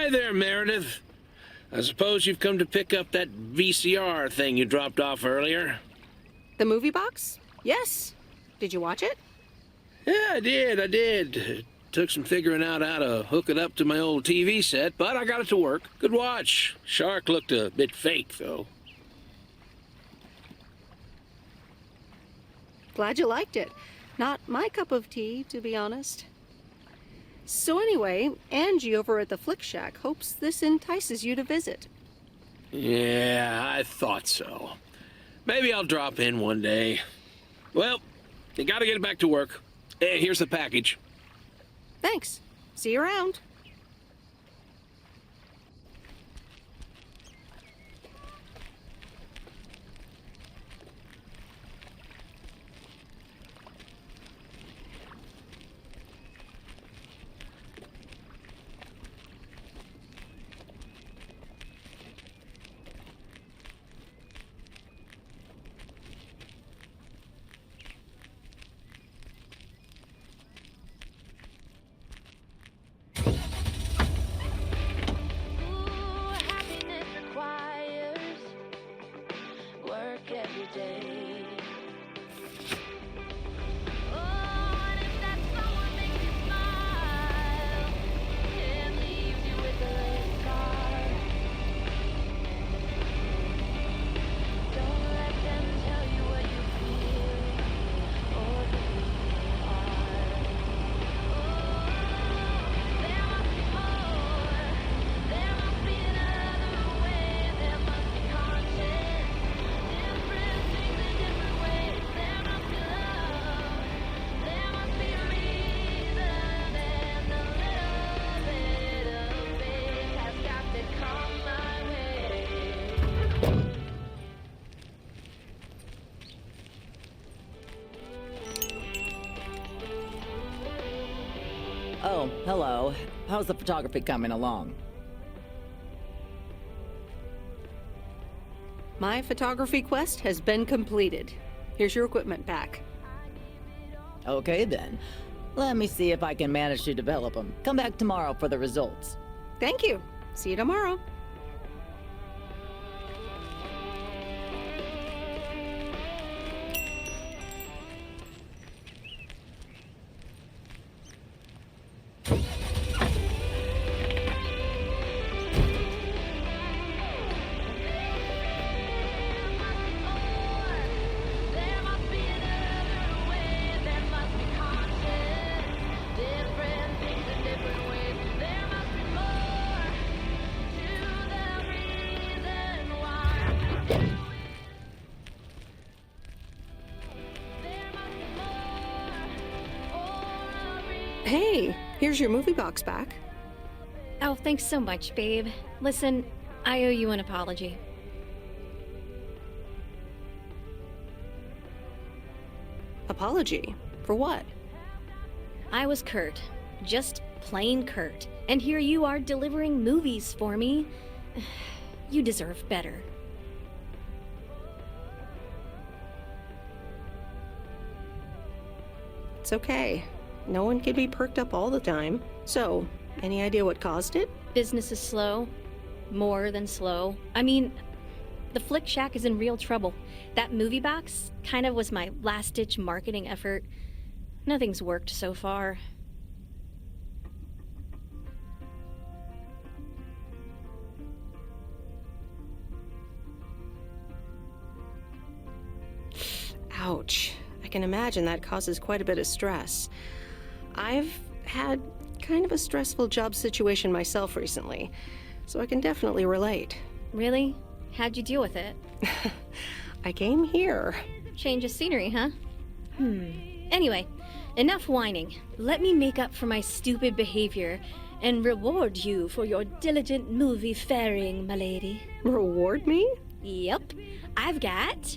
Hi there, Meredith. I suppose you've come to pick up that VCR thing you dropped off earlier? The movie box? Yes. Did you watch it? Yeah, I did. It took some figuring out how to hook it up to my old TV set, but I got it to work. Good watch. Shark looked a bit fake, though. Glad you liked it. Not my cup of tea, to be honest. So anyway, Angie over at the Flick Shack hopes this entices you to visit. Yeah, I thought so. Maybe I'll drop in one day. Well, you gotta get back to work. Hey, here's the package. Thanks. See you around. Oh, hello. How's the photography coming along? My photography quest has been completed. Here's your equipment back. Okay then. Let me see if I can manage to develop them. Come back tomorrow for the results. Thank you. See you tomorrow. Here's your movie box back. Oh, thanks so much, babe. Listen, I owe you an apology. Apology? For what? I was Kurt. Just plain Kurt. And here you are delivering movies for me. You deserve better. It's okay. No one can be perked up all the time. So, any idea what caused it? Business is slow. More than slow. I mean, the Flick Shack is in real trouble. That movie box kind of was my last-ditch marketing effort. Nothing's worked so far. Ouch. I can imagine that causes quite a bit of stress. I've had kind of a stressful job situation myself recently, so I can definitely relate. Really? How'd you deal with it? I came here. Change of scenery, huh? Anyway, enough whining. Let me make up for my stupid behavior and reward you for your diligent movie faring, my lady. Reward me? Yep. I've got...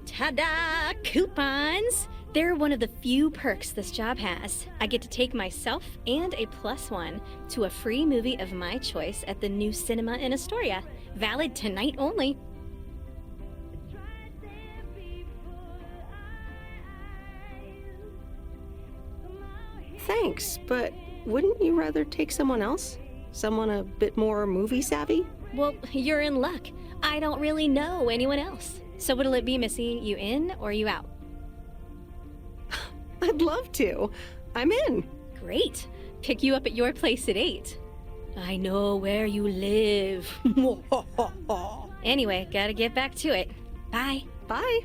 ta-da! Coupons! They're one of the few perks this job has. I get to take myself and a +1 to a free movie of my choice at the new cinema in Astoria. Valid tonight only. Thanks, but wouldn't you rather take someone else? Someone a bit more movie savvy? Well, you're in luck. I don't really know anyone else. So what'll it be, Missy? You in or you out? I'd love to. I'm in. Great. Pick you up at your place at 8. I know where you live. Anyway, gotta get back to it. Bye. Bye.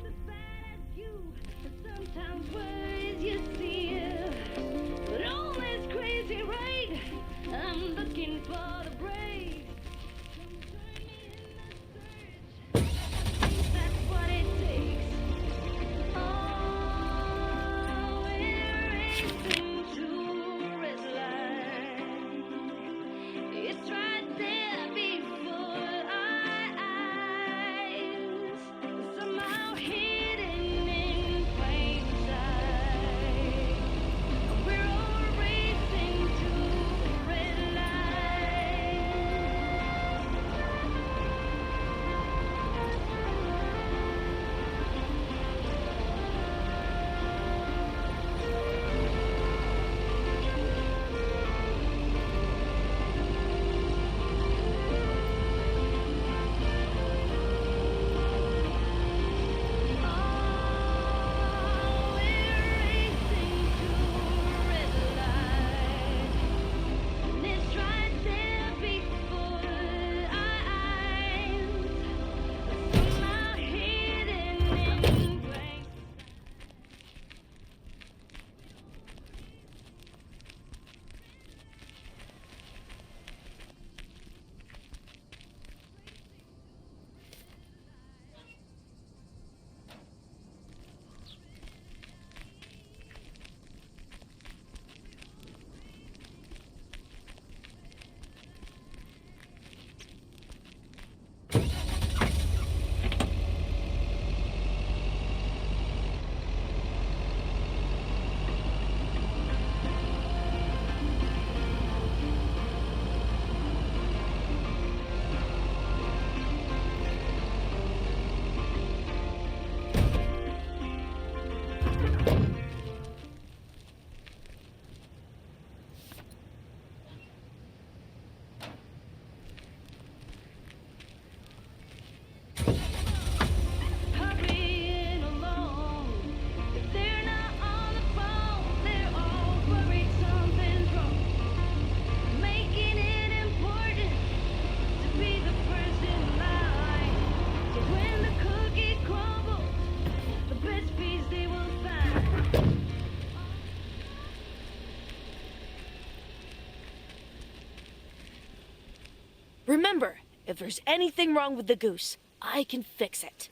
Remember, if there's anything wrong with the goose, I can fix it.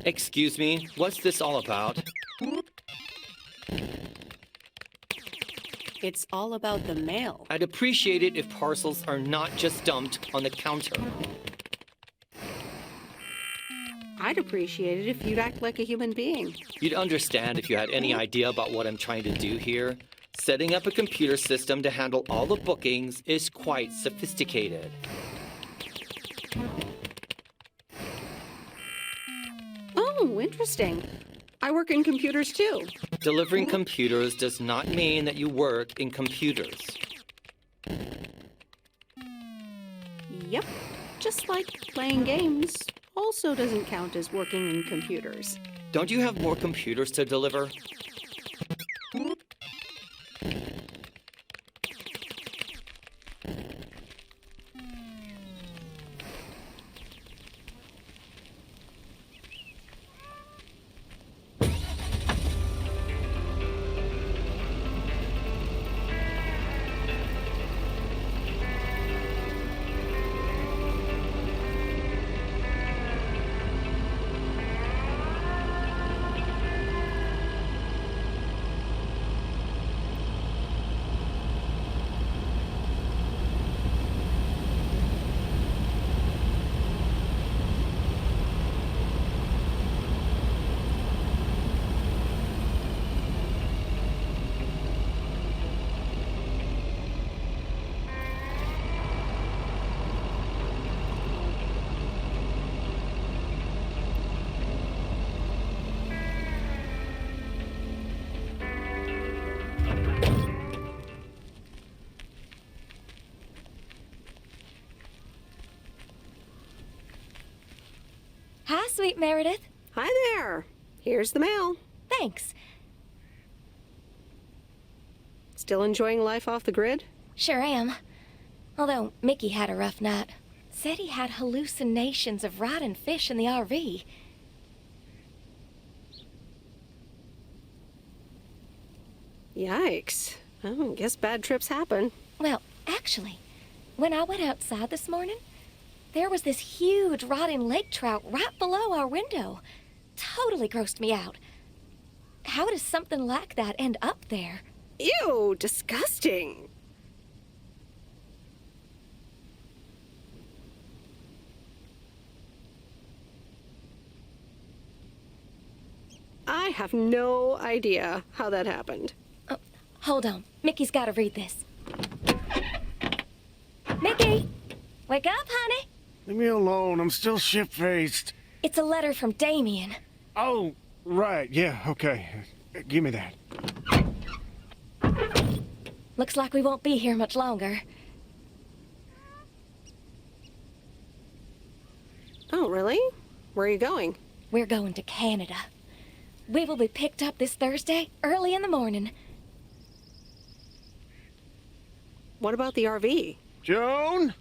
Excuse me, what's this all about? It's all about the mail. I'd appreciate it if parcels are not just dumped on the counter. I'd appreciate it if you'd act like a human being. You'd understand if you had any idea about what I'm trying to do here. Setting up a computer system to handle all the bookings is quite sophisticated. Oh, interesting. I work in computers too. Delivering computers does not mean that you work in computers. Yep. Just like playing games also doesn't count as working in computers. Don't you have more computers to deliver? Hi, sweet Meredith. Hi there. Here's the mail. Thanks. Still enjoying life off the grid? Sure am. Although Mickey had a rough night. Said he had hallucinations of riding fish in the RV. Yikes. Oh, guess bad trips happen. Well, actually, when I went outside this morning, there was this huge rotting lake trout right below our window. Totally grossed me out. How does something like that end up there? Ew, disgusting. I have no idea how that happened. Oh, hold on. Mickey's got to read this. Mickey! Wake up, honey! Leave me alone. I'm still shit-faced. It's a letter from Damien. Oh, right. Yeah, okay. Give me that. Looks like we won't be here much longer. Oh, really? Where are you going? We're going to Canada. We will be picked up this Thursday, early in the morning. What about the RV? Joan?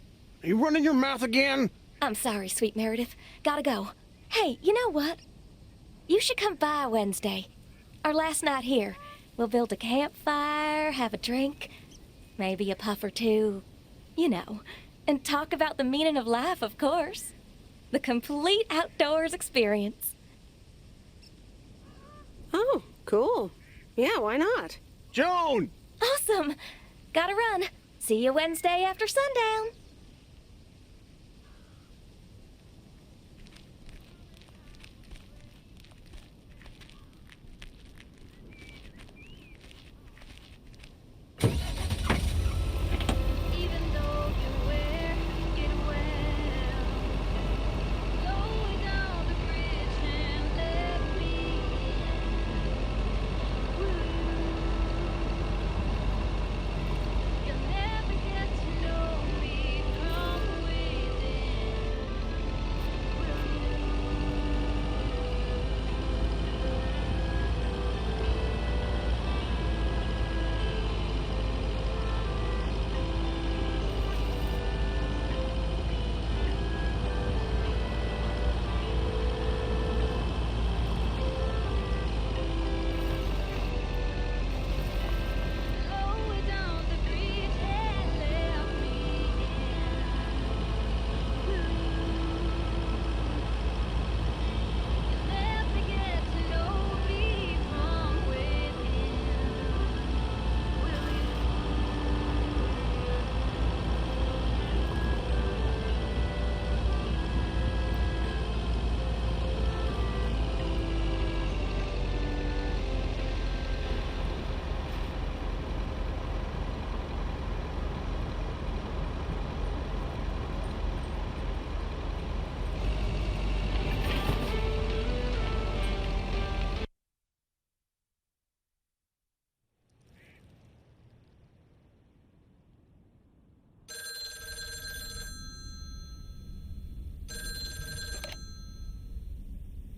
Are you running your mouth again? I'm sorry, sweet Meredith. Gotta go. Hey, you know what? You should come by Wednesday. Our last night here. We'll build a campfire, have a drink, maybe a puff or two, you know, and talk about the meaning of life, of course. The complete outdoors experience. Oh, cool. Yeah, why not? Joan! Awesome! Gotta run. See you Wednesday after sundown. You'll never get to know me.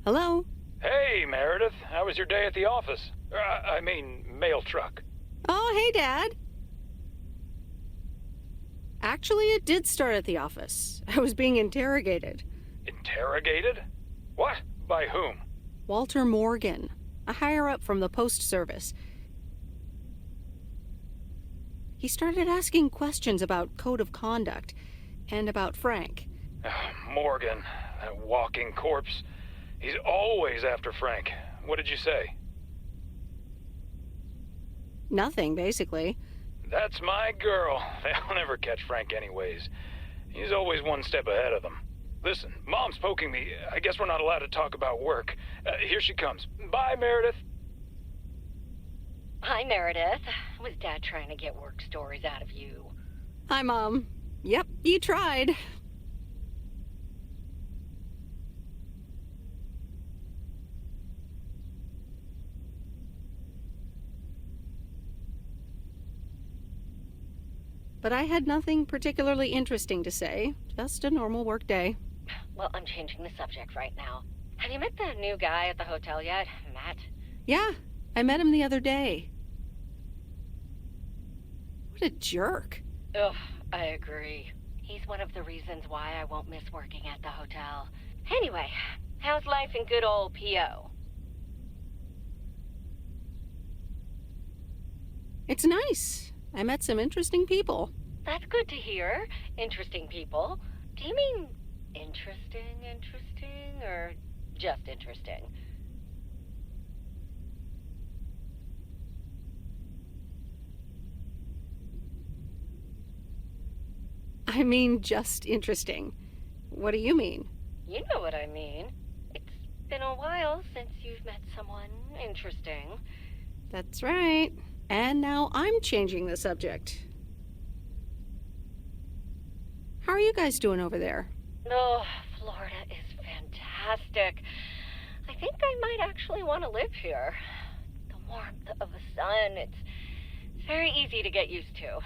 Hello? Hey, Meredith. How was your day at the office? Mail truck. Oh, hey, Dad. Actually, it did start at the office. I was being interrogated. Interrogated? What? By whom? Walter Morgan, a higher-up from the Post Service. He started asking questions about code of conduct and about Frank. Morgan, that walking corpse. He's always after Frank. What did you say? Nothing, basically. That's my girl. They'll never catch Frank anyways. He's always one step ahead of them. Listen, Mom's poking me. I guess we're not allowed to talk about work. Here she comes. Bye, Meredith. Hi, Meredith. Was Dad trying to get work stories out of you? Hi, Mom. Yep, you tried. But I had nothing particularly interesting to say. Just a normal work day. Well, I'm changing the subject right now. Have you met the new guy at the hotel yet, Matt? Yeah, I met him the other day. What a jerk. Ugh, I agree. He's one of the reasons why I won't miss working at the hotel. Anyway, how's life in good old P.O.? It's nice. I met some interesting people. That's good to hear. Interesting people. Do you mean interesting, or just interesting? I mean, just interesting. What do you mean? You know what I mean. It's been a while since you've met someone interesting. That's right. And now I'm changing the subject. How are you guys doing over there? Oh, Florida is fantastic. I think I might actually want to live here. The warmth of the sun, it's very easy to get used to.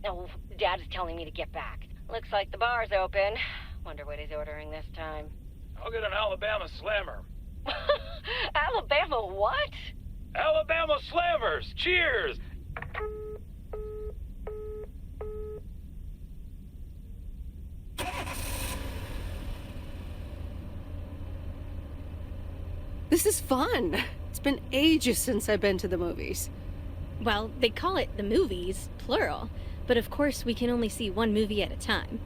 Oh, Dad is telling me to get back. Looks like the bar's open. Wonder what he's ordering this time. I'll get an Alabama Slammer. Alabama what? Alabama Slammers! Cheers! This is fun. It's been ages since I've been to the movies. Well, they call it the movies, plural. But of course, we can only see one movie at a time.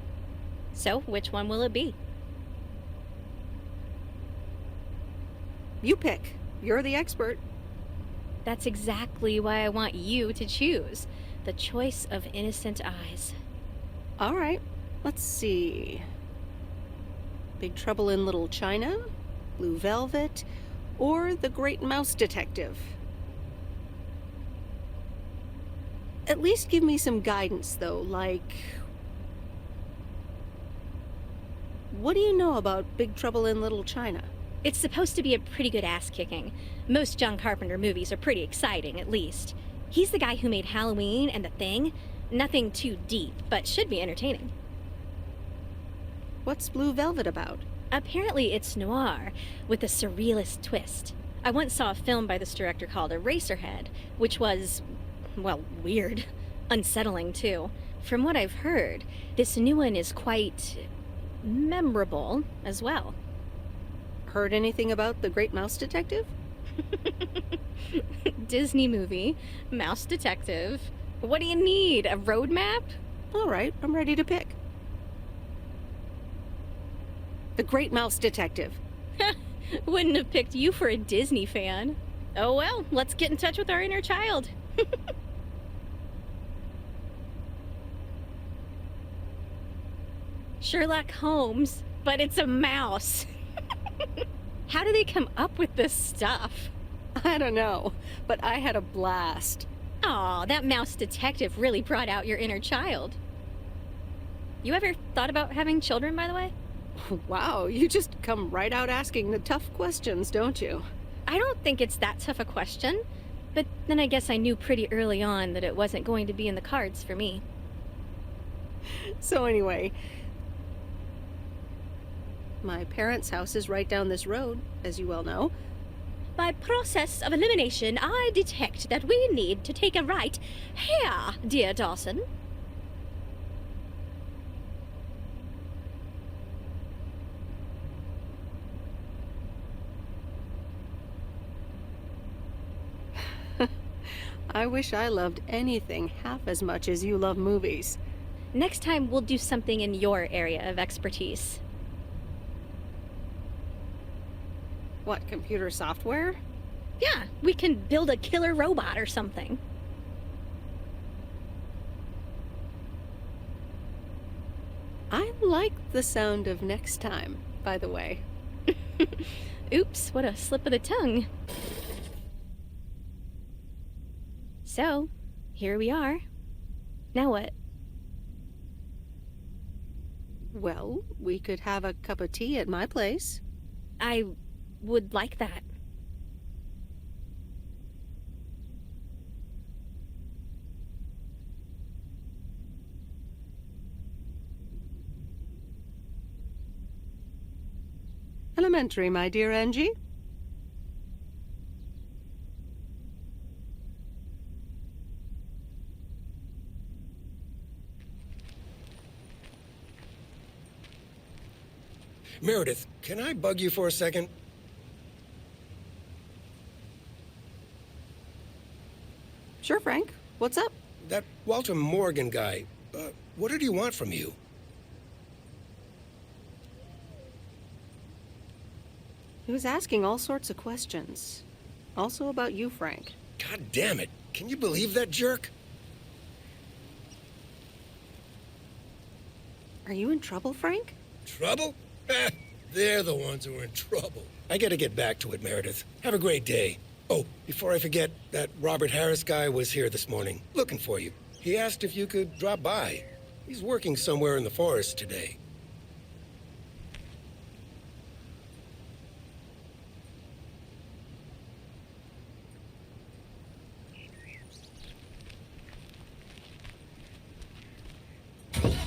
So, which one will it be? You pick. You're the expert. That's exactly why I want you to choose. The choice of innocent eyes. All right. Let's see. Big Trouble in Little China, Blue Velvet, or The Great Mouse Detective. At least give me some guidance, though, like... What do you know about Big Trouble in Little China? It's supposed to be a pretty good ass-kicking. Most John Carpenter movies are pretty exciting, at least. He's the guy who made Halloween and The Thing. Nothing too deep, but should be entertaining. What's Blue Velvet about? Apparently it's noir, with a surrealist twist. I once saw a film by this director called Eraserhead, which was, well, weird. Unsettling, too. From what I've heard, this new one is quite memorable as well. Heard anything about The Great Mouse Detective? Disney movie, Mouse Detective. What do you need, a road map? All right, I'm ready to pick. The Great Mouse Detective. Wouldn't have picked you for a Disney fan. Oh well, let's get in touch with our inner child. Sherlock Holmes, but it's a mouse. How do they come up with this stuff? I don't know, but I had a blast. Aw, that mouse detective really brought out your inner child. You ever thought about having children, by the way? Wow, you just come right out asking the tough questions, don't you? I don't think it's that tough a question, but then I guess I knew pretty early on that it wasn't going to be in the cards for me. So anyway, My parents' house is right down this road, as you well know. By process of elimination, I detect that we need to take a right here, dear Dawson. I wish I loved anything half as much as you love movies. Next time, we'll do something in your area of expertise. What, computer software? Yeah, we can build a killer robot or something. I like the sound of next time, by the way. Oops, what a slip of the tongue. So, here we are. Now what? Well, we could have a cup of tea at my place. I would like that. Elementary, my dear Angie. Meredith, can I bug you for a second? Sure, Frank. What's up? That Walter Morgan guy, what did he want from you? He was asking all sorts of questions. Also about you, Frank. God damn it. Can you believe that jerk? Are you in trouble, Frank? Trouble? They're the ones who are in trouble. I gotta get back to it, Meredith. Have a great day. Oh, before I forget, that Robert Harris guy was here this morning, looking for you. He asked if you could drop by. He's working somewhere in the forest today.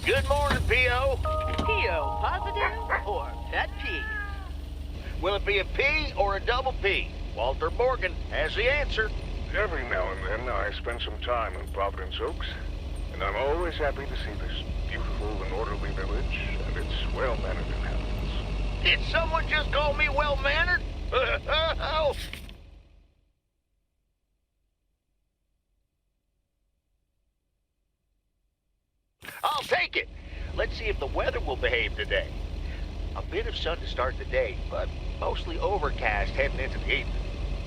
Good morning, P.O. P.O. positive or pet peeve? Will it be a P or a double P? Walter Morgan has the answer. Every now and then I spend some time in Providence Oaks, and I'm always happy to see this beautiful and orderly village and its well-mannered inhabitants. Did someone just call me well-mannered? I'll take it. Let's see if the weather will behave today. A bit of sun to start the day, but mostly overcast heading into the evening.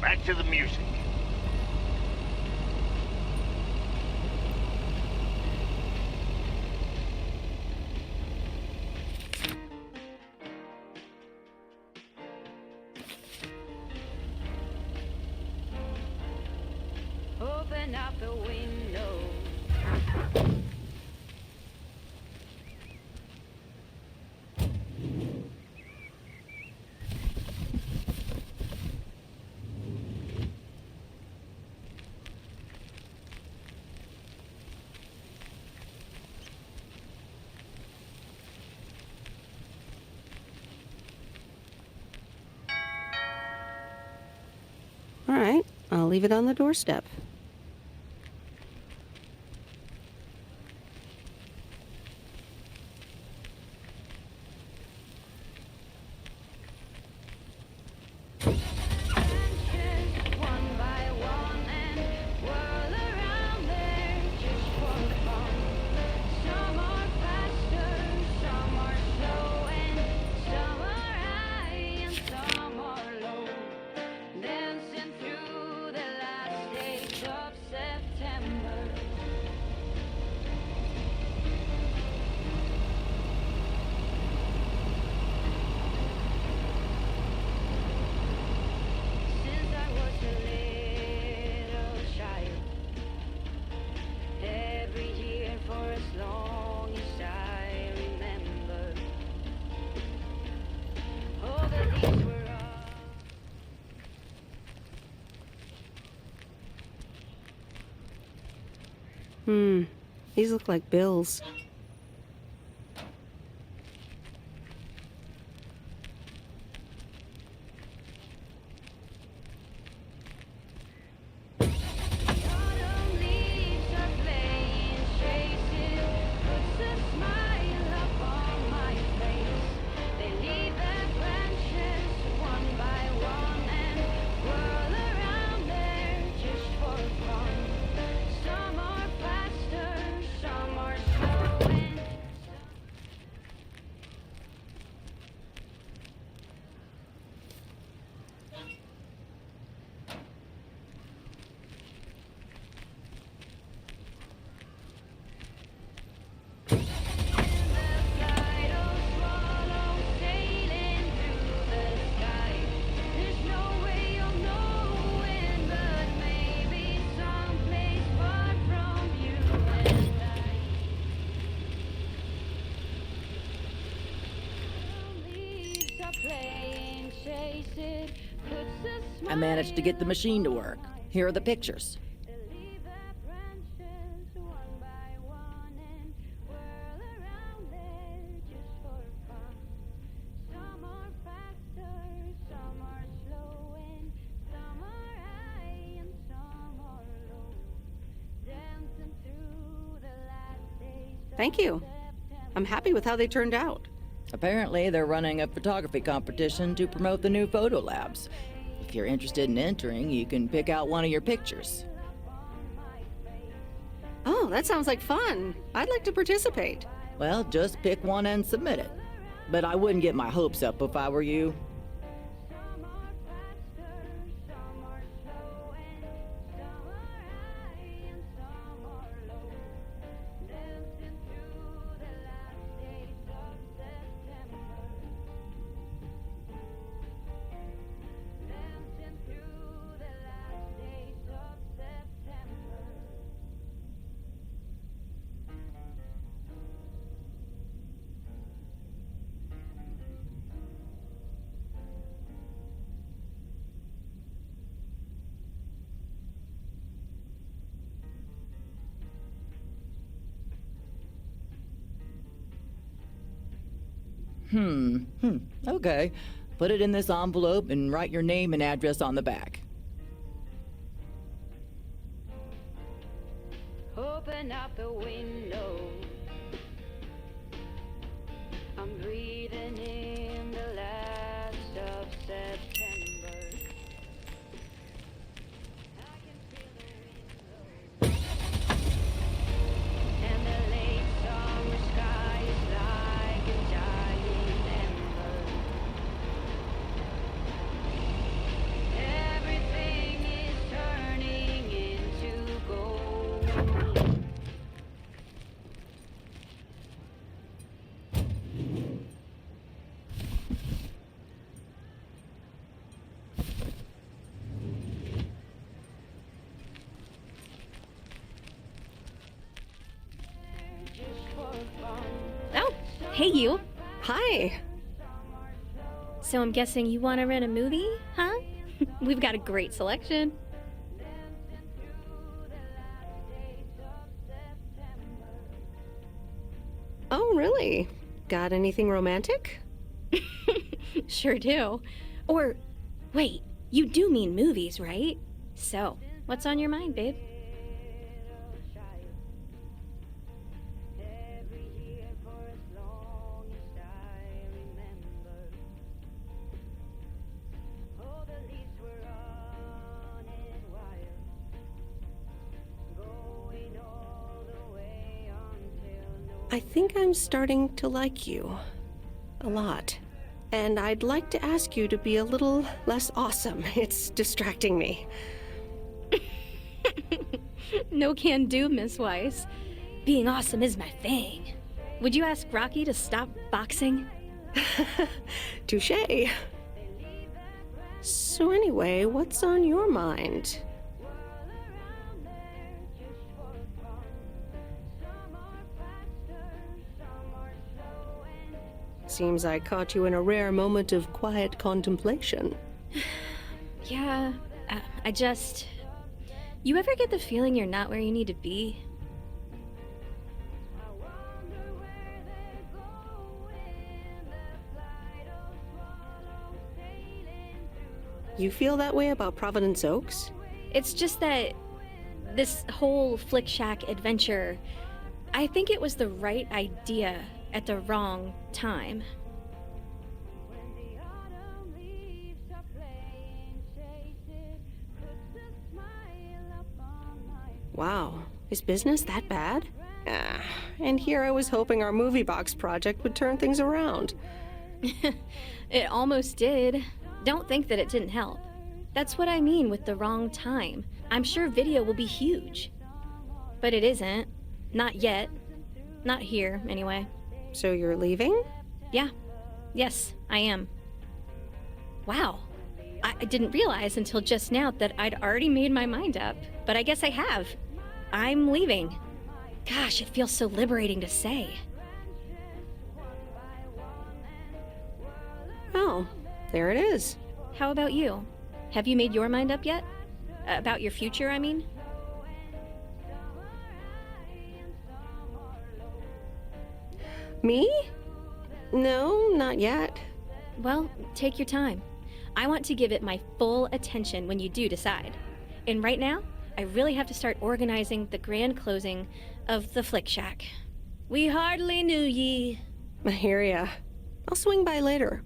Back to the music. Open up the window. All right, I'll leave it on the doorstep. One by one and whirl around there just for fun. Some are faster, some are slow, and some are high and some are low. Dancing through the last days of September. Since I was a little child, every year for as long as I remember, all the leaves were up. These look like bills. I managed to get the machine to work. Here are the pictures. Thank you. I'm happy with how they turned out. Apparently, they're running a photography competition to promote the new photo labs. If you're interested in entering, you can pick out one of your pictures. Oh, that sounds like fun. I'd like to participate. Well, just pick one and submit it. But I wouldn't get my hopes up if I were you. Okay. Put it in this envelope and write your name and address on the back. Open up the window. I'm breathing in the last of September. I can feel the wind blow. And the late summer sky is like a giant ember. Everything is turning into gold. Oh, hey you. Hi. So I'm guessing you want to rent a movie, huh? We've got a great selection. Oh, really? Got anything romantic? Sure do. Or, wait, you do mean movies, right? So, what's on your mind, babe? I think I'm starting to like you. A lot. And I'd like to ask you to be a little less awesome. It's distracting me. No can do, Miss Weiss. Being awesome is my thing. Would you ask Rocky to stop boxing? Touché. So anyway, what's on your mind? Seems I caught you in a rare moment of quiet contemplation. Yeah, I just... You ever get the feeling you're not where you need to be? You feel that way about Providence Oaks? It's just that this whole Flick Shack adventure, I think it was the right idea at the wrong time. Wow, is business that bad? And here I was hoping our movie box project would turn things around. It almost did. Don't think that it didn't help. That's what I mean with the wrong time. I'm sure video will be huge. But it isn't. Not yet. Not here, anyway. So you're leaving? Yeah. Yes, I am. Wow. I didn't realize until just now that I'd already made my mind up. But I guess I have. I'm leaving. Gosh, it feels so liberating to say. Oh, there it is. How about you? Have you made your mind up yet? About your future, I mean? Me? No, not yet. Well, take your time. I want to give it my full attention when you do decide. And right now, I really have to start organizing the grand closing of the Flick Shack. We hardly knew ye. I hear ya. I'll swing by later.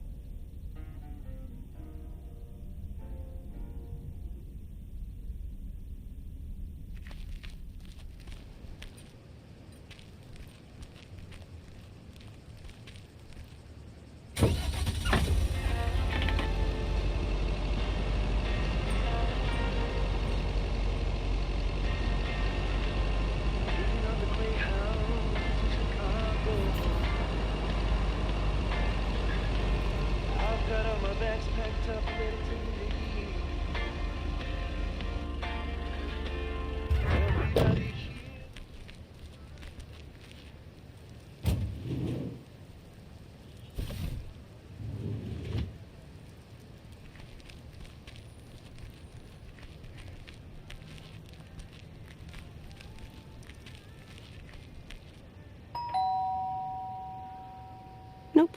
Nope,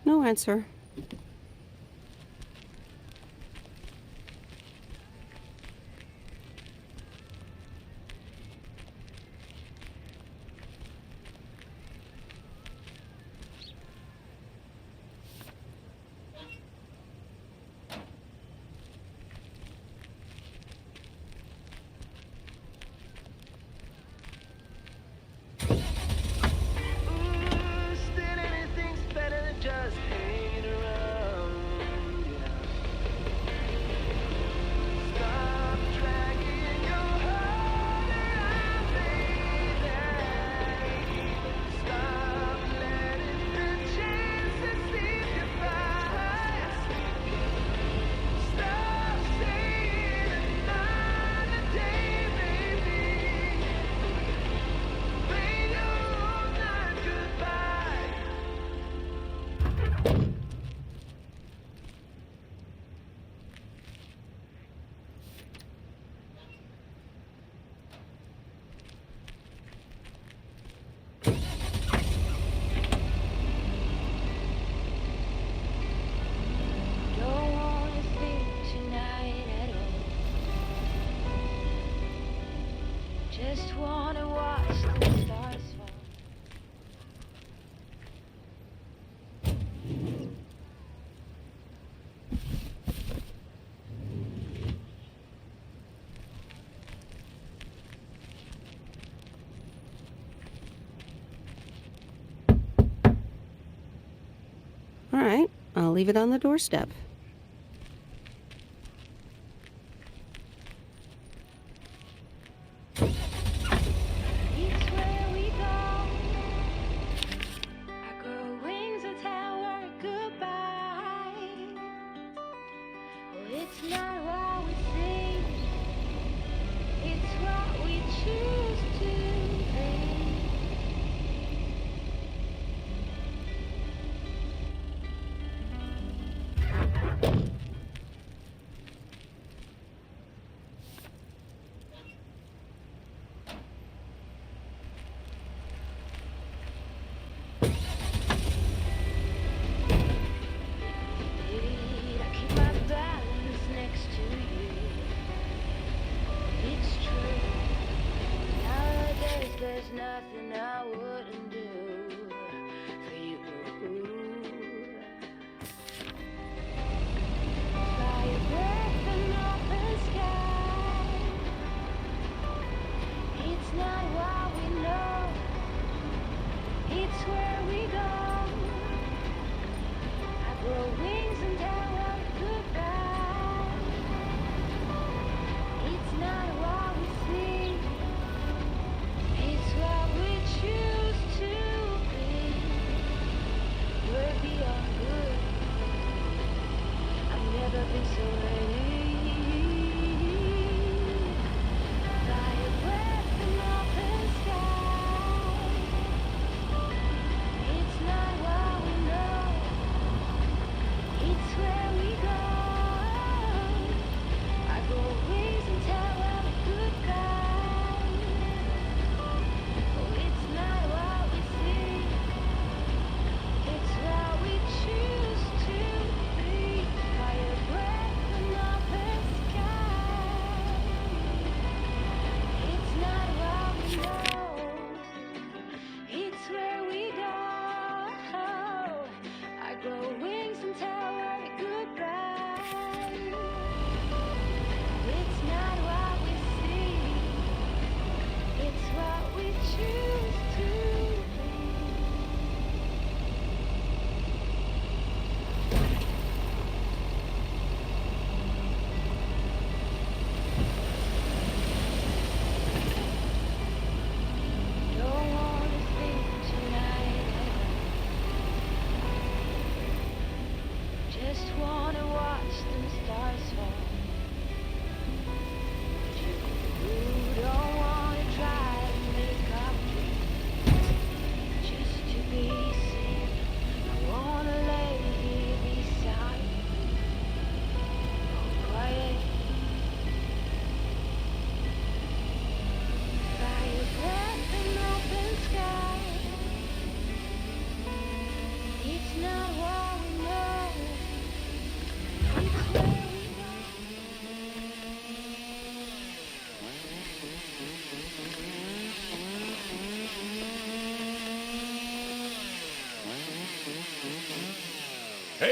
no answer. Just wanna watch the stars fall. All right, I'll leave it on the doorstep. Each where we go, I grow wings and tell her goodbye. Oh, it's not what we see, it's what we choose to be.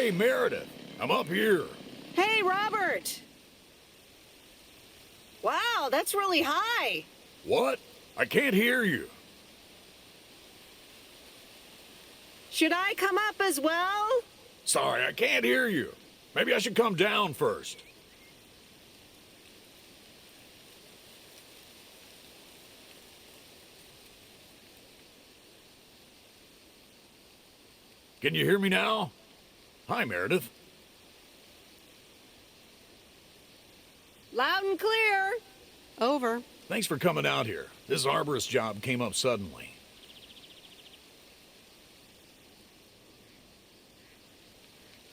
Hey, Meredith, I'm up here. Hey, Robert! Wow, that's really high. What? I can't hear you. Should I come up as well? Sorry, I can't hear you. Maybe I should come down first. Can you hear me now? Hi, Meredith. Loud and clear. Over. Thanks for coming out here. This arborist job came up suddenly.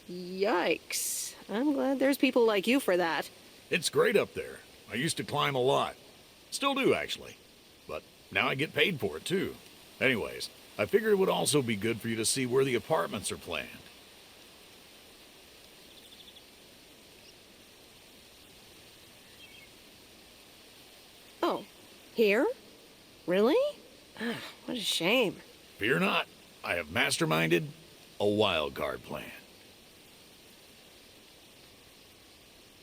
Yikes. I'm glad there's people like you for that. It's great up there. I used to climb a lot. Still do, actually. But now I get paid for it, too. Anyways, I figured it would also be good for you to see where the apartments are planned. Oh, here? Really? Ah, what a shame. Fear not. I have masterminded a wild card plan.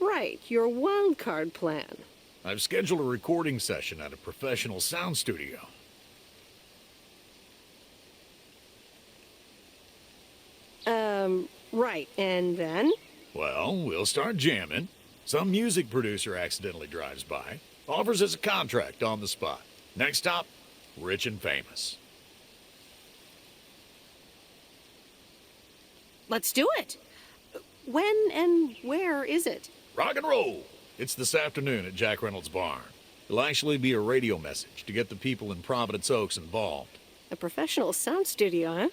Right, your wild card plan. I've scheduled a recording session at a professional sound studio. Right, and then? Well, we'll start jamming. Some music producer accidentally drives by, offers us a contract on the spot. Next stop, rich and famous. Let's do it. When and where is it? Rock and roll! It's this afternoon at Jack Reynolds' barn. It'll actually be a radio message to get the people in Providence Oaks involved. A professional sound studio, huh?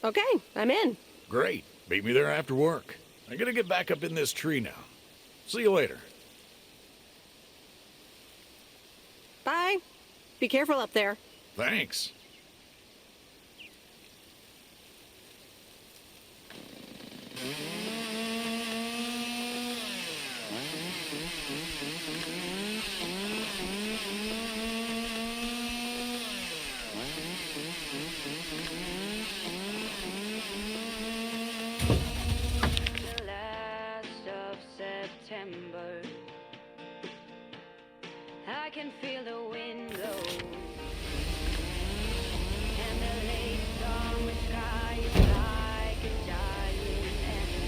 Okay, I'm in. Great. Meet me there after work. I gotta get back up in this tree now. See you later. Bye. Be careful up there. Thanks. The last of September, I can feel the wind blow, and the late summer sky is like a giant and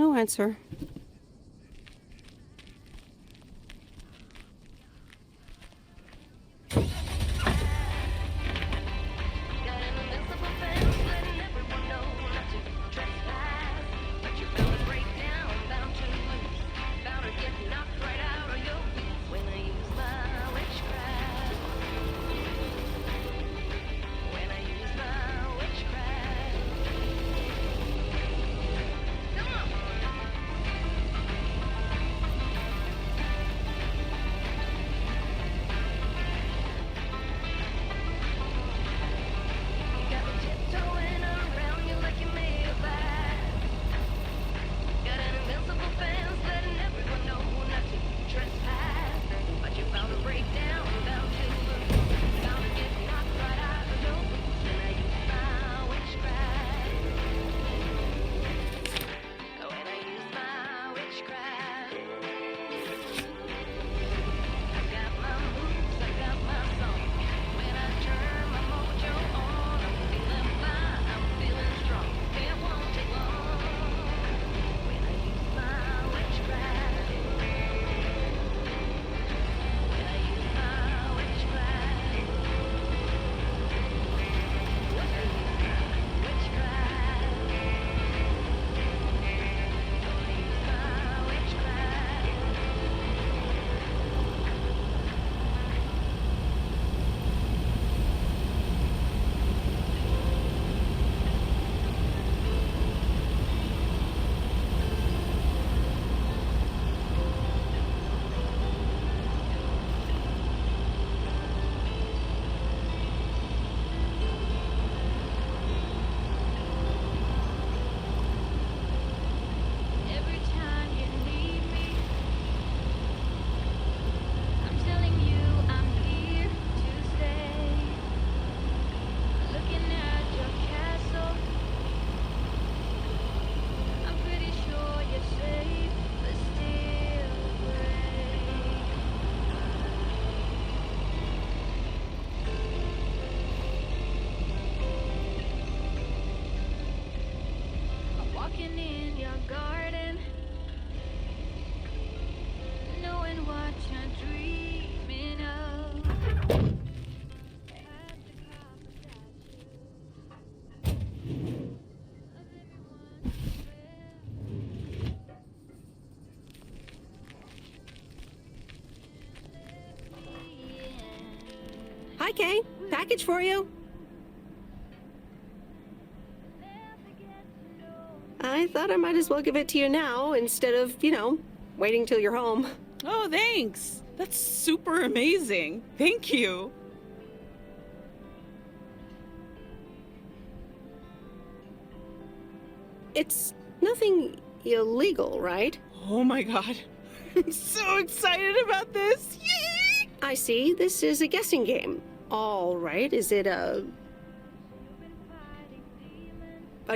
No answer. Hi, Kay. Package for you. I thought I might as well give it to you now instead of, waiting till you're home. Oh, thanks. That's super amazing. Thank you. It's nothing illegal, right? Oh my god. I'm so excited about this. Yay! I see. This is a guessing game. All right. Is it a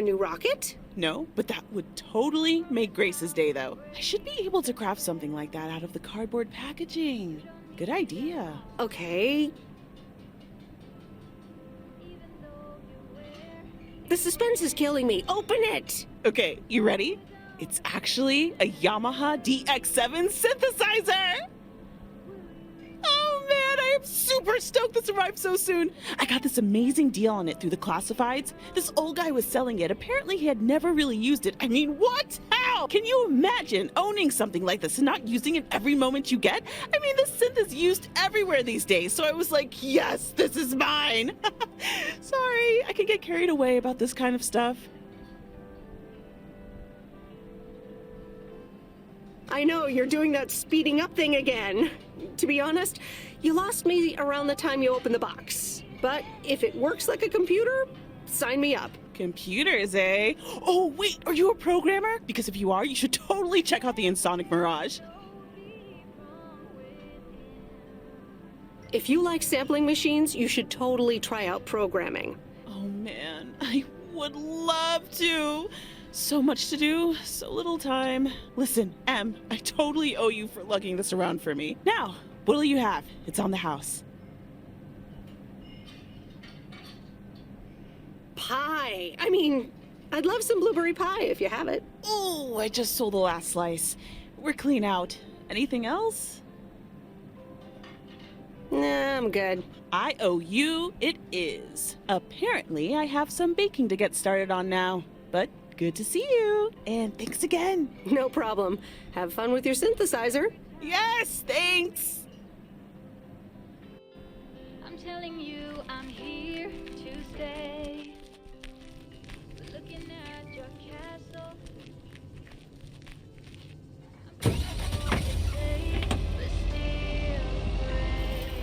new rocket? No, but that would totally make Grace's day, though. I should be able to craft something like that out of the cardboard packaging. Good idea. Okay. The suspense is killing me. Open it! Okay, you ready? It's actually a Yamaha DX7 synthesizer! Oh man, I am super stoked this arrived so soon. I got this amazing deal on it through the classifieds. This old guy was selling it. Apparently he had never really used it. I mean, what? How? Can you imagine owning something like this and not using it every moment you get? I mean, this synth is used everywhere these days, so I was like, yes, this is mine. Sorry, I can get carried away about this kind of stuff. I know, you're doing that speeding up thing again. To be honest, you lost me around the time you opened the box. But if it works like a computer, sign me up. Computers, eh? Oh, wait, are you a programmer? Because if you are, you should totally check out the Insonic Mirage. If you like sampling machines, you should totally try out programming. Oh man, I would love to. So much to do, so little time. Listen, Em, I totally owe you for lugging this around for me. Now, what'll you have? It's on the house. Pie. I mean, I'd love some blueberry pie if you have it. Oh, I just sold the last slice. We're clean out. Anything else? Nah, I'm good. I owe you, it is. Apparently, I have some baking to get started on now. But good to see you. And thanks again. No problem. Have fun with your synthesizer. Yes, thanks. I'm telling you, I'm here to stay. Looking at your castle. I'm safe, but still afraid.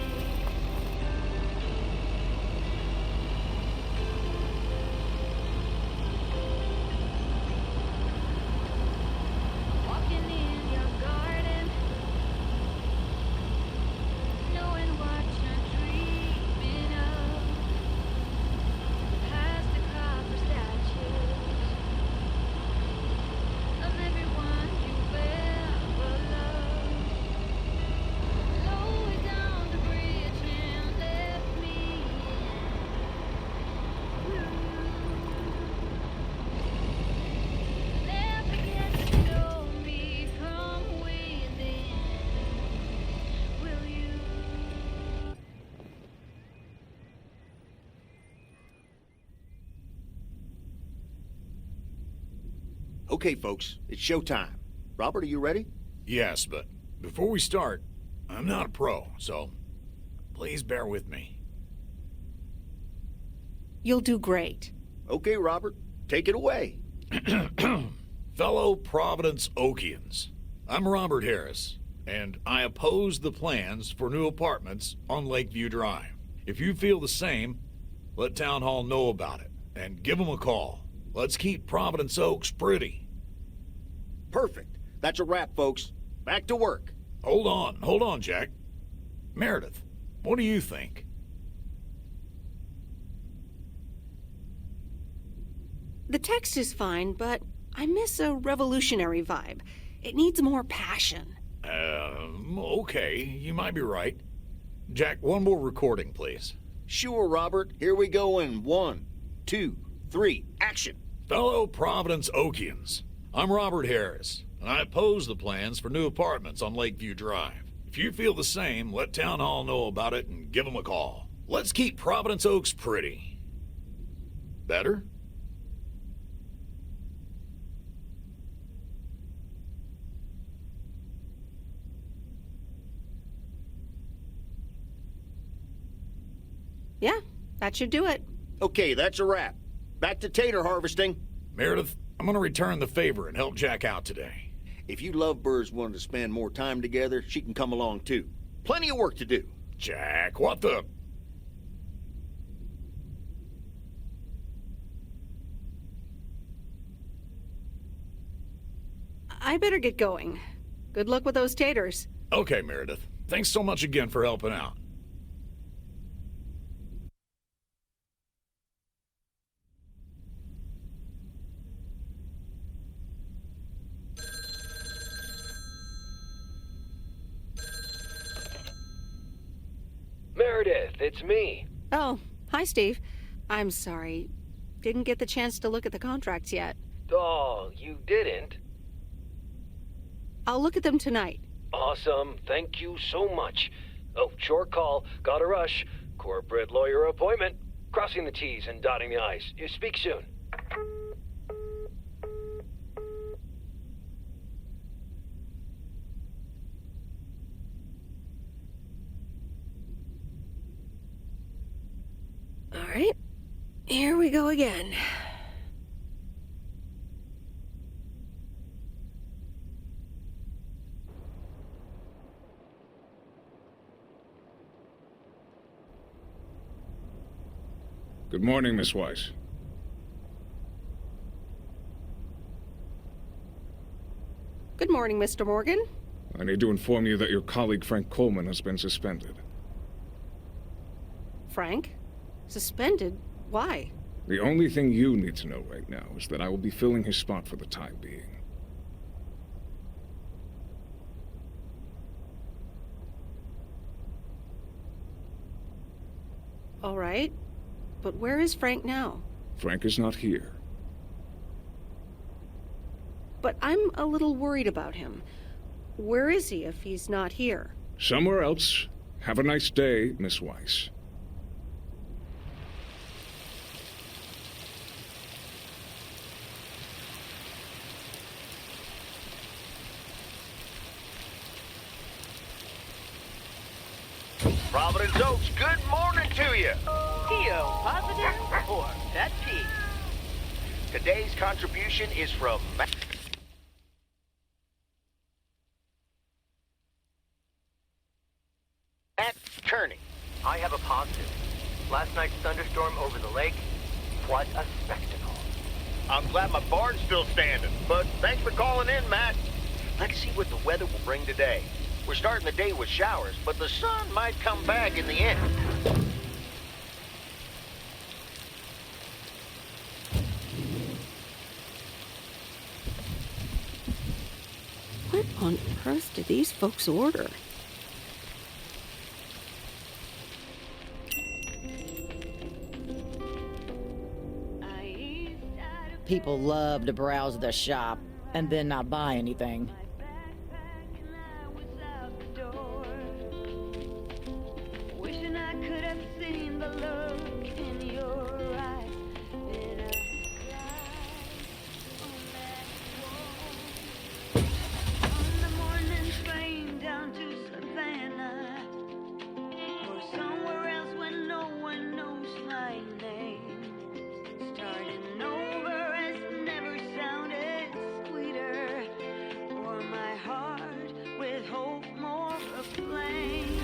Walking in your garden, knowing what you're dreaming of. Past the copper statues of everyone you've ever loved. Lower down the bridge and left me in. Never get to know me from within. Will you? Okay, folks, it's showtime. Robert, are you ready? Yes, but before we start, I'm not a pro, so please bear with me. You'll do great. Okay, Robert, take it away. Fellow Providence Okians, I'm Robert Harris, and I oppose the plans for new apartments on Lakeview Drive. If you feel the same, let Town Hall know about it, and give them a call. Let's keep Providence Oaks pretty. Perfect. That's a wrap, folks. Back to work. Hold on, Jack. Meredith, what do you think? The text is fine, but I miss a revolutionary vibe. It needs more passion. Okay, you might be right. Jack, one more recording, please. Sure, Robert. Here we go in 1, 2, 3, action. Fellow Providence Okians, I'm Robert Harris, and I oppose the plans for new apartments on Lakeview Drive. If you feel the same, let Town Hall know about it and give them a call. Let's keep Providence Oaks pretty. Better? Yeah, that should do it. Okay, that's a wrap. Back to tater harvesting. Meredith, I'm gonna return the favor and help Jack out today. If you lovebirds want to spend more time together, she can come along too. Plenty of work to do. Jack, what the... I better get going. Good luck with those taters. Okay, Meredith. Thanks so much again for helping out. Meredith, it's me. Oh, hi, Steve. I'm sorry. Didn't get the chance to look at the contracts yet. Oh, you didn't? I'll look at them tonight. Awesome. Thank you so much. Oh, short call. Gotta rush. Corporate lawyer appointment. Crossing the T's and dotting the I's. You speak soon. All right. Here we go again. Good morning, Miss Weiss. Good morning, Mr. Morgan. I need to inform you that your colleague Frank Coleman has been suspended. Frank? Suspended? Why? The only thing you need to know right now is that I will be filling his spot for the time being. All right. But where is Frank now? Frank is not here. but I'm a little worried about him. Where is he if he's not here? Somewhere else. Have a nice day, Miss Weiss. Providence Oaks, good morning to you. PO positive or pet peeve? Today's contribution is from Matt Kearney. I have a positive. Last night's thunderstorm over the lake, what a spectacle. I'm glad my barn's still standing, but thanks for calling in, Matt. Let's see what the weather will bring today. We're starting the day with showers, but the sun might come back in the end. What on earth did these folks order? People love to browse the shop and then not buy anything. Wishing I could have seen the look in your eyes. Then I cried on that wall. On the morning train down to Savannah, or somewhere else where no one knows my name. Starting over has never sounded sweeter, or my heart with hope more aflame.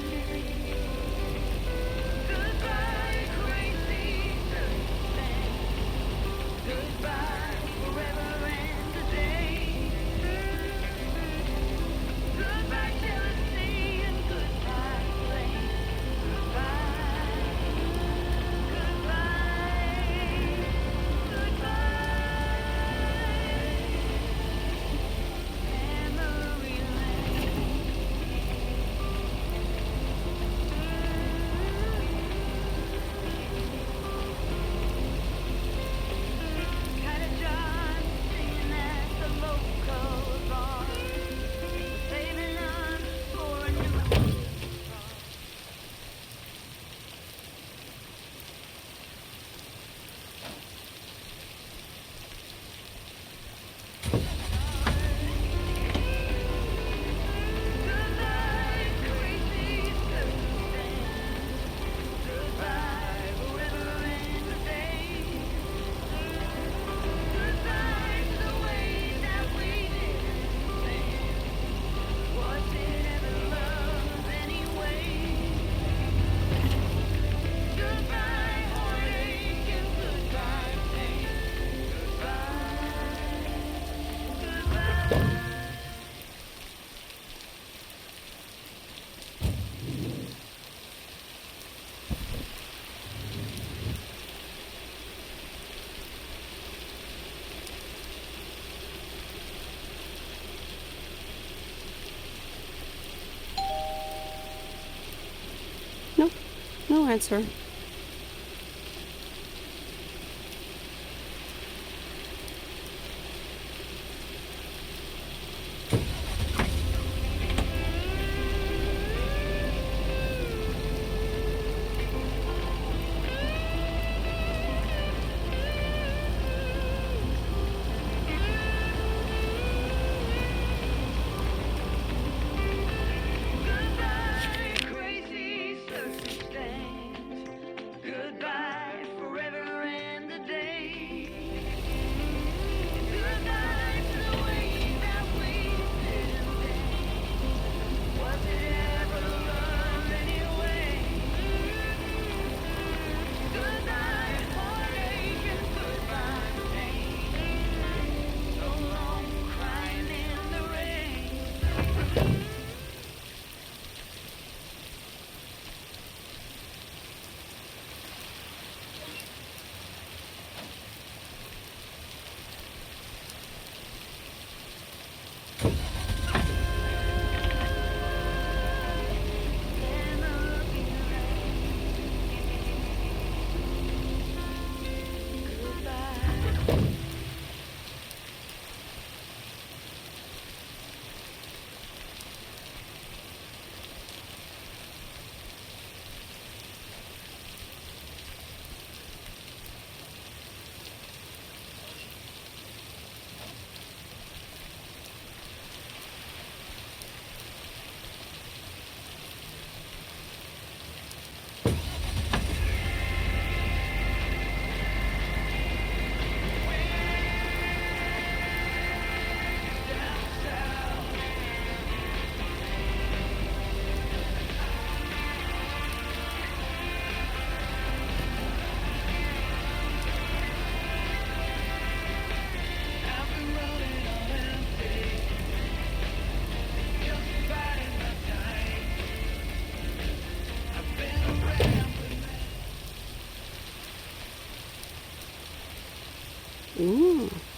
Goodbye, crazy circumstance. Goodbye, forever and a day. Goodbye, jealousy, and goodbye, blame. Goodbye, memory lane. Had a job singing at the local bar, saving up for a new Nope, no answer. crazy circumstance.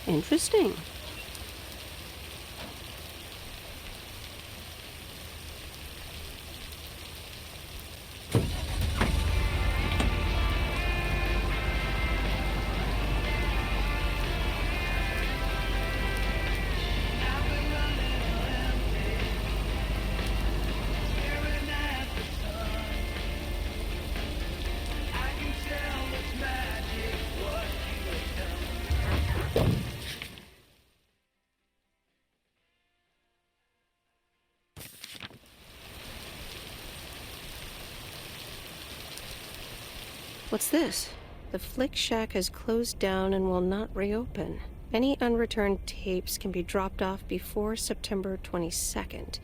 Interesting. What's this? The Flick Shack has closed down and will not reopen. Any unreturned tapes can be dropped off before September 22nd.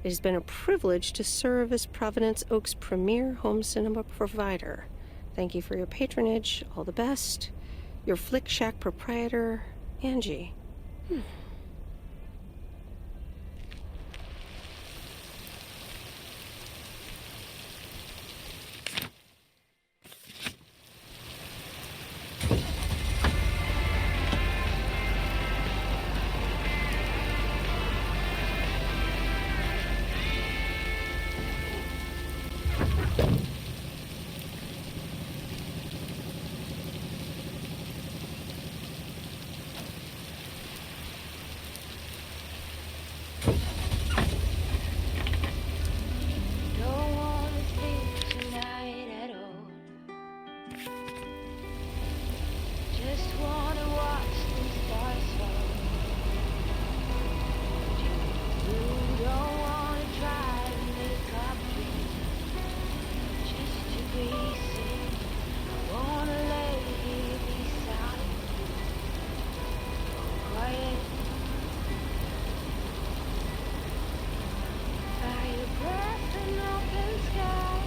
It has been a privilege to serve as Providence Oaks' premier home cinema provider. Thank you for your patronage. All the best. Your Flick Shack proprietor, Angie. Don't wanna sleep tonight at all. Just wanna watch the stars fall. You don't wanna try to make up just to be seen. I wanna lay here beside you, quiet. By your breath and open sky.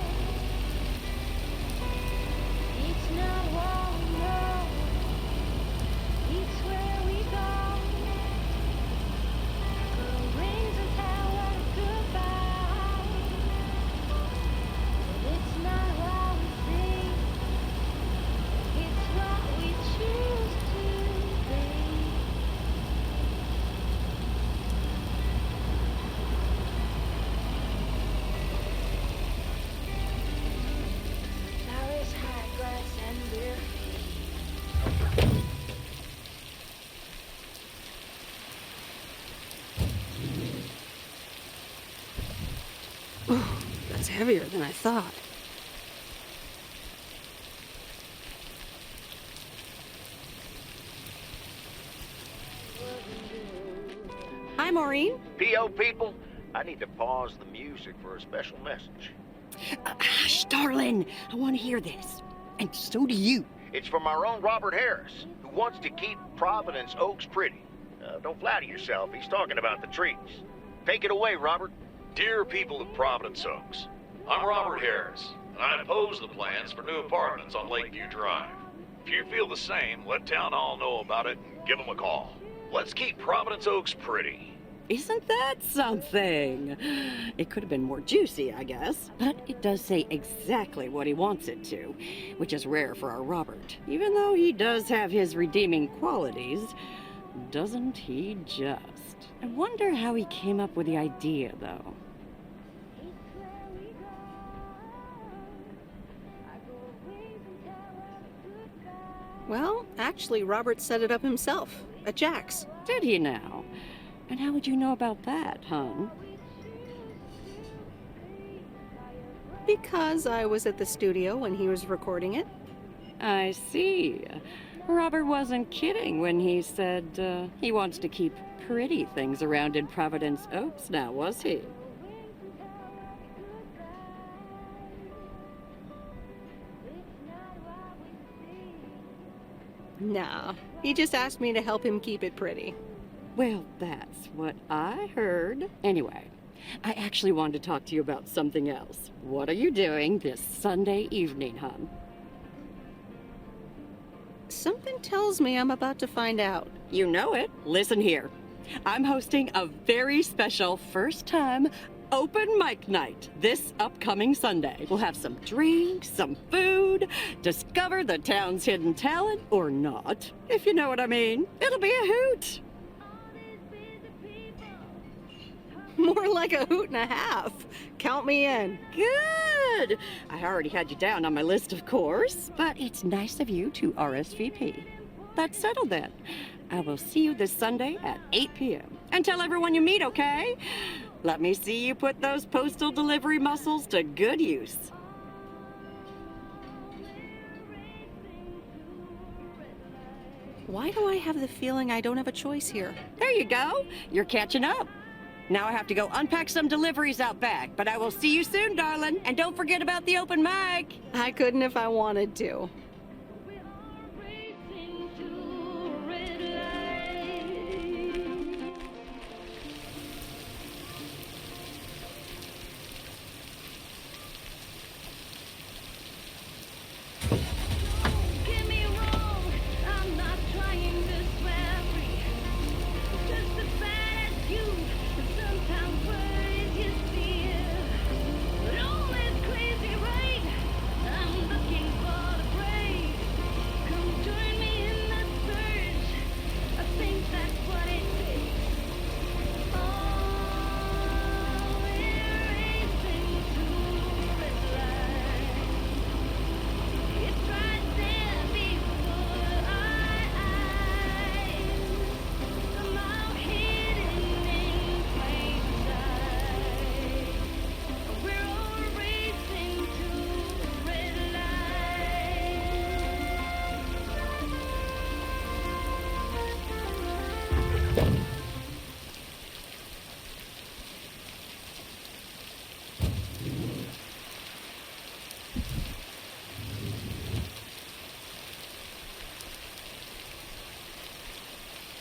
It's not what we know, it's where we go. Gonna ring to tell us goodbye. But it's not what we see, it's what we choose to be. Flowers, high grass, and bare feet. Ooh, that's heavier than I thought. Hi, Maureen. P.O. people, I need to pause the music for a special message. Hush, darling. I want to hear this. And so do you. It's from our own Robert Harris, who wants to keep Providence Oaks pretty. Don't flatter yourself, he's talking about the trees. Take it away, Robert. Dear people of Providence Oaks, I'm Robert Harris, and I oppose the plans for new apartments on Lakeview Drive. If you feel the same, let Town Hall know about it and give them a call. Let's keep Providence Oaks pretty. Isn't that something? It could have been more juicy, I guess. But it does say exactly what he wants it to, which is rare for our Robert. Even though he does have his redeeming qualities, doesn't he just? I wonder how he came up with the idea, though. Well, actually, Robert set it up himself at Jack's. Did he now? And how would you know about that, hon? Because I was at the studio when he was recording it. I see. Robert wasn't kidding when he said he wants to keep pretty things around in Providence Oaks now, was he? Nah, he just asked me to help him keep it pretty. Well, that's what I heard. Anyway, I actually wanted to talk to you about something else. What are you doing this Sunday evening, hon? Something tells me I'm about to find out. You know it. Listen here. I'm hosting a very special first-time open mic night this upcoming Sunday. We'll have some drinks, some food, discover the town's hidden talent or not, if you know what I mean. It'll be a hoot. More like a hoot and a half. Count me in. Good. I already had you down on my list, of course, but it's nice of you to RSVP. That's settled then. I will see you this Sunday at 8 p.m. And tell everyone you meet, okay? Let me see you put those postal delivery muscles to good use. Why do I have the feeling I don't have a choice here? There you go. You're catching up. Now I have to go unpack some deliveries out back, but I will see you soon, darling. And don't forget about the open mic. I couldn't if I wanted to.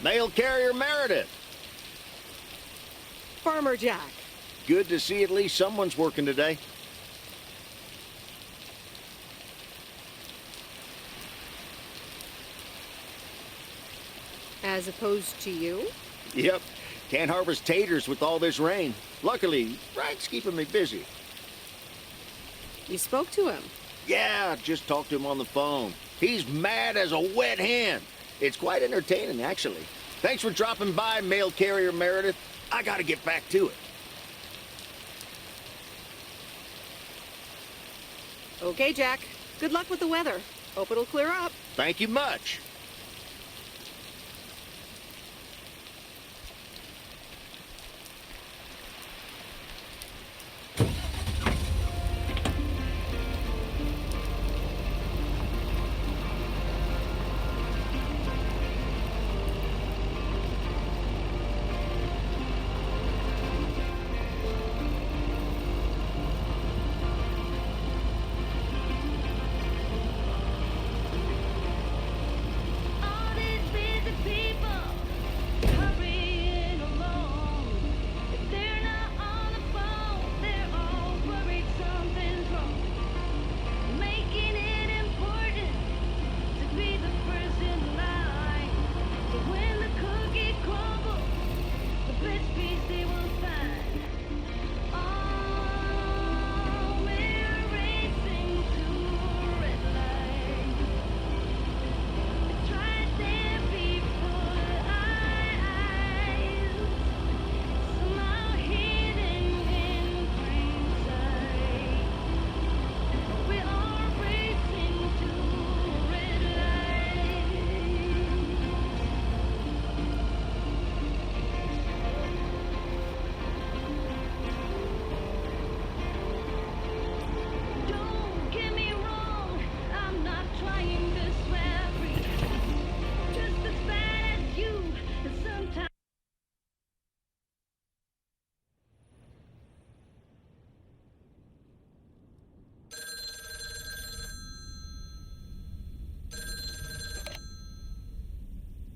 Mail carrier Meredith. Farmer Jack. Good to see at least someone's working today. As opposed to you? Yep. Can't harvest taters with all this rain. Luckily, Frank's keeping me busy. You spoke to him? Yeah, just talked to him on the phone. He's mad as a wet hen. It's quite entertaining, actually. Thanks for dropping by, mail carrier Meredith. I gotta get back to it. Okay, Jack. Good luck with the weather. Hope it'll clear up. Thank you much.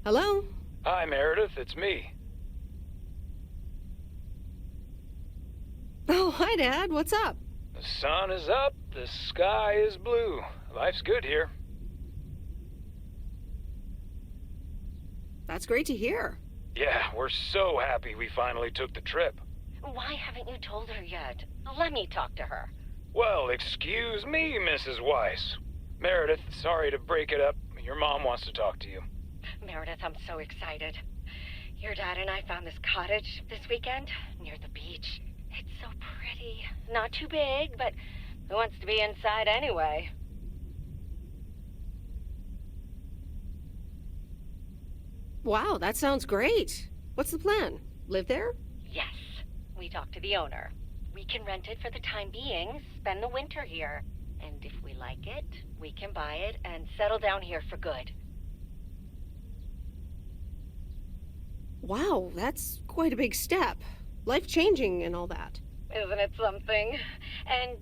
Hello? Hi, Meredith. It's me. Oh, hi, Dad. What's up? The sun is up, the sky is blue. Life's good here. That's great to hear. Yeah, we're so happy we finally took the trip. Why haven't you told her yet? Let me talk to her. Well, excuse me, Mrs. Weiss. Meredith, sorry to break it up. Your mom wants to talk to you. Meredith, I'm so excited. Your dad and I found this cottage this weekend near the beach. It's so pretty. Not too big, but who wants to be inside anyway? Wow, that sounds great. What's the plan? Live there? Yes. We talked to the owner. We can rent it for the time being, spend the winter here. And if we like it, we can buy it and settle down here for good. Wow, that's quite a big step. Life-changing and all that. Isn't it something? And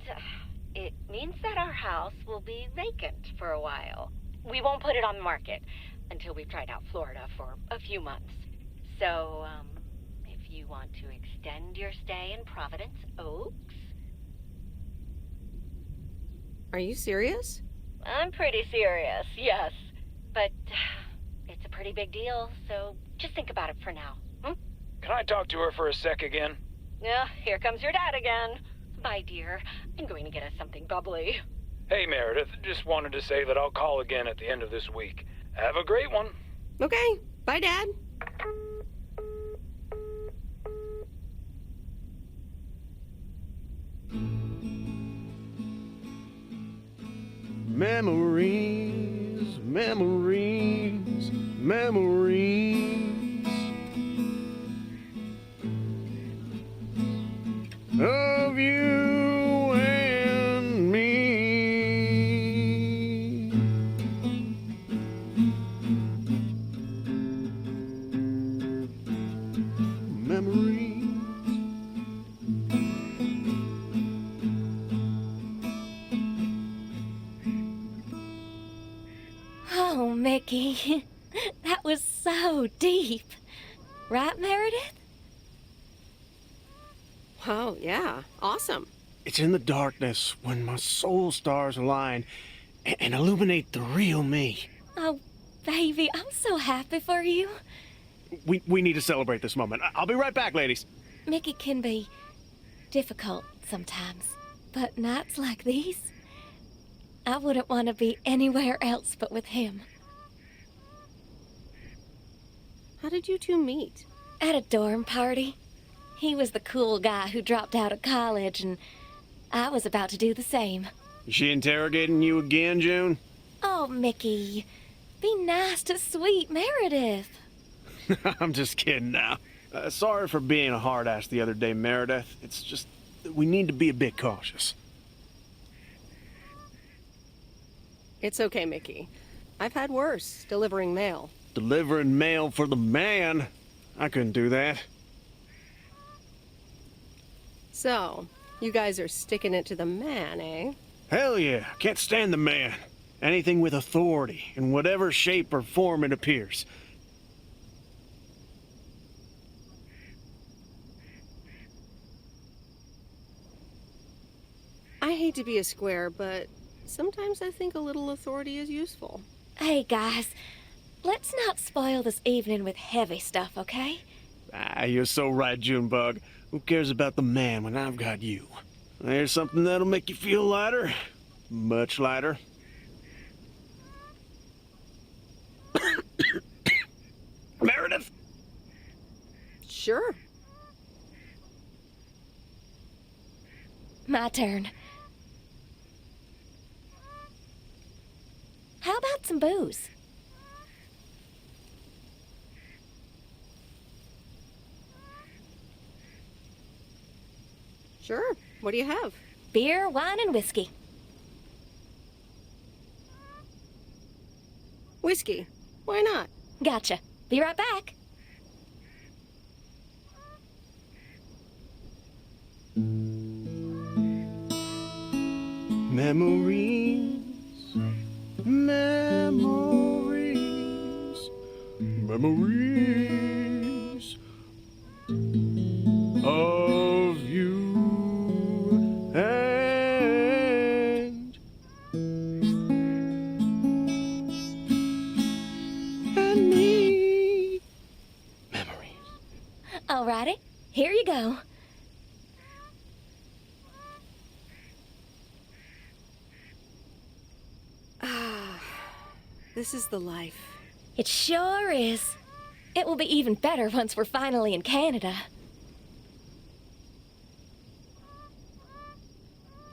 it means that our house will be vacant for a while. We won't put it on the market until we've tried out Florida for a few months. So, if you want to extend your stay in Providence Oaks... Are you serious? I'm pretty serious, yes. But it's a pretty big deal, so just think about it for now. Can I talk to her for a sec again? Yeah, here comes your dad again. Bye, dear. I'm going to get us something bubbly. Hey, Meredith, just wanted to say that I'll call again at the end of this week. Have a great one. Okay. Bye, Dad. Memories, memories, memories of you and me. Memories. Oh, Mickey, that was so deep. Right, Meredith? Wow, yeah. Awesome. It's in the darkness when my soul stars align and illuminate the real me. Oh, baby, I'm so happy for you. We need to celebrate this moment. I'll be right back, ladies. Mickey can be difficult sometimes, but nights like these, I wouldn't want to be anywhere else but with him. How did you two meet? At a dorm party. He was the cool guy who dropped out of college, and I was about to do the same. Is she interrogating you again, June? Oh, Mickey, be nice to sweet Meredith. I'm just kidding now. Sorry for being a hard ass the other day, Meredith. It's just that we need to be a bit cautious. It's okay, Mickey. I've had worse, delivering mail. Delivering mail for the man? I couldn't do that. So, you guys are sticking it to the man, eh? Hell yeah, can't stand the man. Anything with authority, in whatever shape or form it appears. I hate to be a square, but sometimes I think a little authority is useful. Hey, guys, let's not spoil this evening with heavy stuff, okay? Ah, you're so right, Junebug. Who cares about the man when I've got you? There's something that'll make you feel lighter. Much lighter. Meredith? Sure. My turn. How about some booze? Sure. What do you have? Beer, wine, and whiskey. Whiskey. Why not? Gotcha. Be right back. Memories, memories, memories of you and me. Alrighty, here you go. This is the life. It sure is. It will be even better once we're finally in Canada.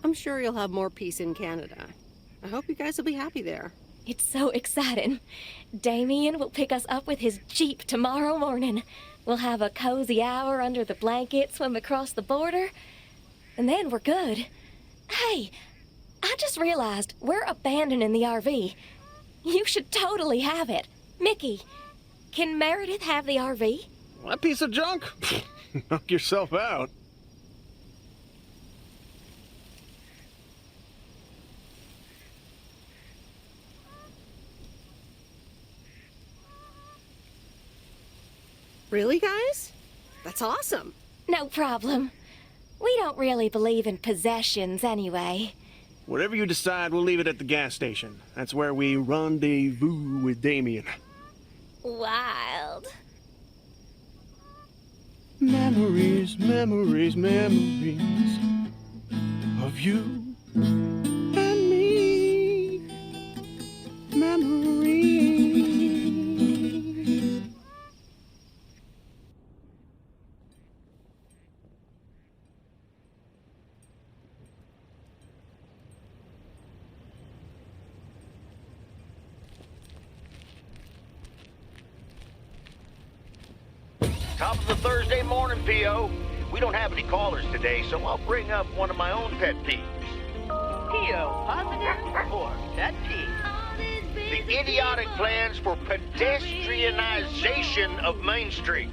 I'm sure you'll have more peace in Canada. I hope you guys will be happy there. It's so exciting. Damien will pick us up with his Jeep tomorrow morning. We'll have a cozy hour under the blanket, swim across the border, and then we're good. Hey, I just realized we're abandoning the RV. You should totally have it. Mickey, can Meredith have the RV? That piece of junk? Knock yourself out. Really, guys? That's awesome. No problem. We don't really believe in possessions anyway. Whatever you decide, we'll leave it at the gas station. That's where we rendezvous with Damien. Wild. Memories, memories, memories of you and me. Memories. Top of the Thursday morning, P.O. We don't have any callers today, so I'll bring up one of my own pet peeves. P.O. Positive or pet peeve? The idiotic plans for pedestrianization of Main Street.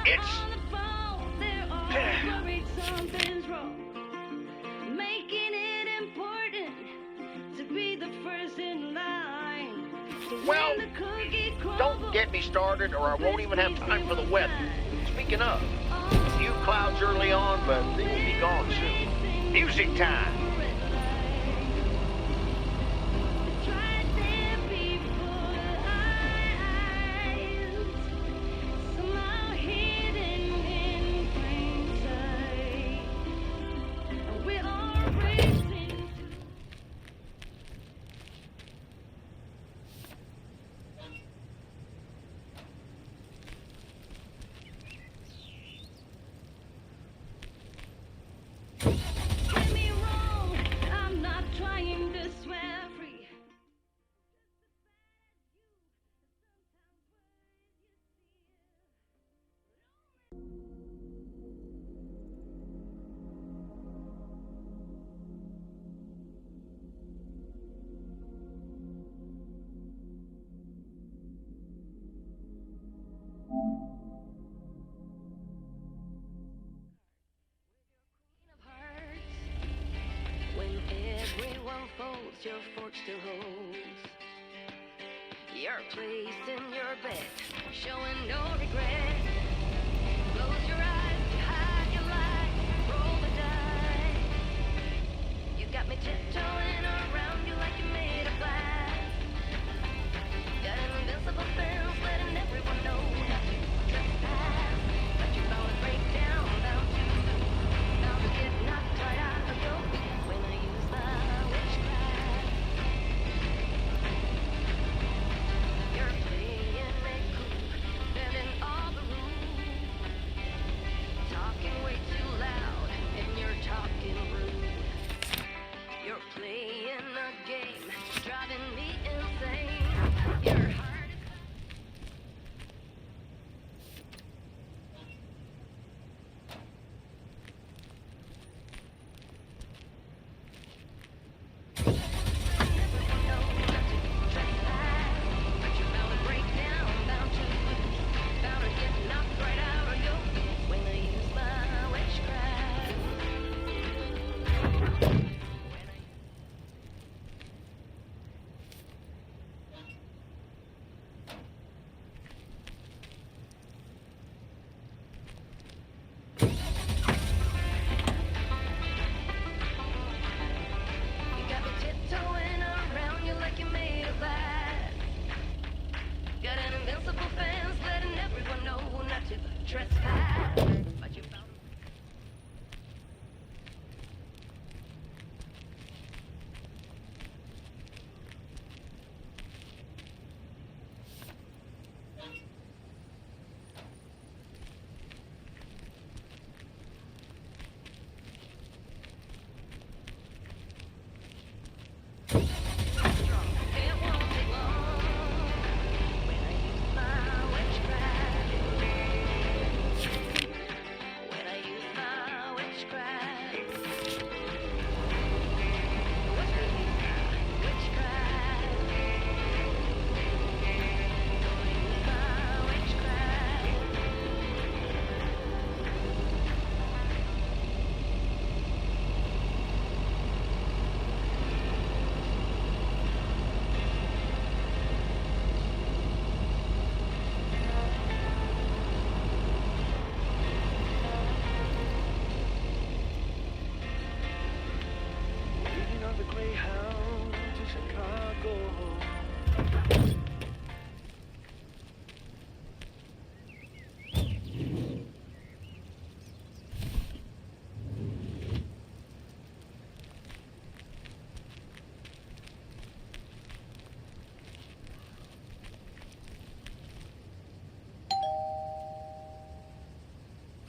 It's... Well, don't get me started or I won't even have time for the weather. Speaking of, a few clouds early on, but they will be gone soon. Music time. Your fork still holds your place in your bed, showing no regret. Close your eyes to hide your light, roll the dice. You got me tiptoeing around you like you made of glass. Got an invincible fence letting everyone know not to trespass. But you're bound to break down, bound to get knocked right out of your feet when I use the witchcraft. Talking way too loud, and you're talking rude. You're playing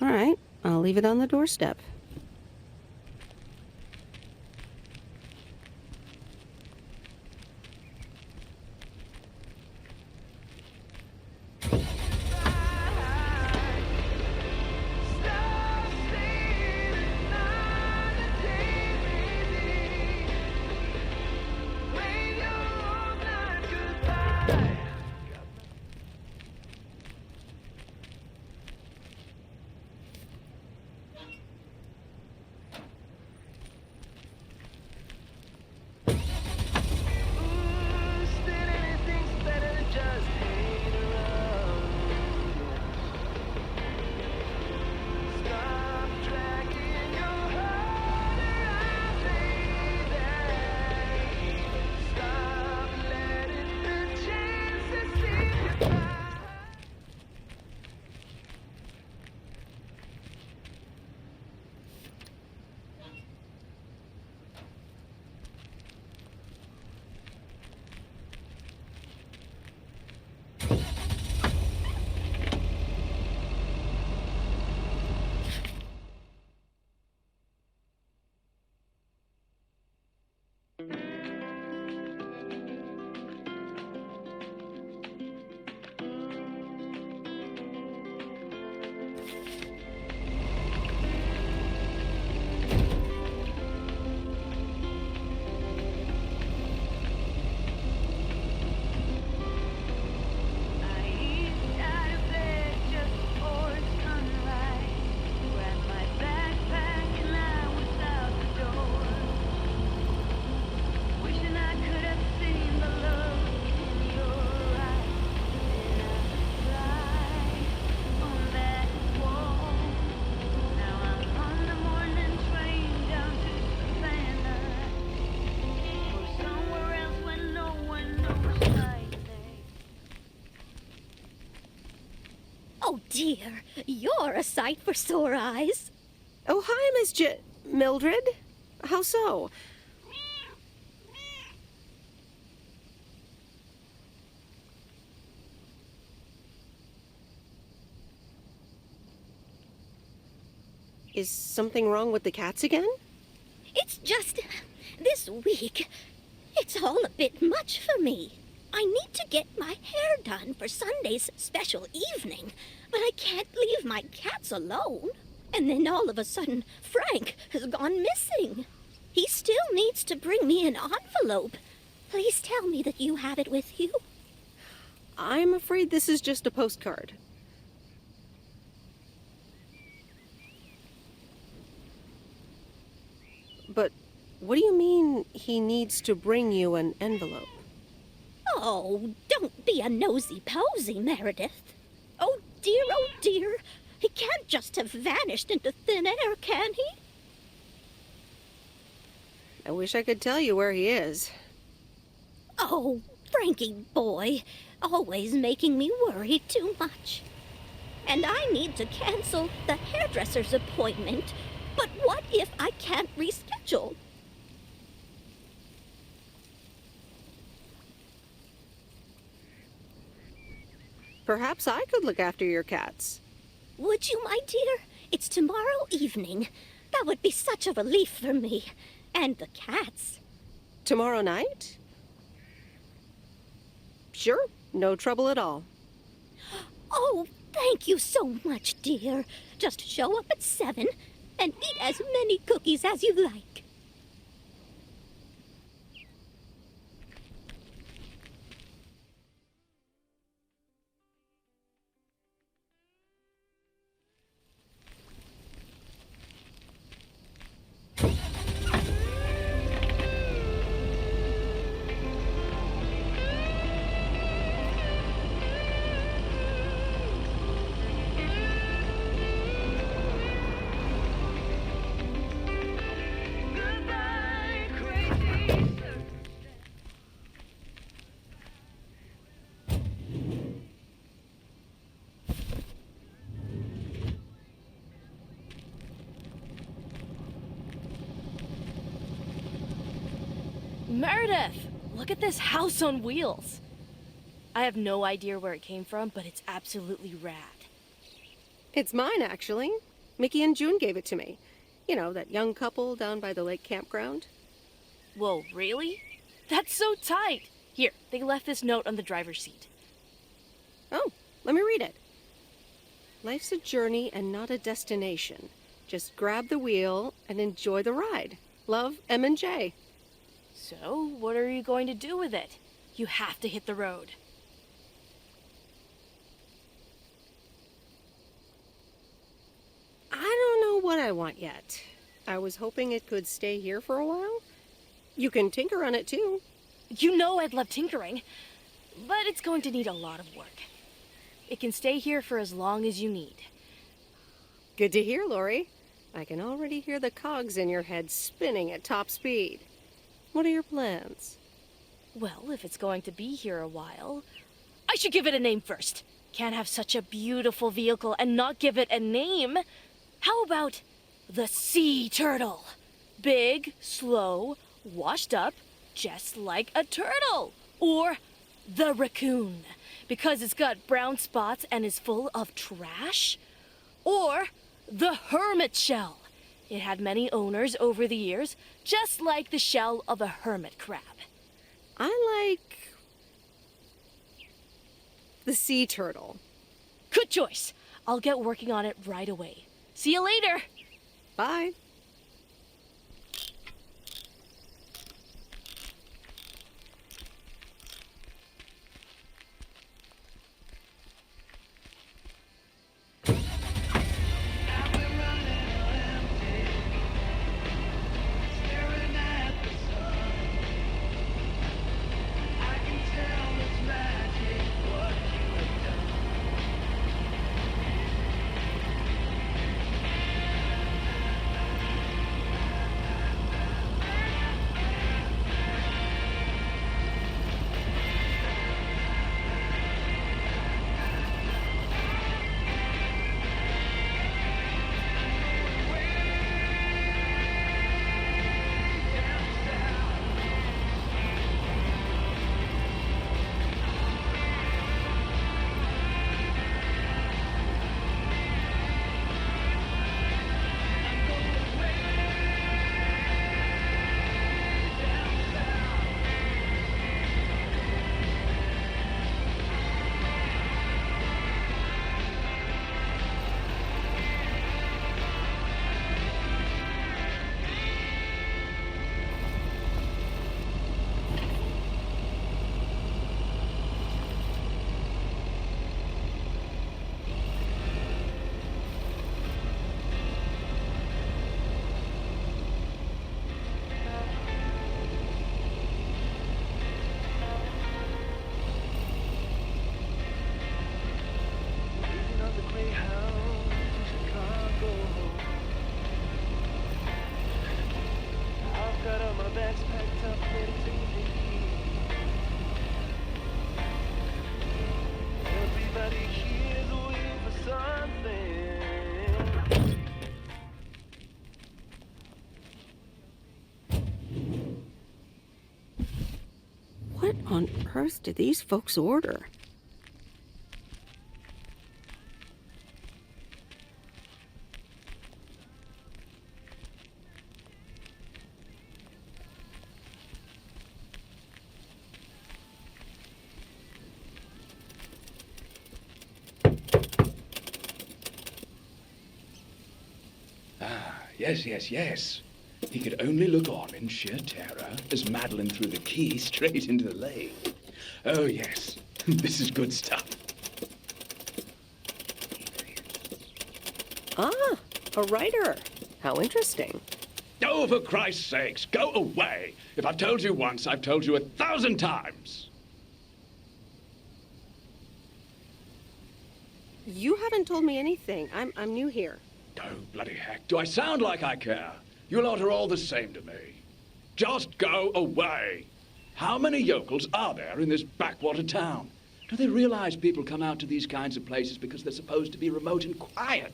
All right, I'll leave it on the doorstep. Oh dear, you're a sight for sore eyes. Oh, hi, Miss Mildred. How so? Is something wrong with the cats again? It's just this week. It's all a bit much for me. I need to get my hair done for Sunday's special evening, but I can't leave my cats alone. And then all of a sudden, Frank has gone missing. He still needs to bring me an envelope. Please tell me that you have it with you. I'm afraid this is just a postcard. But what do you mean he needs to bring you an envelope? Oh, don't be a nosy-posy, Meredith. Oh dear, he can't just have vanished into thin air, can he? I wish I could tell you where he is. Oh, Frankie boy, always making me worry too much. And I need to cancel the hairdresser's appointment, but what if I can't reschedule? Perhaps I could look after your cats. Would you, my dear? It's tomorrow evening. That would be such a relief for me. And the cats. Tomorrow night? Sure, no trouble at all. Oh, thank you so much, dear. Just show up at 7 and eat as many cookies as you like. Meredith, look at this house on wheels. I have no idea where it came from, but it's absolutely rad. It's mine, actually. Mickey and June gave it to me. You know, that young couple down by the lake campground. Whoa, really? That's so tight. Here, they left this note on the driver's seat. Oh, let me read it. Life's a journey and not a destination. Just grab the wheel and enjoy the ride. Love, M and J. So, what are you going to do with it? You have to hit the road. I don't know what I want yet. I was hoping it could stay here for a while. You can tinker on it too. You know I'd love tinkering, but it's going to need a lot of work. It can stay here for as long as you need. Good to hear, Lori. I can already hear the cogs in your head spinning at top speed. What are your plans? Well, if it's going to be here a while, I should give it a name first. Can't have such a beautiful vehicle and not give it a name. How about the sea turtle? Big, slow, washed up, just like a turtle. Or the raccoon, because it's got brown spots and is full of trash. Or the hermit shell. It had many owners over the years, just like the shell of a hermit crab. I like the sea turtle. Good choice. I'll get working on it right away. See you later. Bye. What on earth did these folks order? Yes, yes, yes. He could only look on in sheer terror as Madeline threw the key straight into the lake. Oh, yes. This is good stuff. Ah, a writer. How interesting. Oh, for Christ's sakes, go away. If I've told you once, I've told you 1,000 times. You haven't told me anything. I'm new here. Oh, bloody heck. Do I sound like I care? You lot are all the same to me. Just go away. How many yokels are there in this backwater town? Do they realize people come out to these kinds of places because they're supposed to be remote and quiet?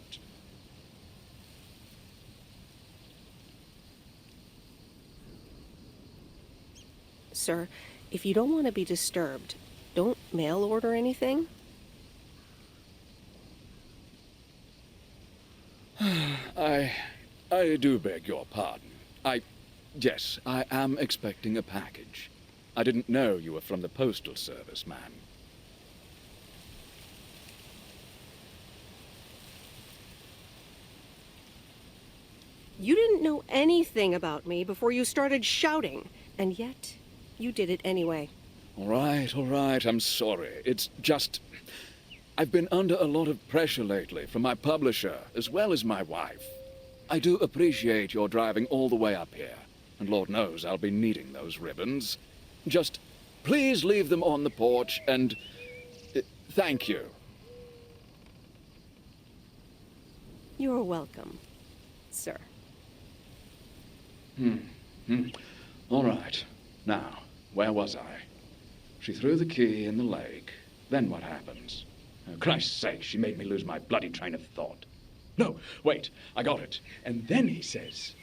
Sir, if you don't want to be disturbed, don't mail order anything. I do beg your pardon. Yes, I am expecting a package. I didn't know you were from the Postal Service, ma'am. You didn't know anything about me before you started shouting, and yet you did it anyway. All right, I'm sorry. It's just... I've been under a lot of pressure lately from my publisher, as well as my wife. I do appreciate your driving all the way up here, and Lord knows I'll be needing those ribbons. Just please leave them on the porch, and thank you. You're welcome, sir. All right. Now, where was I? She threw the key in the lake. Then what happens? Oh, Christ's sake, she made me lose my bloody train of thought. No, wait, I got it. And then he says...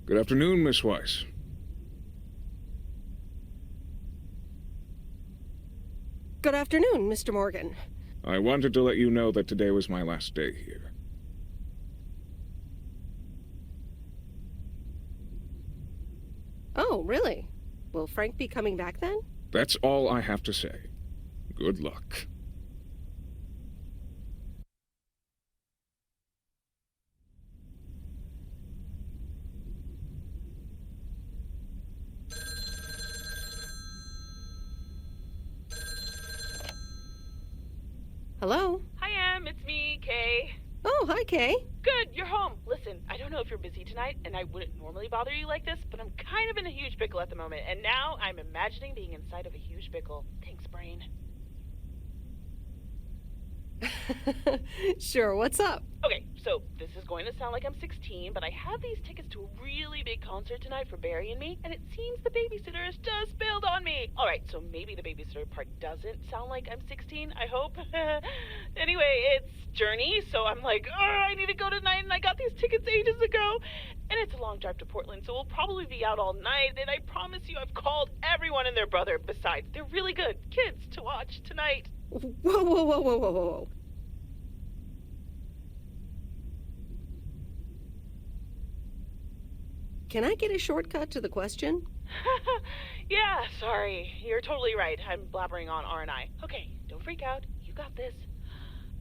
Good afternoon, Miss Weiss. Good afternoon, Mr. Morgan. I wanted to let you know that today was my last day here. Oh, really? Will Frank be coming back then? That's all I have to say. Good luck. Hello? Hi, Em. It's me, Kay. Oh, hi, Kay. Good, you're home. Listen, I don't know if you're busy tonight, and I wouldn't normally bother you like this, but I'm kind of in a huge pickle at the moment, and now I'm imagining being inside of a huge pickle. Thanks, brain. Sure, what's up? Okay, so this is going to sound like I'm 16, but I have these tickets to a really big concert tonight for Barry and me, and it seems the babysitter has just bailed on me. All right, so maybe the babysitter part doesn't sound like I'm 16, I hope. Anyway, it's Journey, so I'm like, oh, I need to go tonight, and I got these tickets ages ago. And it's a long drive to Portland, so we'll probably be out all night, and I promise you I've called everyone and their brother. Besides, they're really good kids to watch tonight. Whoa, whoa, whoa, whoa, whoa, whoa. Can I get a shortcut to the question? Yeah, sorry. You're totally right. I'm blabbering on, aren't I? Okay, don't freak out. You got this.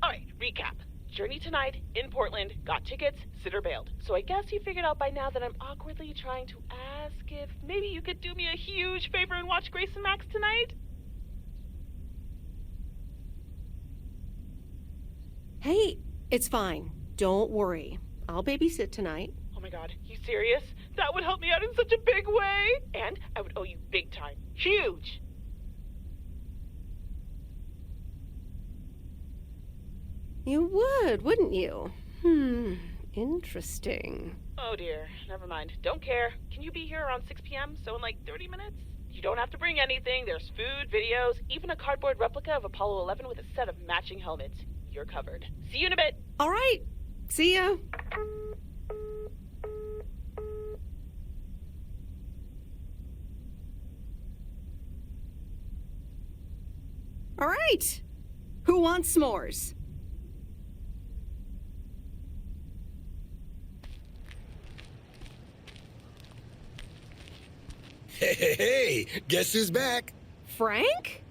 All right, recap. Journey tonight, in Portland, got tickets, sitter bailed. So I guess you figured out by now that I'm awkwardly trying to ask if maybe you could do me a huge favor and watch Grace and Max tonight? Hey, it's fine. Don't worry. I'll babysit tonight. Oh my god, you serious? That would help me out in such a big way! And I would owe you big time. Huge! You would, wouldn't you? Interesting. Oh dear, never mind. Don't care. Can you be here around 6 p.m., so in like 30 minutes? You don't have to bring anything. There's food, videos, even a cardboard replica of Apollo 11 with a set of matching helmets. You're covered. See you in a bit. All right. See ya. All right. Who wants s'mores? Hey, guess who's back? Frank?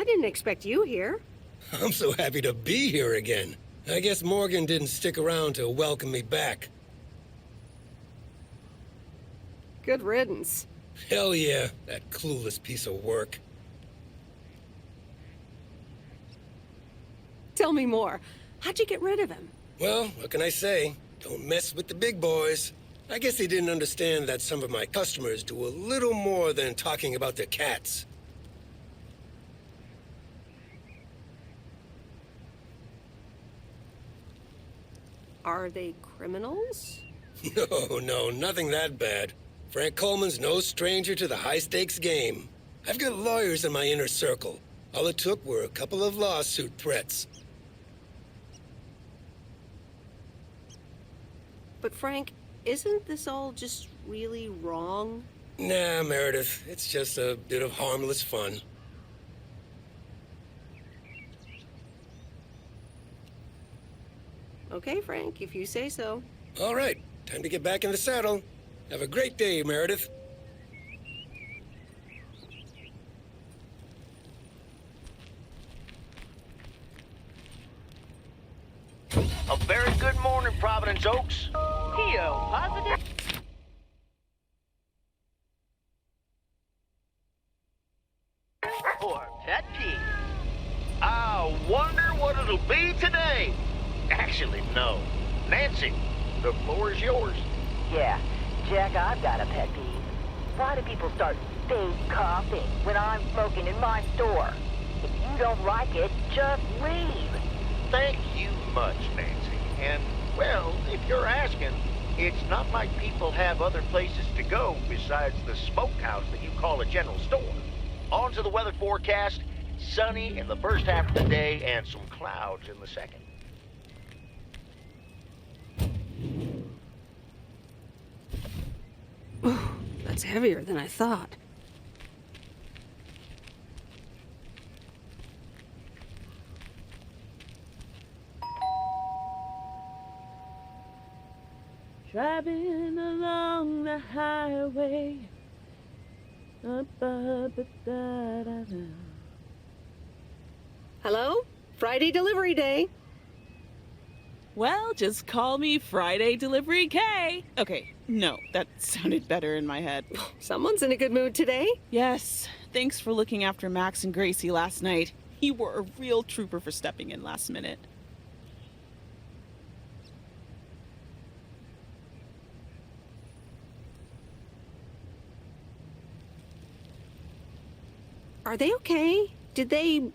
I didn't expect you here. I'm so happy to be here again. I guess Morgan didn't stick around to welcome me back. Good riddance. Hell yeah, that clueless piece of work. Tell me more. How'd you get rid of him? Well, what can I say? Don't mess with the big boys. I guess he didn't understand that some of my customers do a little more than talking about their cats. Are they criminals? No, nothing that bad. Frank Coleman's no stranger to the high-stakes game. I've got lawyers in my inner circle. All it took were a couple of lawsuit threats. But Frank, isn't this all just really wrong? Nah, Meredith. It's just a bit of harmless fun. Okay, Frank, if you say so. All right, time to get back in the saddle. Have a great day, Meredith. A very good morning, Providence Oaks. P.O. positive. Or pet peeve. I wonder what it'll be today. Actually, no. Nancy, the floor is yours. Yeah, Jack, I've got a pet peeve. Why do people start fake coughing when I'm smoking in my store? If you don't like it, just leave. Thank you much, Nancy. And, well, if you're asking, it's not like people have other places to go besides the smokehouse that you call a general store. On to the weather forecast. Sunny in the first half of the day and some clouds in the second. That's heavier than I thought. Driving along the highway. Hello? Friday delivery day. Well, just call me Friday Delivery K. Okay, no, that sounded better in my head. Someone's in a good mood today. Yes, thanks for looking after Max and Gracie last night. You were a real trooper for stepping in last minute. Are they okay? Did they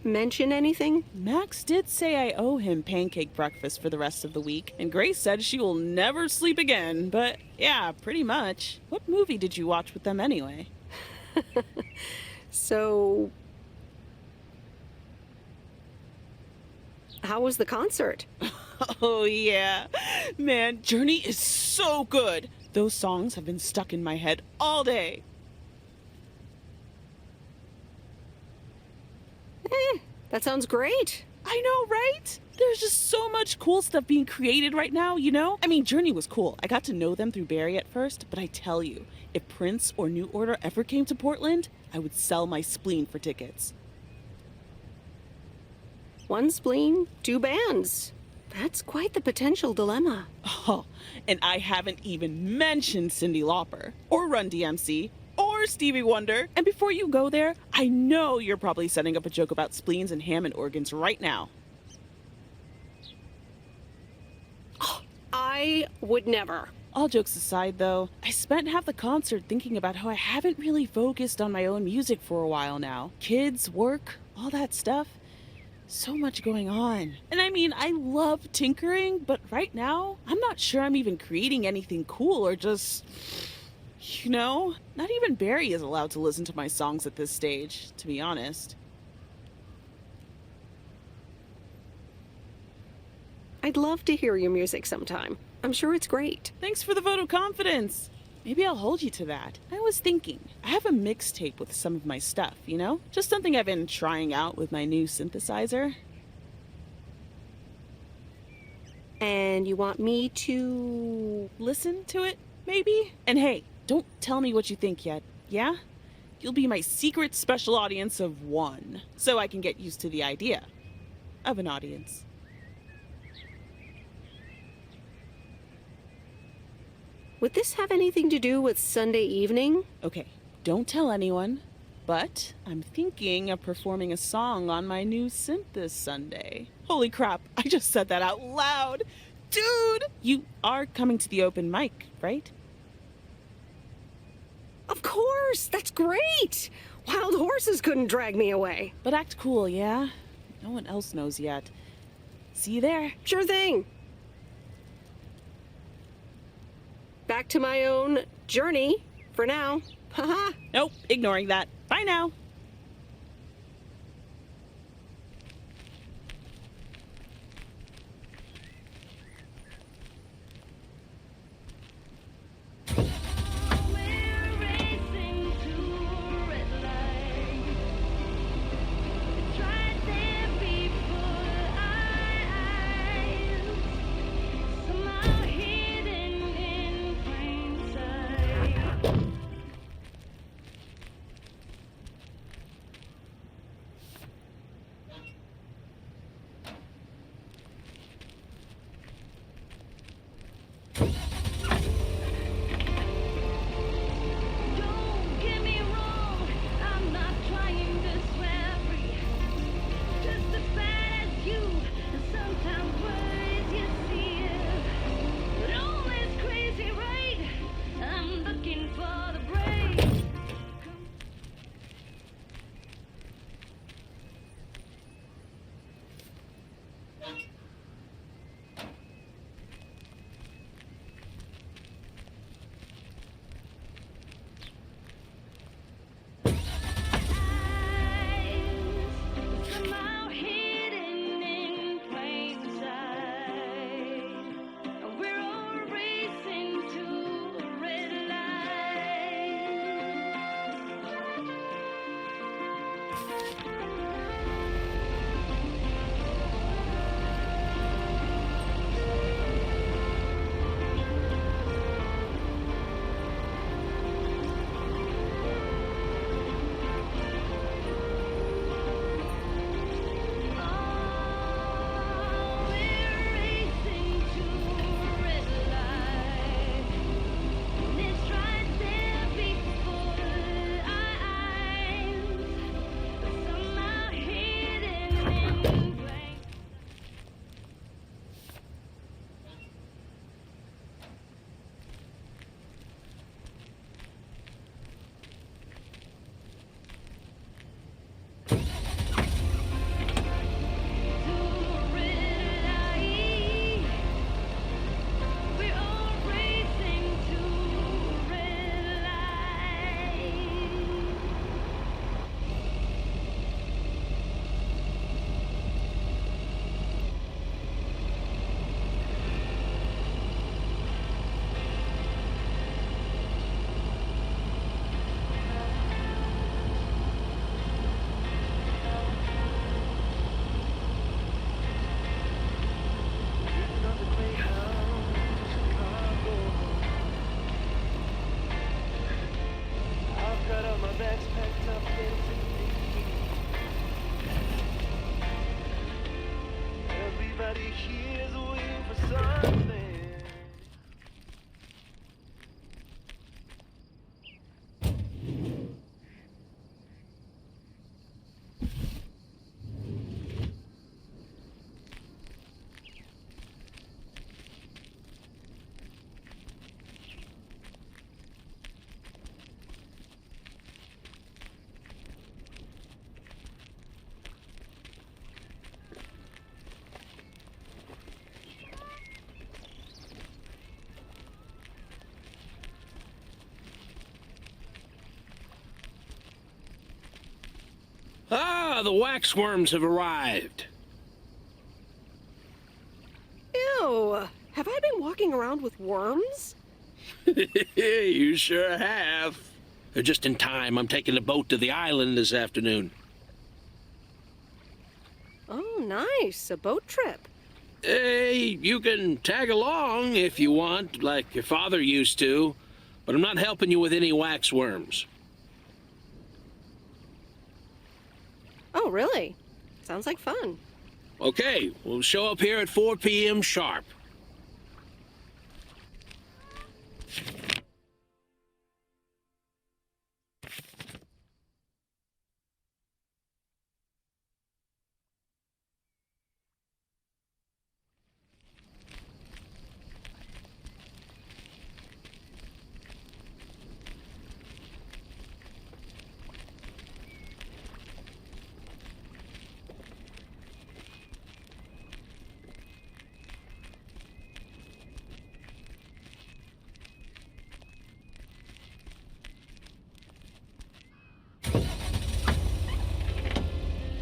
mention anything? Max did say I owe him pancake breakfast for the rest of the week, and Grace said she will never sleep again, but yeah, pretty much. What movie did you watch with them anyway? So, how was the concert? Oh, yeah. Man, Journey is so good. Those songs have been stuck in my head all day. That sounds great. I know, right? There's just so much cool stuff being created right now, you know? I mean, Journey was cool. I got to know them through Barry at first, but I tell you, if Prince or New Order ever came to Portland, I would sell my spleen for tickets. One spleen, two bands. That's quite the potential dilemma. Oh, and I haven't even mentioned Cyndi Lauper, or Run DMC, or Stevie Wonder. And before you go there, I know you're probably setting up a joke about spleens and Hammond organs right now. I would never. All jokes aside, though, I spent half the concert thinking about how I haven't really focused on my own music for a while now. Kids, work, all that stuff. So much going on. And I mean, I love tinkering, but right now, I'm not sure I'm even creating anything cool or just... You know, not even Barry is allowed to listen to my songs at this stage, to be honest. I'd love to hear your music sometime. I'm sure it's great. Thanks for the vote of confidence. Maybe I'll hold you to that. I was thinking, I have a mixtape with some of my stuff, you know? Just something I've been trying out with my new synthesizer. And you want me to... listen to it, maybe? And hey, don't tell me what you think yet, yeah? You'll be my secret special audience of one, so I can get used to the idea of an audience. Would this have anything to do with Sunday evening? Okay, don't tell anyone, but I'm thinking of performing a song on my new synth this Sunday. Holy crap, I just said that out loud! Dude! You are coming to the open mic, right? Of course! That's great! Wild horses couldn't drag me away. But act cool, yeah? No one else knows yet. See you there. Sure thing. Back to my own journey for now. Haha. Nope, ignoring that. Bye now. the waxworms have arrived. Ew! Have I been walking around with worms? You sure have. Just in time. I'm taking a boat to the island this afternoon. Oh, nice. A boat trip. Hey, you can tag along if you want, like your father used to, but I'm not helping you with any waxworms. Oh, really? Sounds like fun. Okay, we'll show up here at 4 p.m. sharp.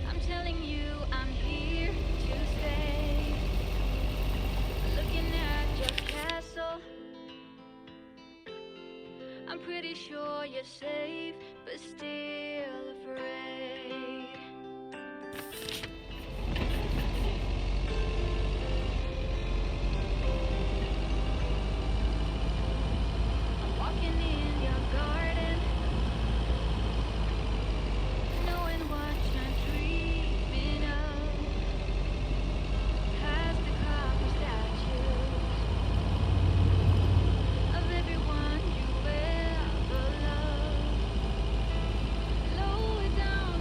I'm telling you, I'm here to stay. Looking at your castle, I'm pretty sure you're safe, but still afraid. I'm walking in your garden, knowing what you're dreaming of. Past the copper statues of everyone you ever loved. Lower down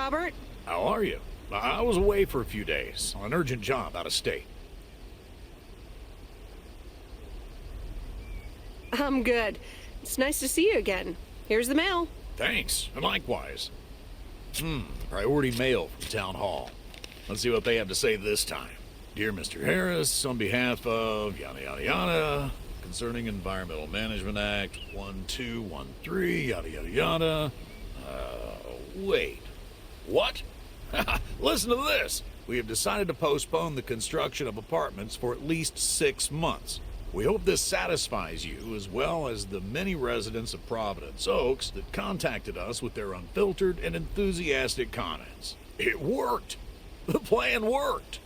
Robert. How are you? I was away for a few days on an urgent job out of state. I'm good. It's nice to see you again. Here's the mail. Thanks, and likewise. Priority mail from Town Hall. Let's see what they have to say this time. Dear Mr. Harris, on behalf of yada yada yada, concerning Environmental Management Act 1213, yada yada yada. Wait. What? Listen to this. We have decided to postpone the construction of apartments for at least 6 months. We hope this satisfies you as well as the many residents of Providence Oaks that contacted us with their unfiltered and enthusiastic comments. It worked. The plan worked.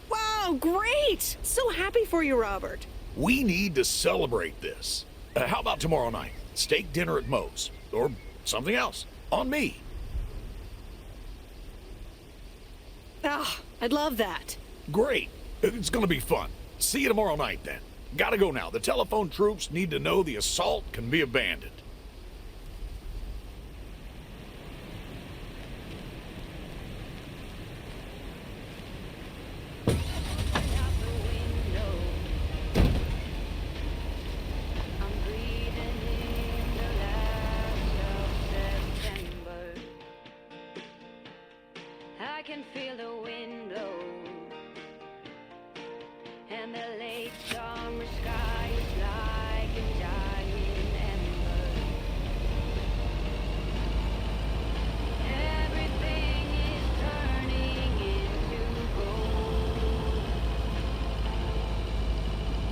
Wow, great! So happy for you, Robert. We need to celebrate this. How about tomorrow night? Steak dinner at Moe's. Or something else. On me. Ah, I'd love that. Great. It's gonna be fun. See you tomorrow night, then. Gotta go now. The telephone troops need to know the assault can be abandoned. I can feel the wind blow, and the late summer sky is like a dying ember. Everything is turning into gold.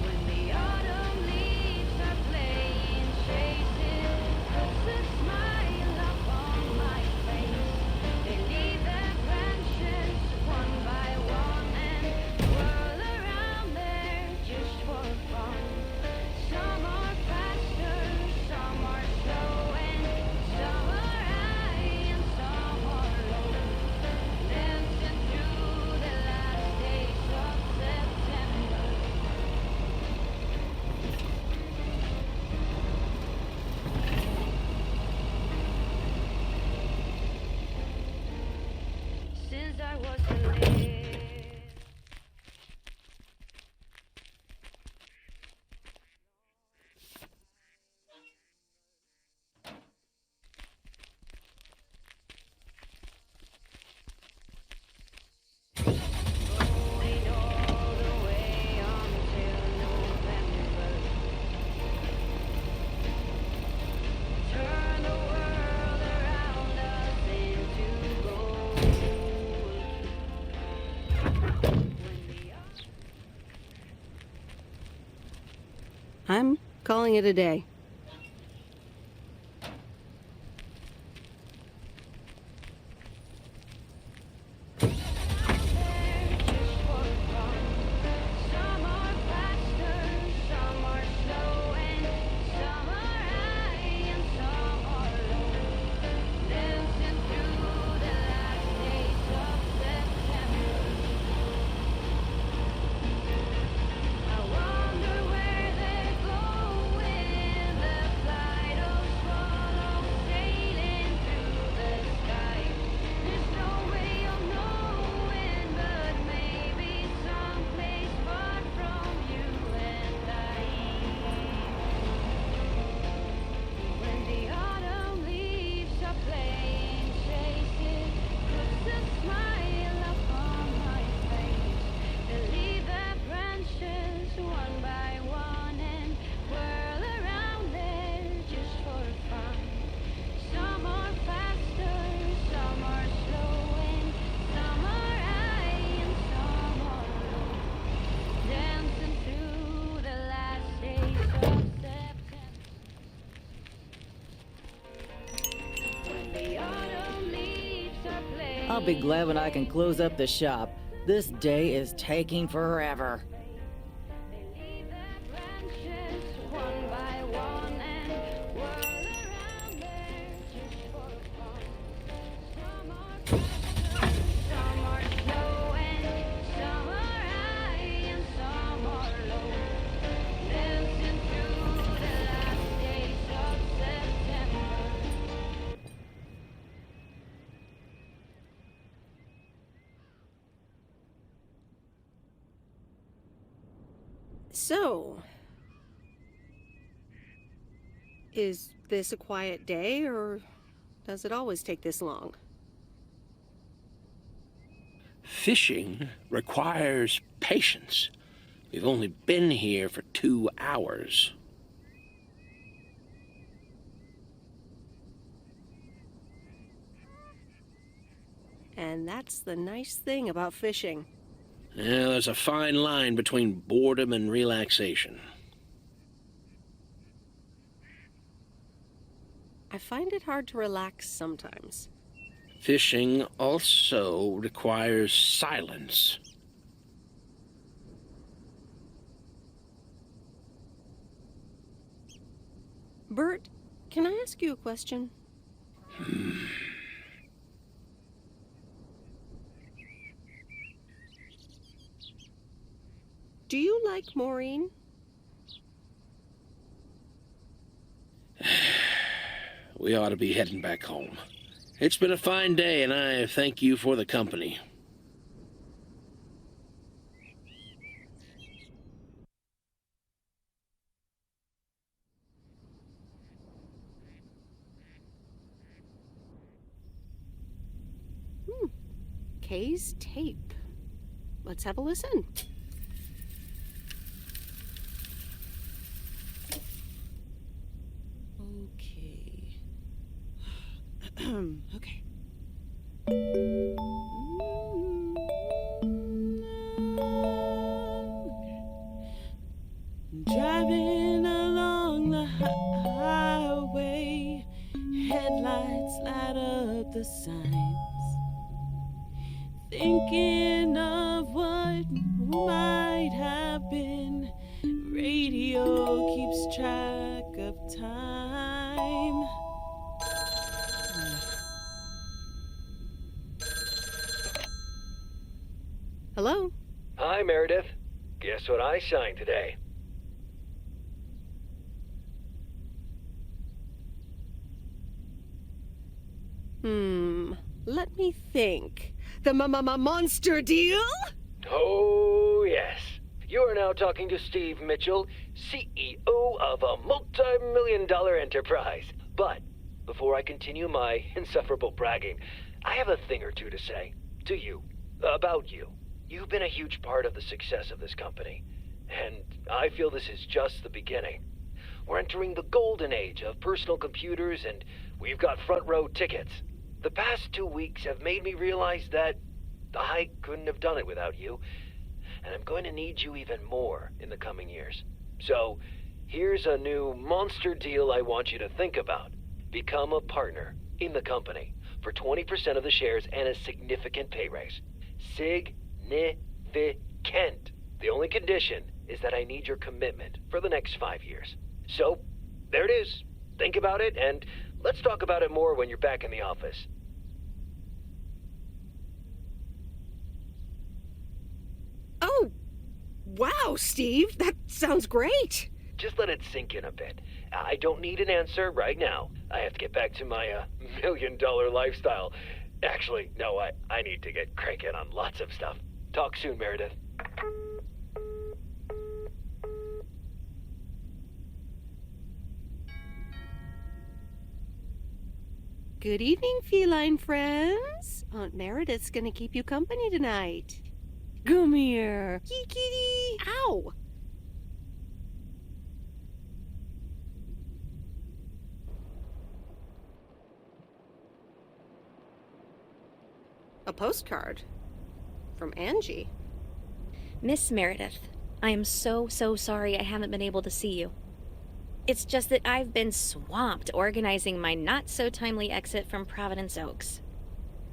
When the autumn leaves are playing chases, puts a smile upon my face. They leave their branches one by one and whirl around there just for fun. Some are faster, some are slow, and some are high and some are low. Dancing through the last days of September. Since I was a little going all the way until November. Turn the world around us into gold. I'm calling it a day. Some are faster, some are slow, and some are high and some are low. Dancing through the last days of September. I wonder where they're going. The flight of swallows sailing through the sky. There's no way of knowing, but maybe someplace far from you and I. When the autumn leaves are playing chases, puts a smile upon my face. They leave their branches one by one and whirl around there just for fun. Some are faster, some are slow, and some are high and some are low. Dancing through the last days of September. When the autumn leaves are playing. I'll be glad when I can close up the shop. This day is taking forever. Branches one by one and whirl around there just for fun. Some are faster, some are slow, and some are high and some are low. Dancing through the last days of September. So, is this a quiet day, or does it always take this long? Fishing requires patience. We've only been here for 2 hours. And that's the nice thing about fishing. Yeah, there's a fine line between boredom and relaxation. I find it hard to relax sometimes. Fishing also requires silence. Bert, can I ask you a question? Do you like Maureen? We ought to be heading back home. It's been a fine day, and I thank you for the company. Kay's tape. Let's have a listen. Okay. Okay. Driving along the highway, headlights light up the signs. Thinking of what might have been, radio keeps track of time. Hello? Hi, Meredith. Guess what I signed today? Let me think. The monster deal? Oh, yes. You are now talking to Steve Mitchell, CEO of a multi-million-dollar enterprise. But before I continue my insufferable bragging, I have a thing or two to say to you, about you. You've been a huge part of the success of this company, and I feel this is just the beginning. We're entering the golden age of personal computers, and we've got front row tickets. The past 2 weeks have made me realize that I couldn't have done it without you, and I'm going to need you even more in the coming years. So, here's a new monster deal I want you to think about. Become a partner in the company for 20% of the shares and a significant pay raise. Significant. The only condition is that I need your commitment for the next 5 years. So, there it is. Think about it, and let's talk about it more when you're back in the office. Oh, wow, Steve. That sounds great. Just let it sink in a bit. I don't need an answer right now. I have to get back to my $1 million lifestyle. Actually, no, I need to get cranking on lots of stuff. Talk soon, Meredith. Good evening, feline friends. Aunt Meredith's gonna keep you company tonight. Come here. Kitty. Ow. A postcard from Angie. Miss Meredith, I am so sorry I haven't been able to see you. It's just that I've been swamped organizing my not-so-timely exit from Providence Oaks.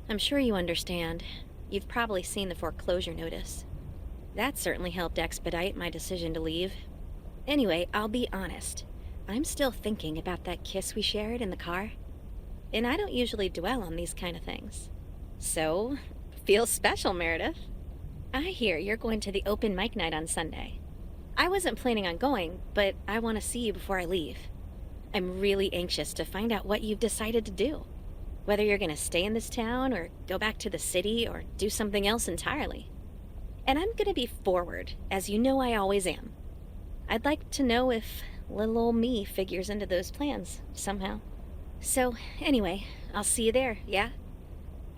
I'm sure you understand. You've probably seen the foreclosure notice. That certainly helped expedite my decision to leave. Anyway, I'll be honest. I'm still thinking about that kiss we shared in the car. And I don't usually dwell on these kind of things. So, feels special, Meredith. I hear you're going to the open mic night on Sunday. I wasn't planning on going, but I want to see you before I leave. I'm really anxious to find out what you've decided to do. Whether you're going to stay in this town, or go back to the city, or do something else entirely. And I'm going to be forward, as you know I always am. I'd like to know if little old me figures into those plans somehow. So, anyway, I'll see you there, yeah?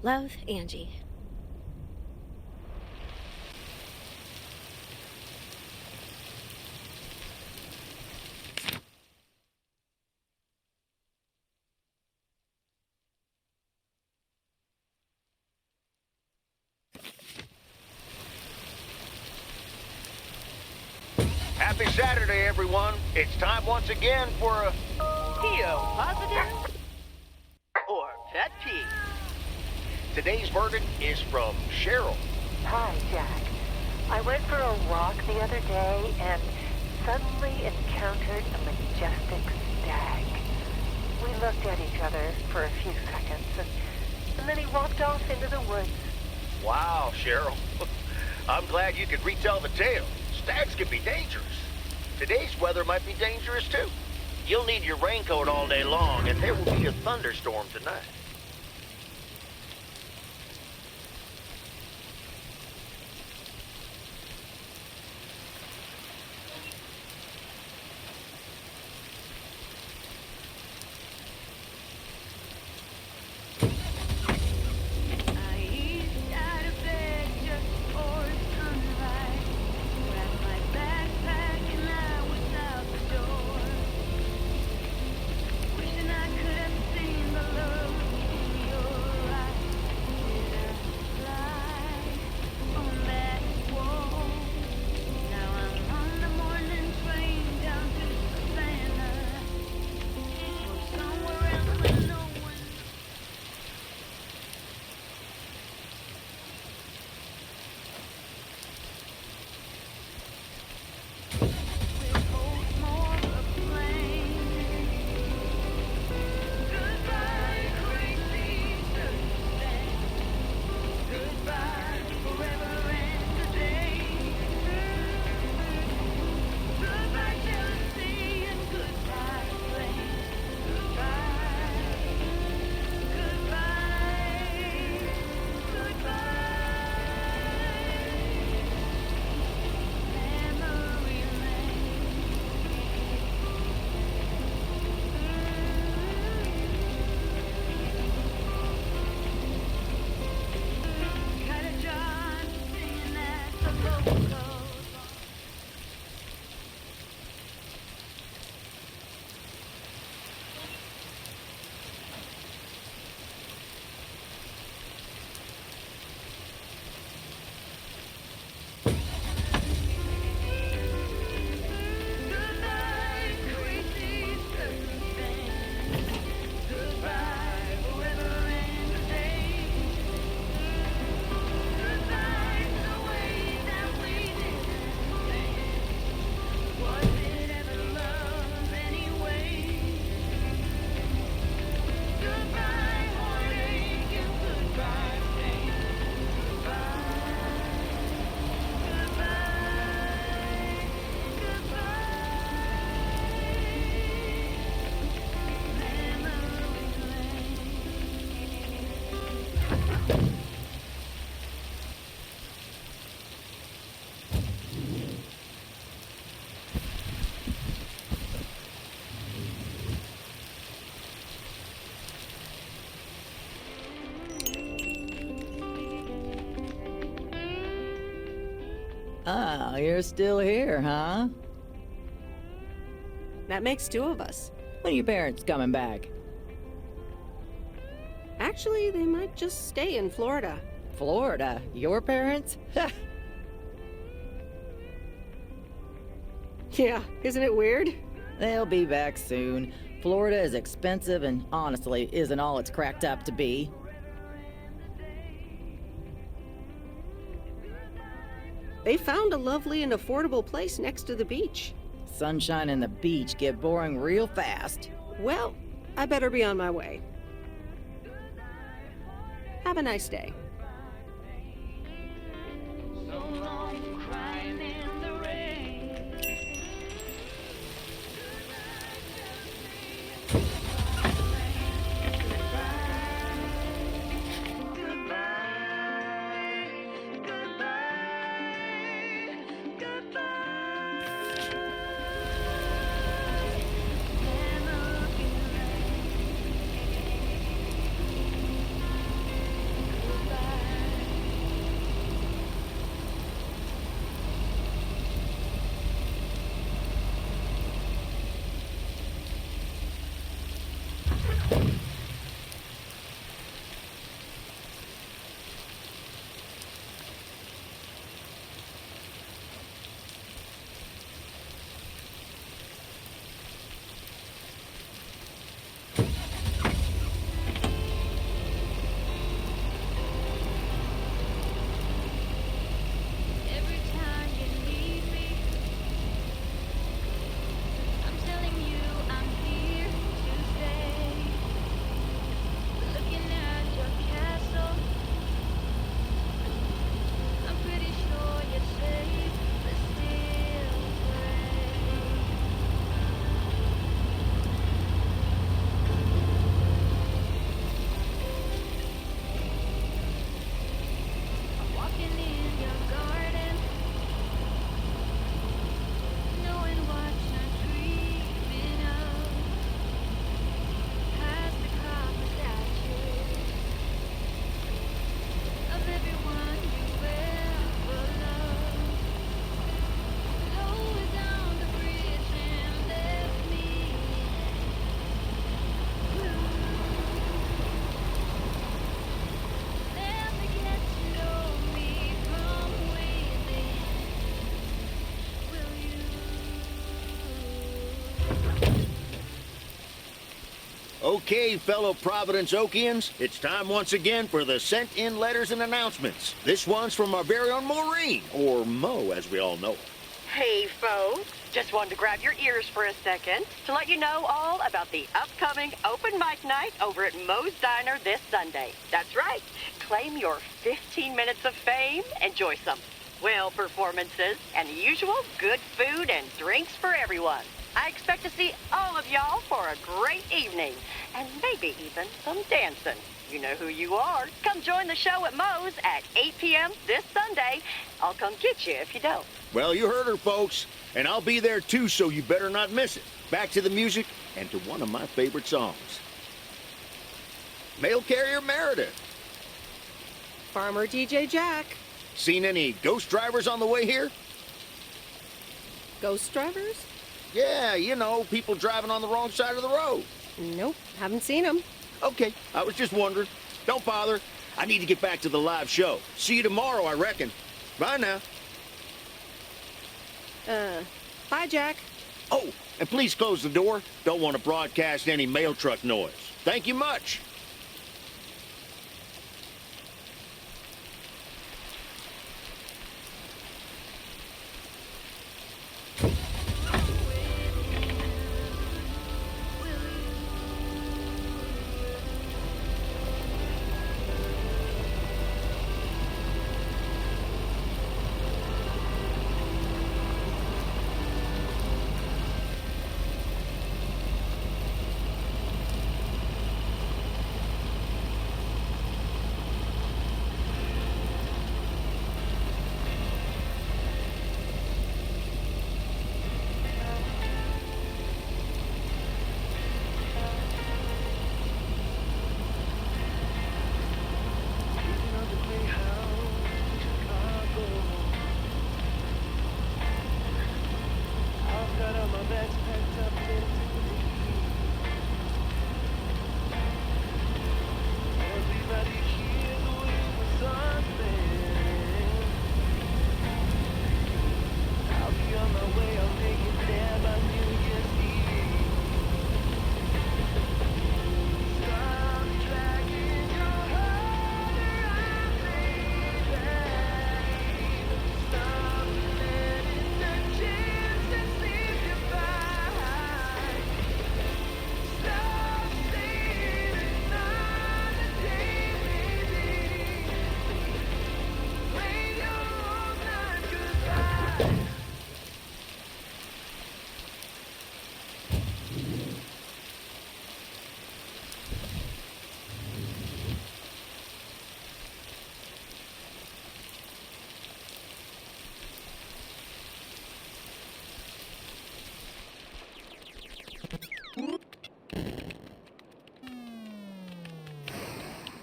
Love, Angie. Happy Saturday, everyone. It's time once again for a... PO positive or pet peeve? Today's verdict is from Cheryl. Hi, Jack. I went for a walk the other day and suddenly encountered a majestic stag. We looked at each other for a few seconds, and then he walked off into the woods. Wow, Cheryl. I'm glad you could retell the tale. Stags can be dangerous. Today's weather might be dangerous, too. You'll need your raincoat all day long, and there will be a thunderstorm tonight. Ah, you're still here, huh? That makes two of us. When are your parents coming back? Actually, they might just stay in Florida. Florida? Your parents? Yeah, isn't it weird? They'll be back soon. Florida is expensive and honestly isn't all it's cracked up to be. They found a lovely and affordable place next to the beach. Sunshine and the beach get boring real fast. Well, I better be on my way. Have a nice day. Okay, fellow Providence Okians, it's time once again for the sent-in letters and announcements. This one's from our very own Maureen, or Mo as we all know her. Hey, folks. Just wanted to grab your ears for a second to let you know all about the upcoming open mic night over at Moe's Diner this Sunday. That's right. Claim your 15 minutes of fame. Enjoy some swell performances and the usual good food and drinks for everyone. I expect to see all of y'all for a great evening and maybe even some dancing. You know who you are. Come join the show at Moe's at 8 p.m. this Sunday. I'll come get you if you don't. Well, you heard her, folks. And I'll be there too, so you better not miss it. Back to the music and to one of my favorite songs. Mail carrier Meredith. Farmer DJ Jack. Seen any ghost drivers on the way here? Ghost drivers? Yeah, you know, people driving on the wrong side of the road. Nope, haven't seen them. Okay, I was just wondering. Don't bother. I need to get back to the live show. See you tomorrow, I reckon. Bye now. Bye, Jack. Oh, and please close the door. Don't want to broadcast any mail truck noise. Thank you much.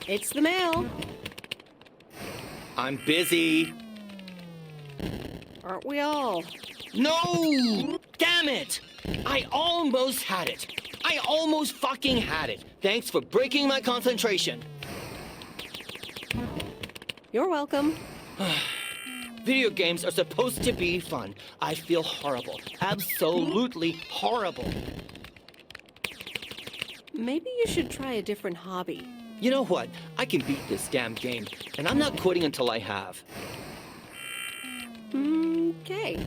It's the mail. I'm busy. Aren't we all? No! Damn it! I almost had it. I almost fucking had it. Thanks for breaking my concentration. You're welcome. Video games are supposed to be fun. I feel horrible. Absolutely horrible. Maybe you should try a different hobby. You know what? I can beat this damn game, and I'm not quitting until I have. Okay.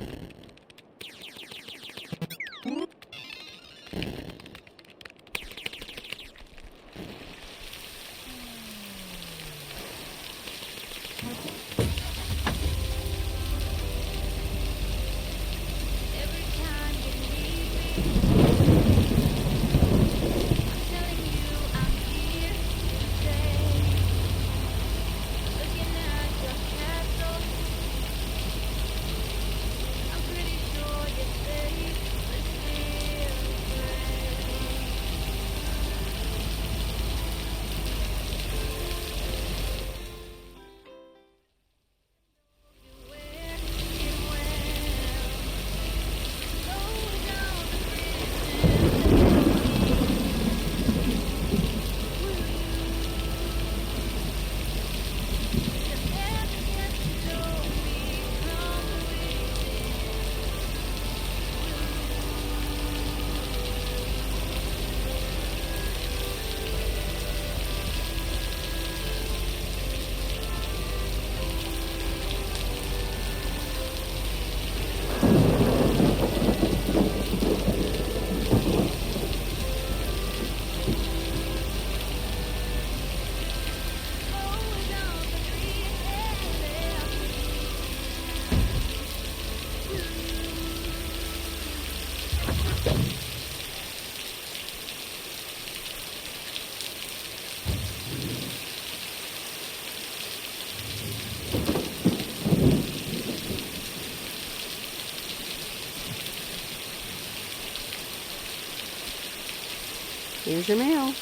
Here's your mail.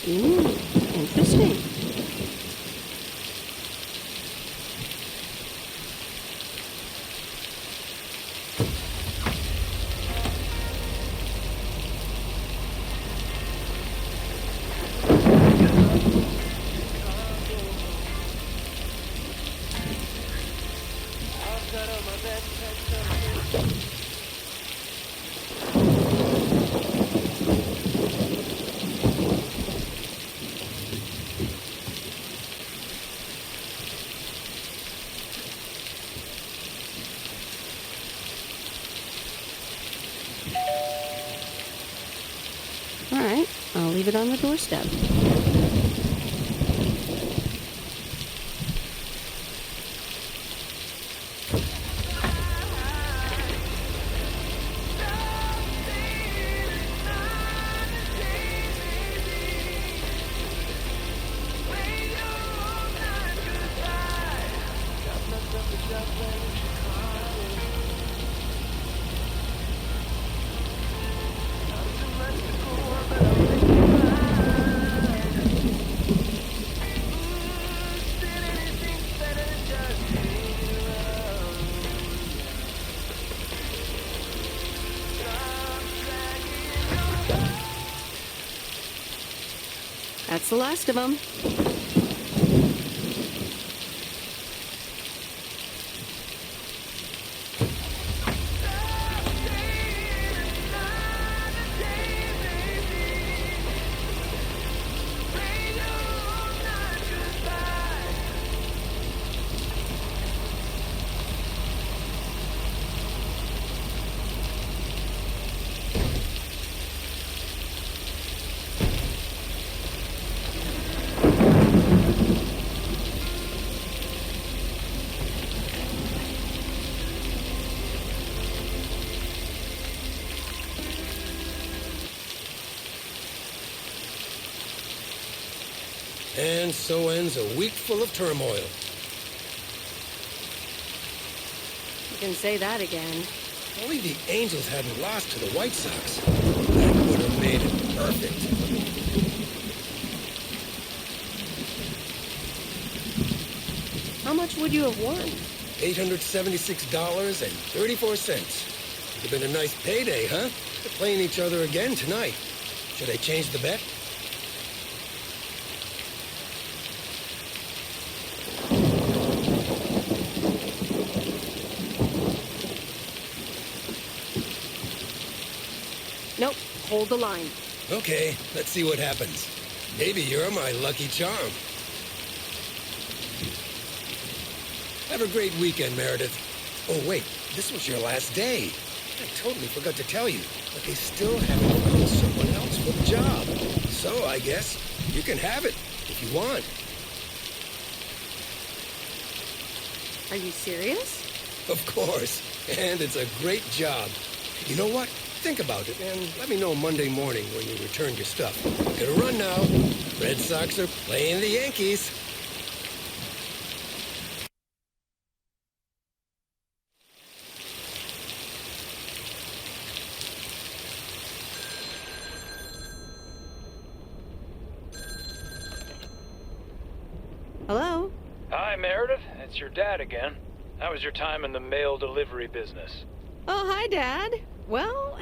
Ooh, interesting. All right, I'll leave it on the doorstep. That's the last of them. And so ends a week full of turmoil. You can say that again. If only the Angels hadn't lost to the White Sox. That would have made it perfect. How much would you have won? $876.34. Would have been a nice payday, huh? We're playing each other again tonight. Should I change the bet? Nope, hold the line. Okay, let's see what happens. Maybe you're my lucky charm. Have a great weekend, Meredith. Oh, wait, this was your last day. I totally forgot to tell you, but they still haven't found someone else for the job. So I guess you can have it if you want. Are you serious? Of course, and it's a great job. You know what? Think about it, and let me know Monday morning when you return your stuff. Gotta run now. Red Sox are playing the Yankees. Hello? Hi, Meredith. It's your dad again. How was your time in the mail delivery business? Oh, hi, Dad. Well,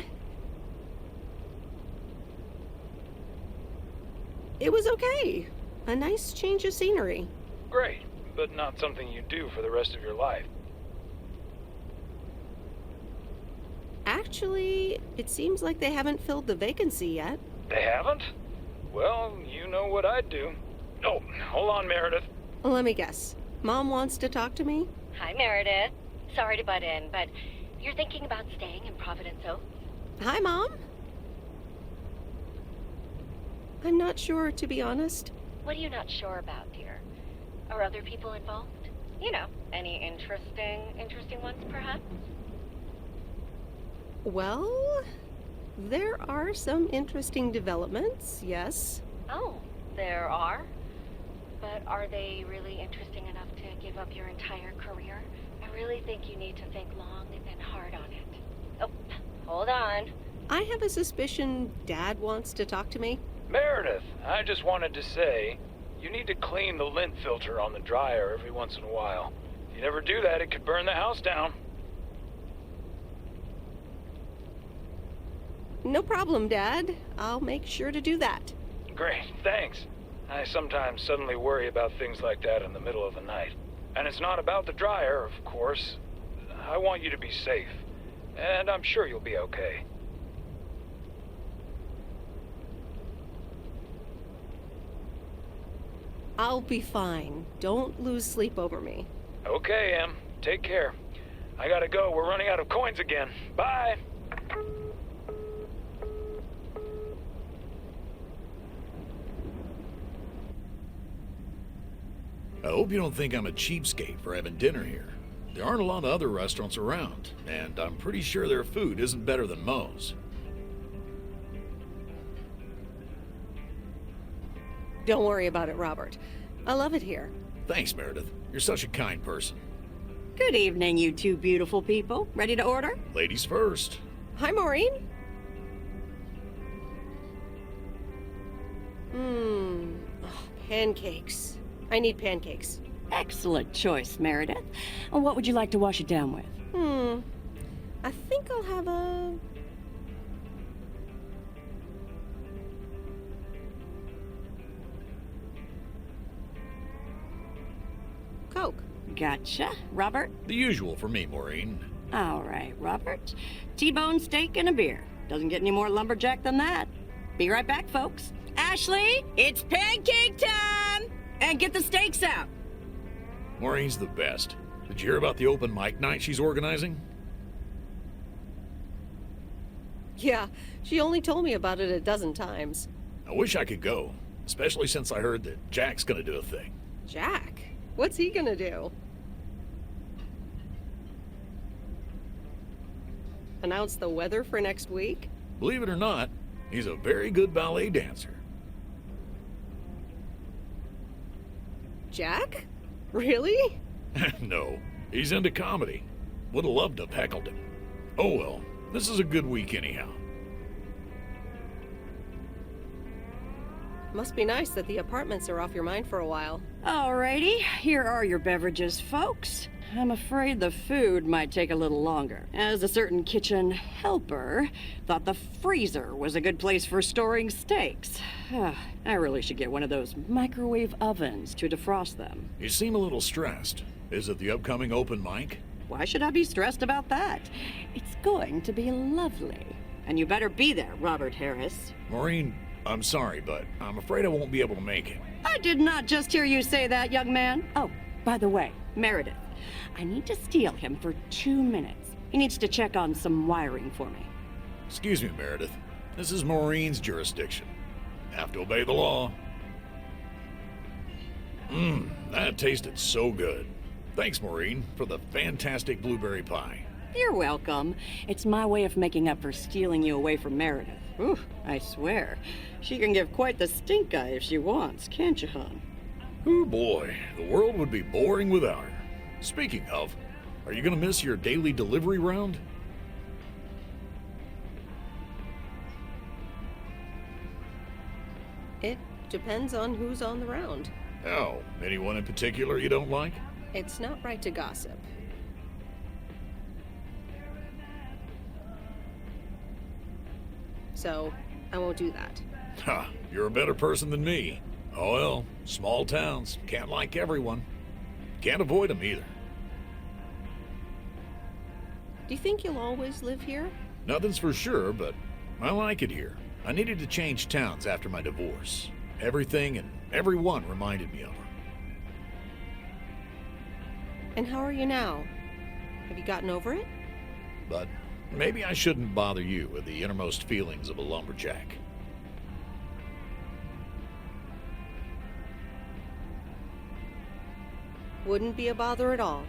it was okay. A nice change of scenery. Great, but not something you do for the rest of your life. Actually, it seems like they haven't filled the vacancy yet. They haven't? Well, you know what I'd do. Oh, hold on, Meredith. Let me guess. Mom wants to talk to me? Hi, Meredith. Sorry to butt in, but you're thinking about staying in Providence Oaks? Hi, Mom. I'm not sure, to be honest. What are you not sure about, dear? Are other people involved? You know, any interesting ones, perhaps? Well, there are some interesting developments, yes. Oh, there are? But are they really interesting enough to give up your entire career? I really think you need to think long and hard on it. Oh, hold on. I have a suspicion Dad wants to talk to me. Meredith, I just wanted to say, you need to clean the lint filter on the dryer every once in a while. If you never do that, it could burn the house down. No problem, Dad. I'll make sure to do that. Great, thanks. I sometimes suddenly worry about things like that in the middle of the night. And it's not about the dryer, of course. I want you to be safe. And I'm sure you'll be okay. I'll be fine. Don't lose sleep over me. Okay, Em. Take care. I gotta go. We're running out of coins again. Bye! I hope you don't think I'm a cheapskate for having dinner here. There aren't a lot of other restaurants around, and I'm pretty sure their food isn't better than Moe's. Don't worry about it, Robert. I love it here. Thanks, Meredith. You're such a kind person. Good evening, you two beautiful people. Ready to order? Ladies first. Hi, Maureen. Pancakes. I need pancakes. Excellent choice, Meredith. And what would you like to wash it down with? I think I'll have a... Coke. Gotcha. Robert? The usual for me, Maureen. All right, Robert. T-bone steak and a beer. Doesn't get any more lumberjack than that. Be right back, folks. Ashley, it's pancake time! And get the steaks out. Maureen's the best. Did you hear about the open mic night she's organizing? Yeah, she only told me about it a dozen times. I wish I could go, especially since I heard that Jack's gonna do a thing. Jack? What's he gonna do? Announce the weather for next week? Believe it or not, he's a very good ballet dancer. Jack? Really? No, he's into comedy. Would have loved to have heckled him. Oh well, this is a good week anyhow. Must be nice that the apartments are off your mind for a while. Alrighty, here are your beverages, folks. I'm afraid the food might take a little longer, as a certain kitchen helper thought the freezer was a good place for storing steaks. I really should get one of those microwave ovens to defrost them. You seem a little stressed. Is it the upcoming open mic? Why should I be stressed about that? It's going to be lovely. And you better be there, Robert Harris. Maureen, I'm sorry, but I'm afraid I won't be able to make it. I did not just hear you say that, young man. Oh, by the way, Meredith, I need to steal him for 2 minutes. He needs to check on some wiring for me. Excuse me, Meredith. This is Maureen's jurisdiction. Have to obey the law. That tasted so good. Thanks, Maureen, for the fantastic blueberry pie. You're welcome. It's my way of making up for stealing you away from Meredith. Ooh, I swear. She can give quite the stink eye if she wants, can't you, hon? Oh boy, the world would be boring without her. Speaking of, are you gonna miss your daily delivery round? It depends on who's on the round. Oh, anyone in particular you don't like? It's not right to gossip. So, I won't do that. Ha, you're a better person than me. Oh well, small towns, can't like everyone. Can't avoid them either. Do you think you'll always live here? Nothing's for sure, but I like it here. I needed to change towns after my divorce. Everything and everyone reminded me of her. And how are you now? Have you gotten over it? But maybe I shouldn't bother you with the innermost feelings of a lumberjack. Wouldn't be a bother at all.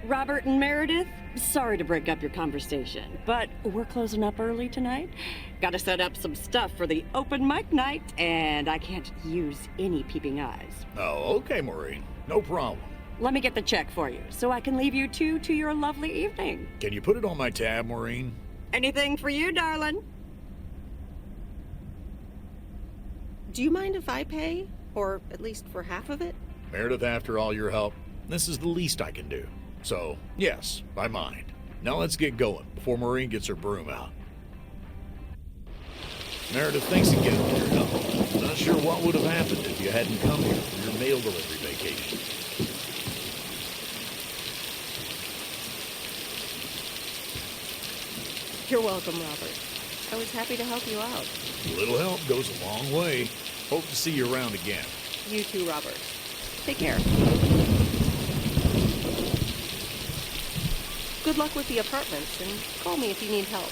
Robert and Meredith, sorry to break up your conversation, but we're closing up early tonight. Gotta set up some stuff for the open mic night, and I can't use any peeping eyes. Oh, okay, Maureen. No problem. Let me get the check for you, so I can leave you two to your lovely evening. Can you put it on my tab, Maureen? Anything for you, darling? Do you mind if I pay? Or at least for half of it? Meredith, after all your help, this is the least I can do. So, yes, I mind. Now let's get going before Maureen gets her broom out. Meredith, thanks again for your help. Not sure what would have happened if you hadn't come here for your mail delivery vacation. You're welcome, Robert. I was happy to help you out. A little help goes a long way. Hope to see you around again. You too, Robert. Take care. Good luck with the apartments, and call me if you need help.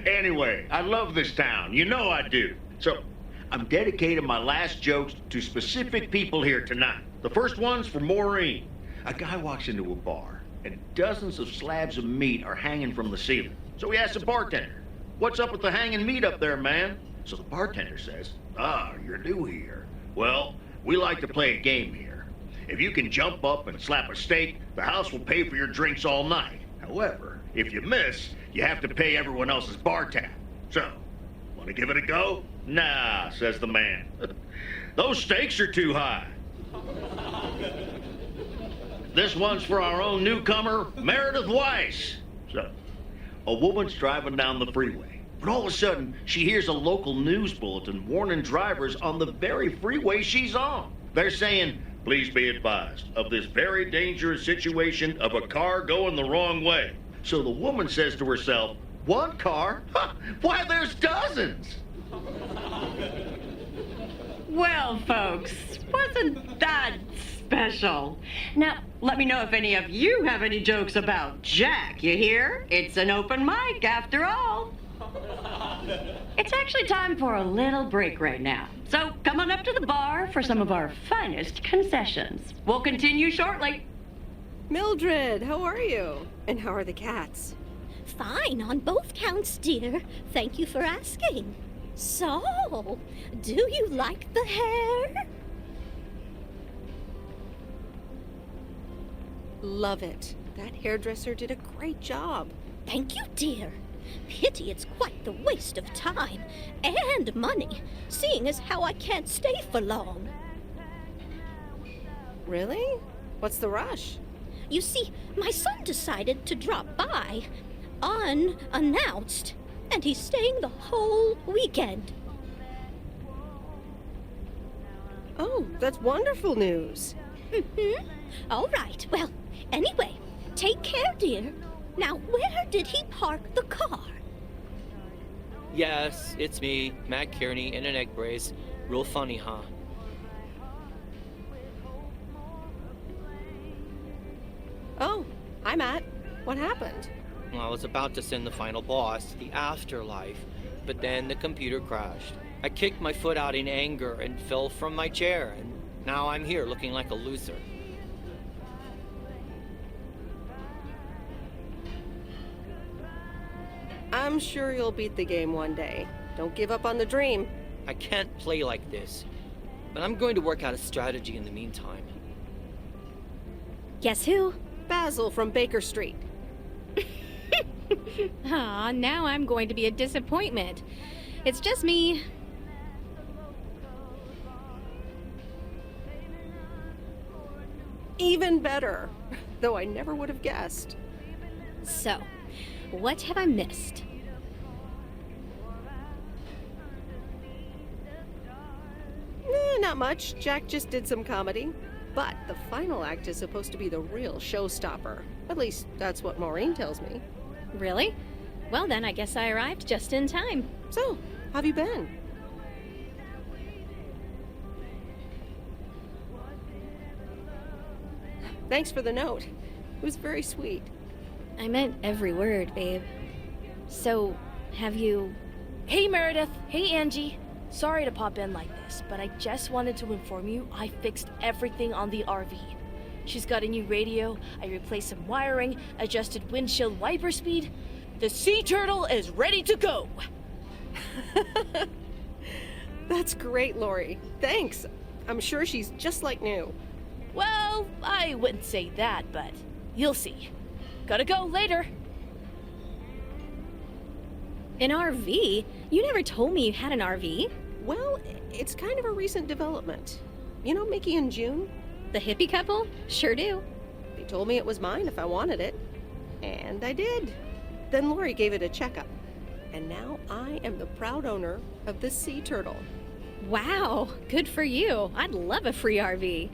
Anyway, I love this town. You know I do. So, I'm dedicating my last jokes to specific people here tonight. The first one's for Maureen. A guy walks into a bar, and dozens of slabs of meat are hanging from the ceiling. So he asks the bartender, "What's up with the hanging meat up there, man?" So the bartender says, "Ah, you're new here. Well, we like to play a game here. If you can jump up and slap a steak, the house will pay for your drinks all night. However, if you miss, you have to pay everyone else's bar tab. So, Want to give it a go? Nah, says the man. Those stakes are too high. This one's for our own newcomer, Meredith Weiss. So, a woman's driving down the freeway, but all of a sudden, she hears a local news bulletin warning drivers on the very freeway she's on. They're saying, please be advised of this very dangerous situation of a car going the wrong way. So the woman says to herself, one car? Huh, why, there's dozens! Well, folks, wasn't that special? Now, let me know if any of you have any jokes about Jack, you hear? It's an open mic after all. It's actually time for a little break right now. So come on up to the bar for some of our finest concessions. We'll continue shortly. Mildred, how are you? And how are the cats? Fine on both counts, dear. Thank you for asking. So, do you like the hair? Love it. That hairdresser did a great job. Thank you, dear. Pity it's quite the waste of time and money, seeing as how I can't stay for long. Really? What's the rush? You see, my son decided to drop by, unannounced, and he's staying the whole weekend. Oh, that's wonderful news. Mm-hmm. All right, well, anyway, take care, dear. Now, where did he park the car? Yes, it's me, Matt Kearney, in an egg brace. Real funny, huh? Oh, hi, Matt. What happened? Well, I was about to send the final boss to the afterlife, but then the computer crashed. I kicked my foot out in anger and fell from my chair, and now I'm here looking like a loser. I'm sure you'll beat the game one day. Don't give up on the dream. I can't play like this, but I'm going to work out a strategy in the meantime. Guess who? Basil from Baker Street. Aw, now I'm going to be a disappointment. It's just me. Even better. Though I never would have guessed. So, what have I missed? Not much. Jack just did some comedy. But the final act is supposed to be the real showstopper. At least, that's what Maureen tells me. Really? Well, then I guess I arrived just in time. So, how have you been? Thanks for the note. It was very sweet. I meant every word, babe. So, have you... Hey, Meredith. Hey, Angie. Sorry to pop in like this, but I just wanted to inform you I fixed everything on the RV. She's got a new radio, I replaced some wiring, adjusted windshield wiper speed. The sea turtle is ready to go! That's great, Lori. Thanks. I'm sure she's just like new. Well, I wouldn't say that, but you'll see. Gotta go later. An RV? You never told me you had an RV. Well, it's kind of a recent development. You know Mickey and June? The hippie couple? Sure do. They told me it was mine if I wanted it. And I did. Then Lori gave it a checkup. And now I am the proud owner of the sea turtle. Wow, good for you. I'd love a free RV.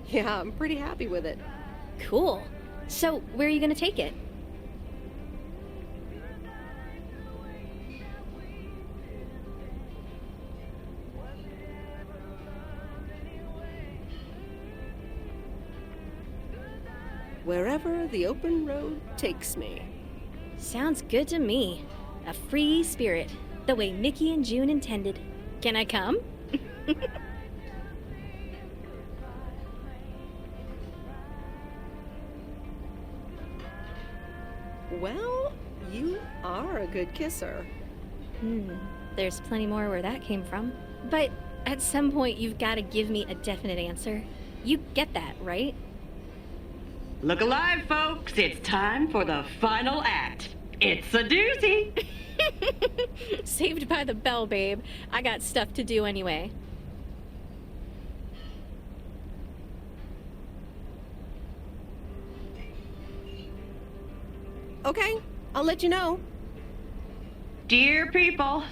Yeah, I'm pretty happy with it. Cool. So, where are you going to take it? Wherever the open road takes me. Sounds good to me. A free spirit, the way Mickey and June intended. Can I come? Well, you are a good kisser. There's plenty more where that came from. But at some point, you've got to give me a definite answer. You get that, right? Look alive, folks. It's time for the final act. It's a doozy. Saved by the bell, babe. I got stuff to do anyway. Okay, I'll let you know. Dear people,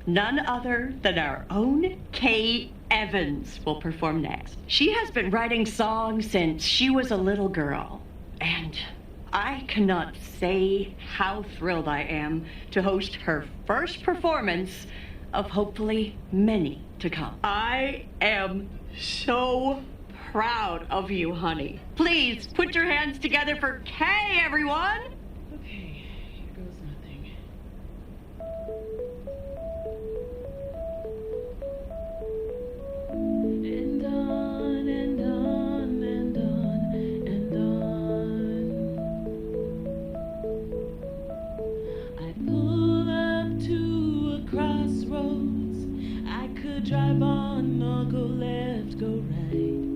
none other than our own Kay Evans will perform next. She has been writing songs since she was a little girl, and I cannot say how thrilled I am to host her first performance of hopefully many to come. I am so proud of you, honey. Please put your hands together for Kay, everyone. Okay, here goes nothing. And on and on and on and on. I pull up to a crossroads. I could drive on or go left, go right.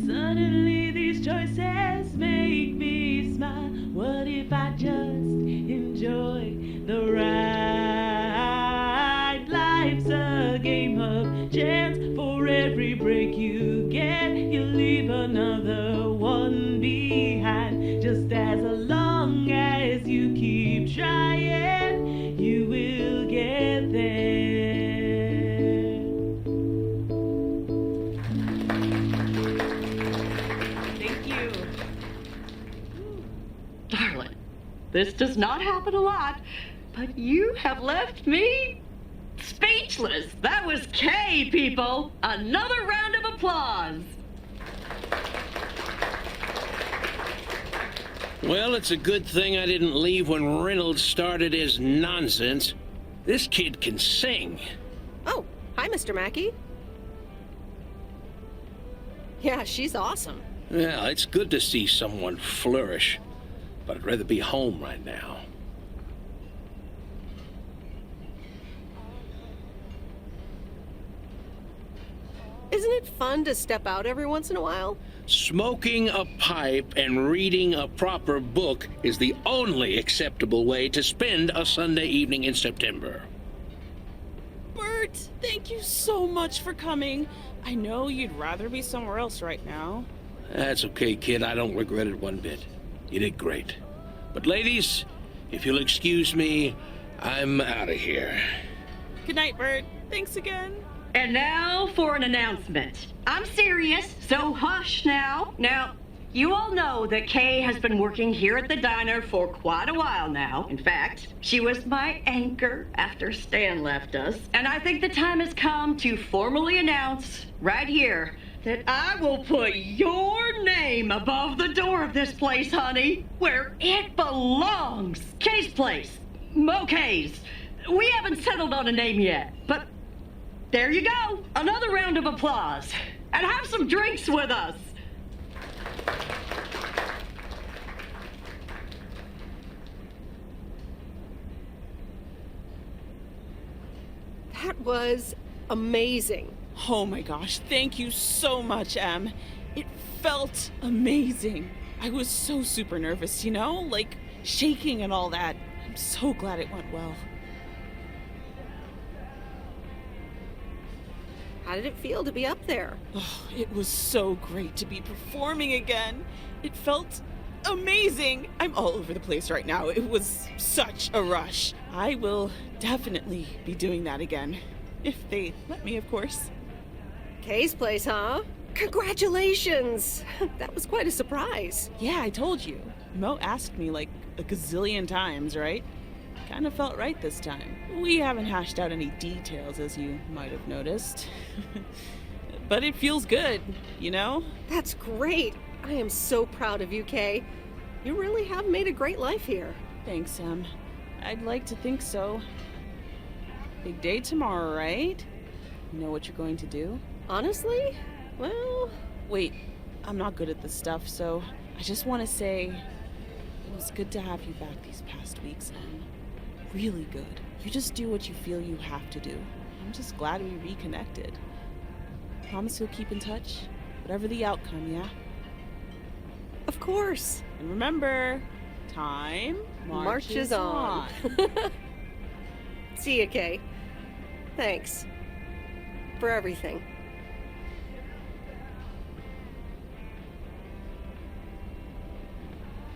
Suddenly these choices make me smile. What if I just enjoy the ride? Life's a game of chance. For every break you get, you leave another one behind. Just as long as you keep trying, you will get there. Thank you. Darling, this does not happen a lot, but you have left me speechless. That was Kay, people. Another round of applause. Well, it's a good thing I didn't leave when Reynolds started his nonsense. This kid can sing. Oh, hi, Mr. Mackey. Yeah, she's awesome. Yeah, it's good to see someone flourish, but I'd rather be home right now. Isn't it fun to step out every once in a while? Smoking a pipe and reading a proper book is the only acceptable way to spend a Sunday evening in September. Bert, thank you so much for coming. I know you'd rather be somewhere else right now. That's okay, kid. I don't regret it one bit. You did great. But ladies, if you'll excuse me, I'm out of here. Good night, Bert. Thanks again. And now for an announcement. I'm serious, so hush now. Now, you all know that Kay has been working here at the diner for quite a while now. In fact, she was my anchor after Stan left us. And I think the time has come to formally announce right here that I will put your name above the door of this place, honey, where it belongs. Kay's place. Mo Kay's. We haven't settled on a name yet, but there you go. Another round of applause. And have some drinks with us. That was amazing. Oh my gosh, thank you so much, Em. It felt amazing. I was so super nervous, you know? Like, shaking and all that. I'm so glad it went well. How did it feel to be up there? Oh, it was so great to be performing again. It felt amazing. I'm all over the place right now. It was such a rush. I will definitely be doing that again. If they let me, of course. Kay's place, huh? Congratulations! That was quite a surprise. Yeah, I told you. Mo asked me like a gazillion times, right? Kind of felt right this time. We haven't hashed out any details, as you might have noticed. But it feels good, you know? That's great. I am so proud of you, Kay. You really have made a great life here. Thanks, Em. I'd like to think so. Big day tomorrow, right? You know what you're going to do? Honestly? Well... Wait, I'm not good at this stuff, so I just want to say it was good to have you back these past weeks, Em. Really good. You just do what you feel you have to do. I'm just glad we reconnected. Promise you'll keep in touch, whatever the outcome, yeah? Of course. And remember, time marches on. See ya, Kay. Thanks. For everything.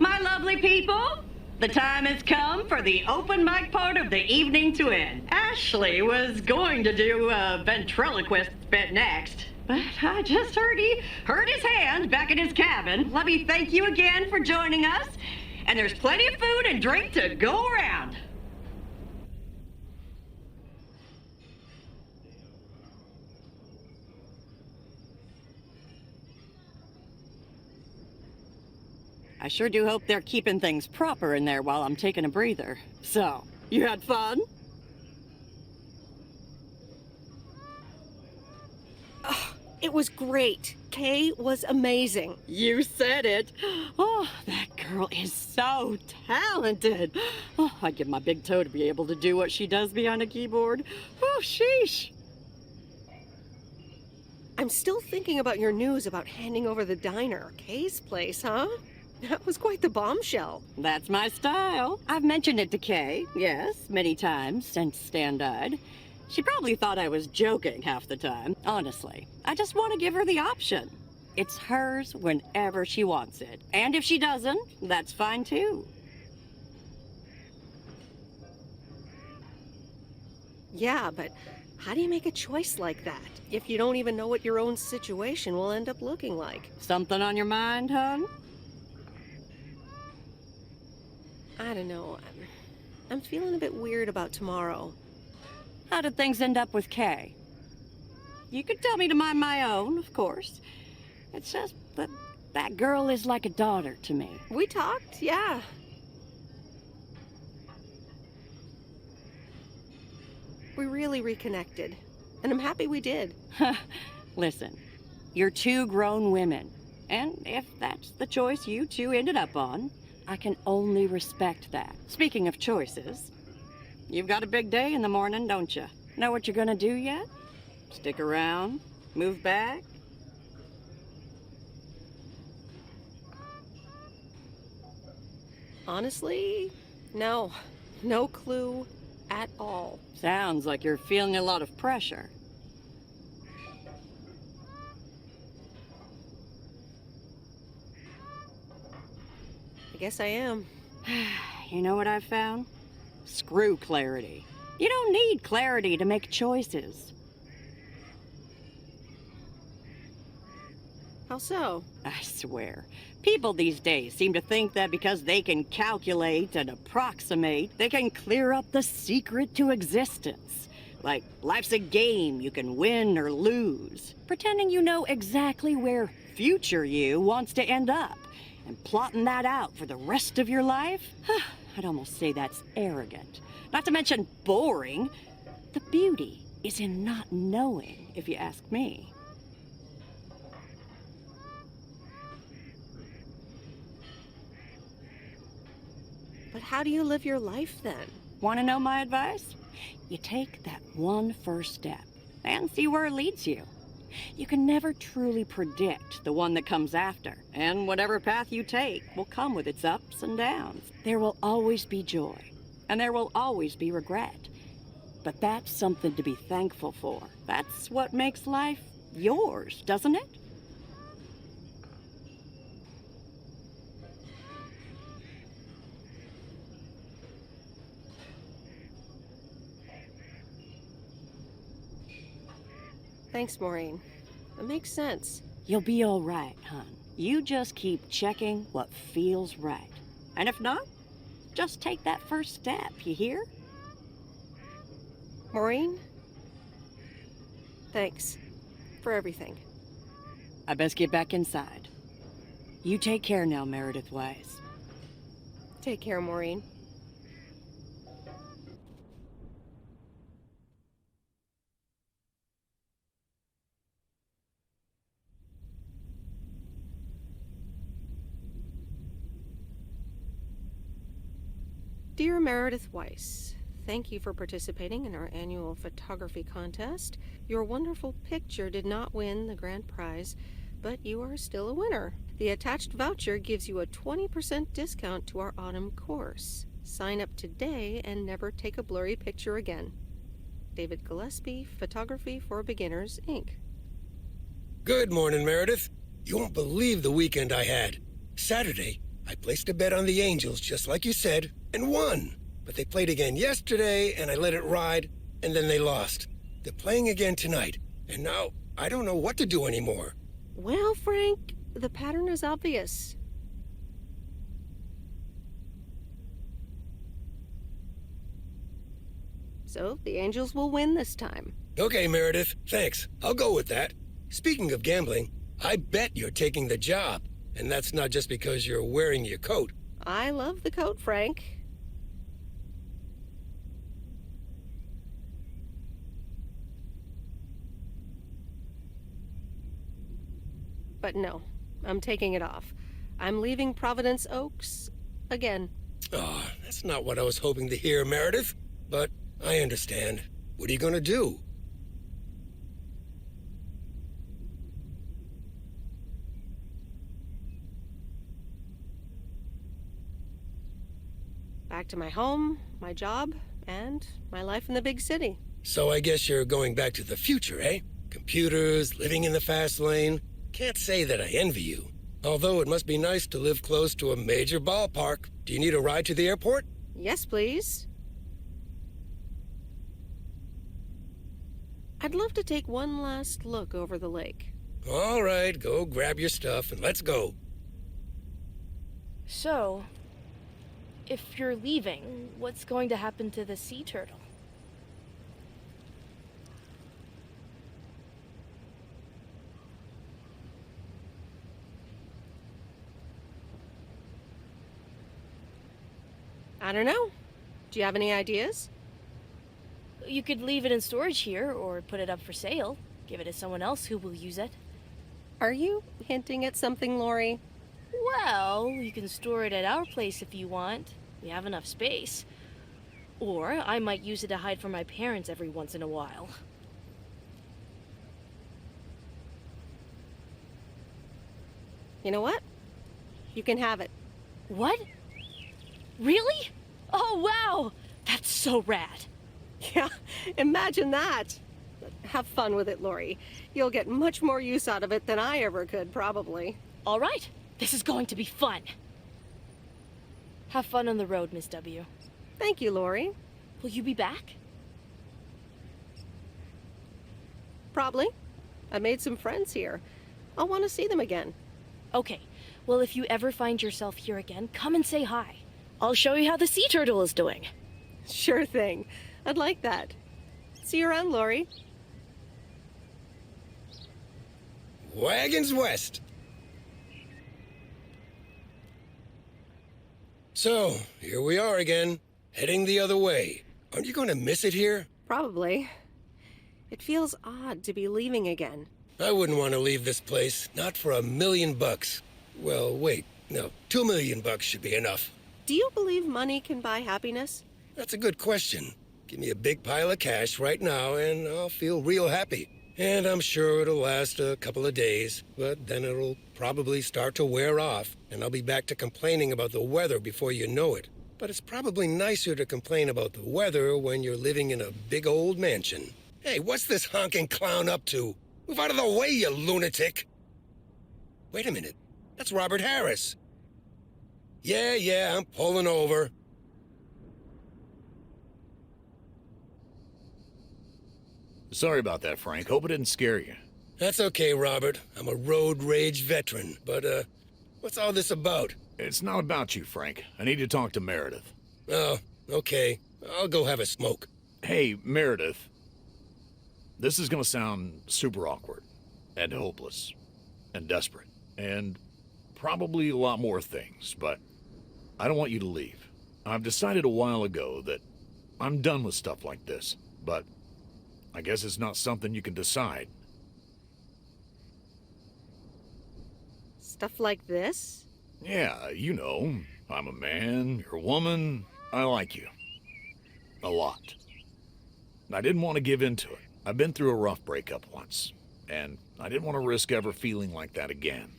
My lovely people, the time has come for the open mic part of the evening to end. Ashley was going to do a ventriloquist bit next, but I just heard he hurt his hand back in his cabin. Let me thank you again for joining us, and there's plenty of food and drink to go around. I sure do hope they're keeping things proper in there while I'm taking a breather. So, you had fun? Oh, it was great. Kay was amazing. You said it. Oh, that girl is so talented. Oh, I'd give my big toe to be able to do what she does behind a keyboard. Oh, sheesh. I'm still thinking about your news about handing over the diner. Kay's place, huh? That was quite the bombshell. That's my style. I've mentioned it to Kay, yes, many times since Stan died. She probably thought I was joking half the time. Honestly, I just want to give her the option. It's hers whenever she wants it. And if she doesn't, that's fine too. Yeah, but how do you make a choice like that if you don't even know what your own situation will end up looking like? Something on your mind, hon? I don't know. I'm feeling a bit weird about tomorrow. How did things end up with Kay? You could tell me to mind my own, of course. It's just that that girl is like a daughter to me. We talked, yeah. We really reconnected, and I'm happy we did. Listen, you're two grown women, and if that's the choice you two ended up on, I can only respect that. Speaking of choices, you've got a big day in the morning, don't you? Know what you're gonna do yet? Stick around? Move back? Honestly, no. No clue at all. Sounds like you're feeling a lot of pressure. I guess I am. You know what I've found? Screw clarity. You don't need clarity to make choices. How so? I swear, people these days seem to think that because they can calculate and approximate, they can clear up the secret to existence. Like life's a game you can win or lose. Pretending you know exactly where future you wants to end up. And plotting that out for the rest of your life? I'd almost say that's arrogant. Not to mention boring. The beauty is in not knowing, if you ask me. But how do you live your life then? Want to know my advice? You take that one first step and see where it leads you. You can never truly predict the one that comes after, and whatever path you take will come with its ups and downs. There will always be joy, and there will always be regret. But that's something to be thankful for. That's what makes life yours, doesn't it? Thanks, Maureen. It makes sense. You'll be all right, hon. You just keep checking what feels right. And if not, just take that first step, you hear? Maureen? Thanks. For everything. I best get back inside. You take care now, Meredith Weiss. Take care, Maureen. Dear Meredith Weiss, thank you for participating in our annual photography contest. Your wonderful picture did not win the grand prize, but you are still a winner. The attached voucher gives you a 20% discount to our autumn course. Sign up today and never take a blurry picture again. David Gillespie, Photography for Beginners, Inc. Good morning, Meredith. You won't believe the weekend I had. Saturday, I placed a bet on the Angels, just like you said, and won. But they played again yesterday, and I let it ride, and then they lost. They're playing again tonight, and now I don't know what to do anymore. Well, Frank, the pattern is obvious. So, the Angels will win this time. Okay, Meredith, thanks. I'll go with that. Speaking of gambling, I bet you're taking the job. And that's not just because you're wearing your coat. I love the coat, Frank. But no, I'm taking it off. I'm leaving Providence Oaks again. Oh, that's not what I was hoping to hear, Meredith. But I understand. What are you gonna do? Back to my home, my job, and my life in the big city. So I guess you're going back to the future, eh? Computers, living in the fast lane. Can't say that I envy you. Although it must be nice to live close to a major ballpark. Do you need a ride to the airport? Yes, please. I'd love to take one last look over the lake. All right, go grab your stuff and let's go. So, if you're leaving, what's going to happen to the sea turtle? I don't know. Do you have any ideas? You could leave it in storage here, or put it up for sale. Give it to someone else who will use it. Are you hinting at something, Lori? Well, you can store it at our place if you want. We have enough space. Or I might use it to hide from my parents every once in a while. You know what? You can have it. What? Really? Oh, wow! That's so rad. Yeah, imagine that. Have fun with it, Lori. You'll get much more use out of it than I ever could, probably. All right. This is going to be fun. Have fun on the road, Miss W. Thank you, Lori. Will you be back? Probably. I made some friends here. I'll want to see them again. Okay. Well, if you ever find yourself here again, come and say hi. I'll show you how the sea turtle is doing. Sure thing. I'd like that. See you around, Lori. Wagons west. So, here we are again, heading the other way. Aren't you going to miss it here? Probably. It feels odd to be leaving again. I wouldn't want to leave this place, not for $1 million. Well, wait, no, $2 million should be enough. Do you believe money can buy happiness? That's a good question. Give me a big pile of cash right now and I'll feel real happy. And I'm sure it'll last a couple of days, but then it'll probably start to wear off, and I'll be back to complaining about the weather before you know it. But it's probably nicer to complain about the weather when you're living in a big old mansion. Hey, what's this honking clown up to? Move out of the way, you lunatic! Wait a minute. That's Robert Harris. Yeah, I'm pulling over. Sorry about that, Frank. Hope it didn't scare you. That's okay, Robert. I'm a road rage veteran. But, what's all this about? It's not about you, Frank. I need to talk to Meredith. Oh, okay. I'll go have a smoke. Hey, Meredith. This is gonna sound super awkward, and hopeless, and desperate, and probably a lot more things, but I don't want you to leave. I've decided a while ago that I'm done with stuff like this, but I guess it's not something you can decide. Stuff like this? Yeah, you know, I'm a man, you're a woman, I like you. A lot. I didn't want to give in to it. I've been through a rough breakup once. and I didn't want to risk ever feeling like that again.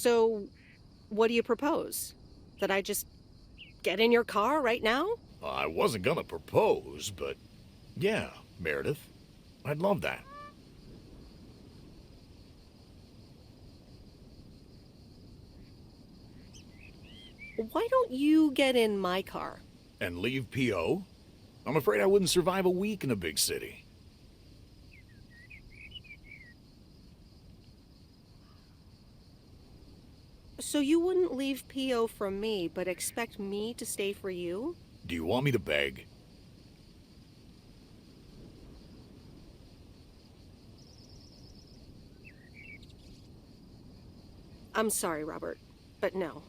So, what do you propose? That I just get in your car right now? I wasn't gonna propose, but yeah, Meredith, I'd love that. Why don't you get in my car? And leave P.O.? I'm afraid I wouldn't survive a week in a big city. So you wouldn't leave P.O. from me, but expect me to stay for you? Do you want me to beg? I'm sorry, Robert, but no.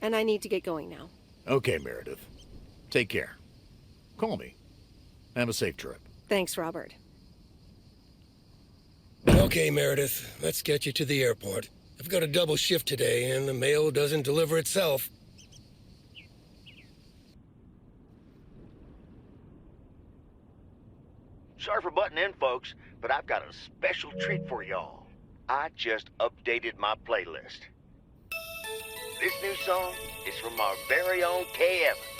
And I need to get going now. Okay, Meredith. Take care. Call me. Have a safe trip. Thanks, Robert. Okay, Meredith, let's get you to the airport. I've got a double shift today, and the mail doesn't deliver itself. Sorry for butting in, folks, but I've got a special treat for y'all. I just updated my playlist. This new song is from our very own Kay Evans.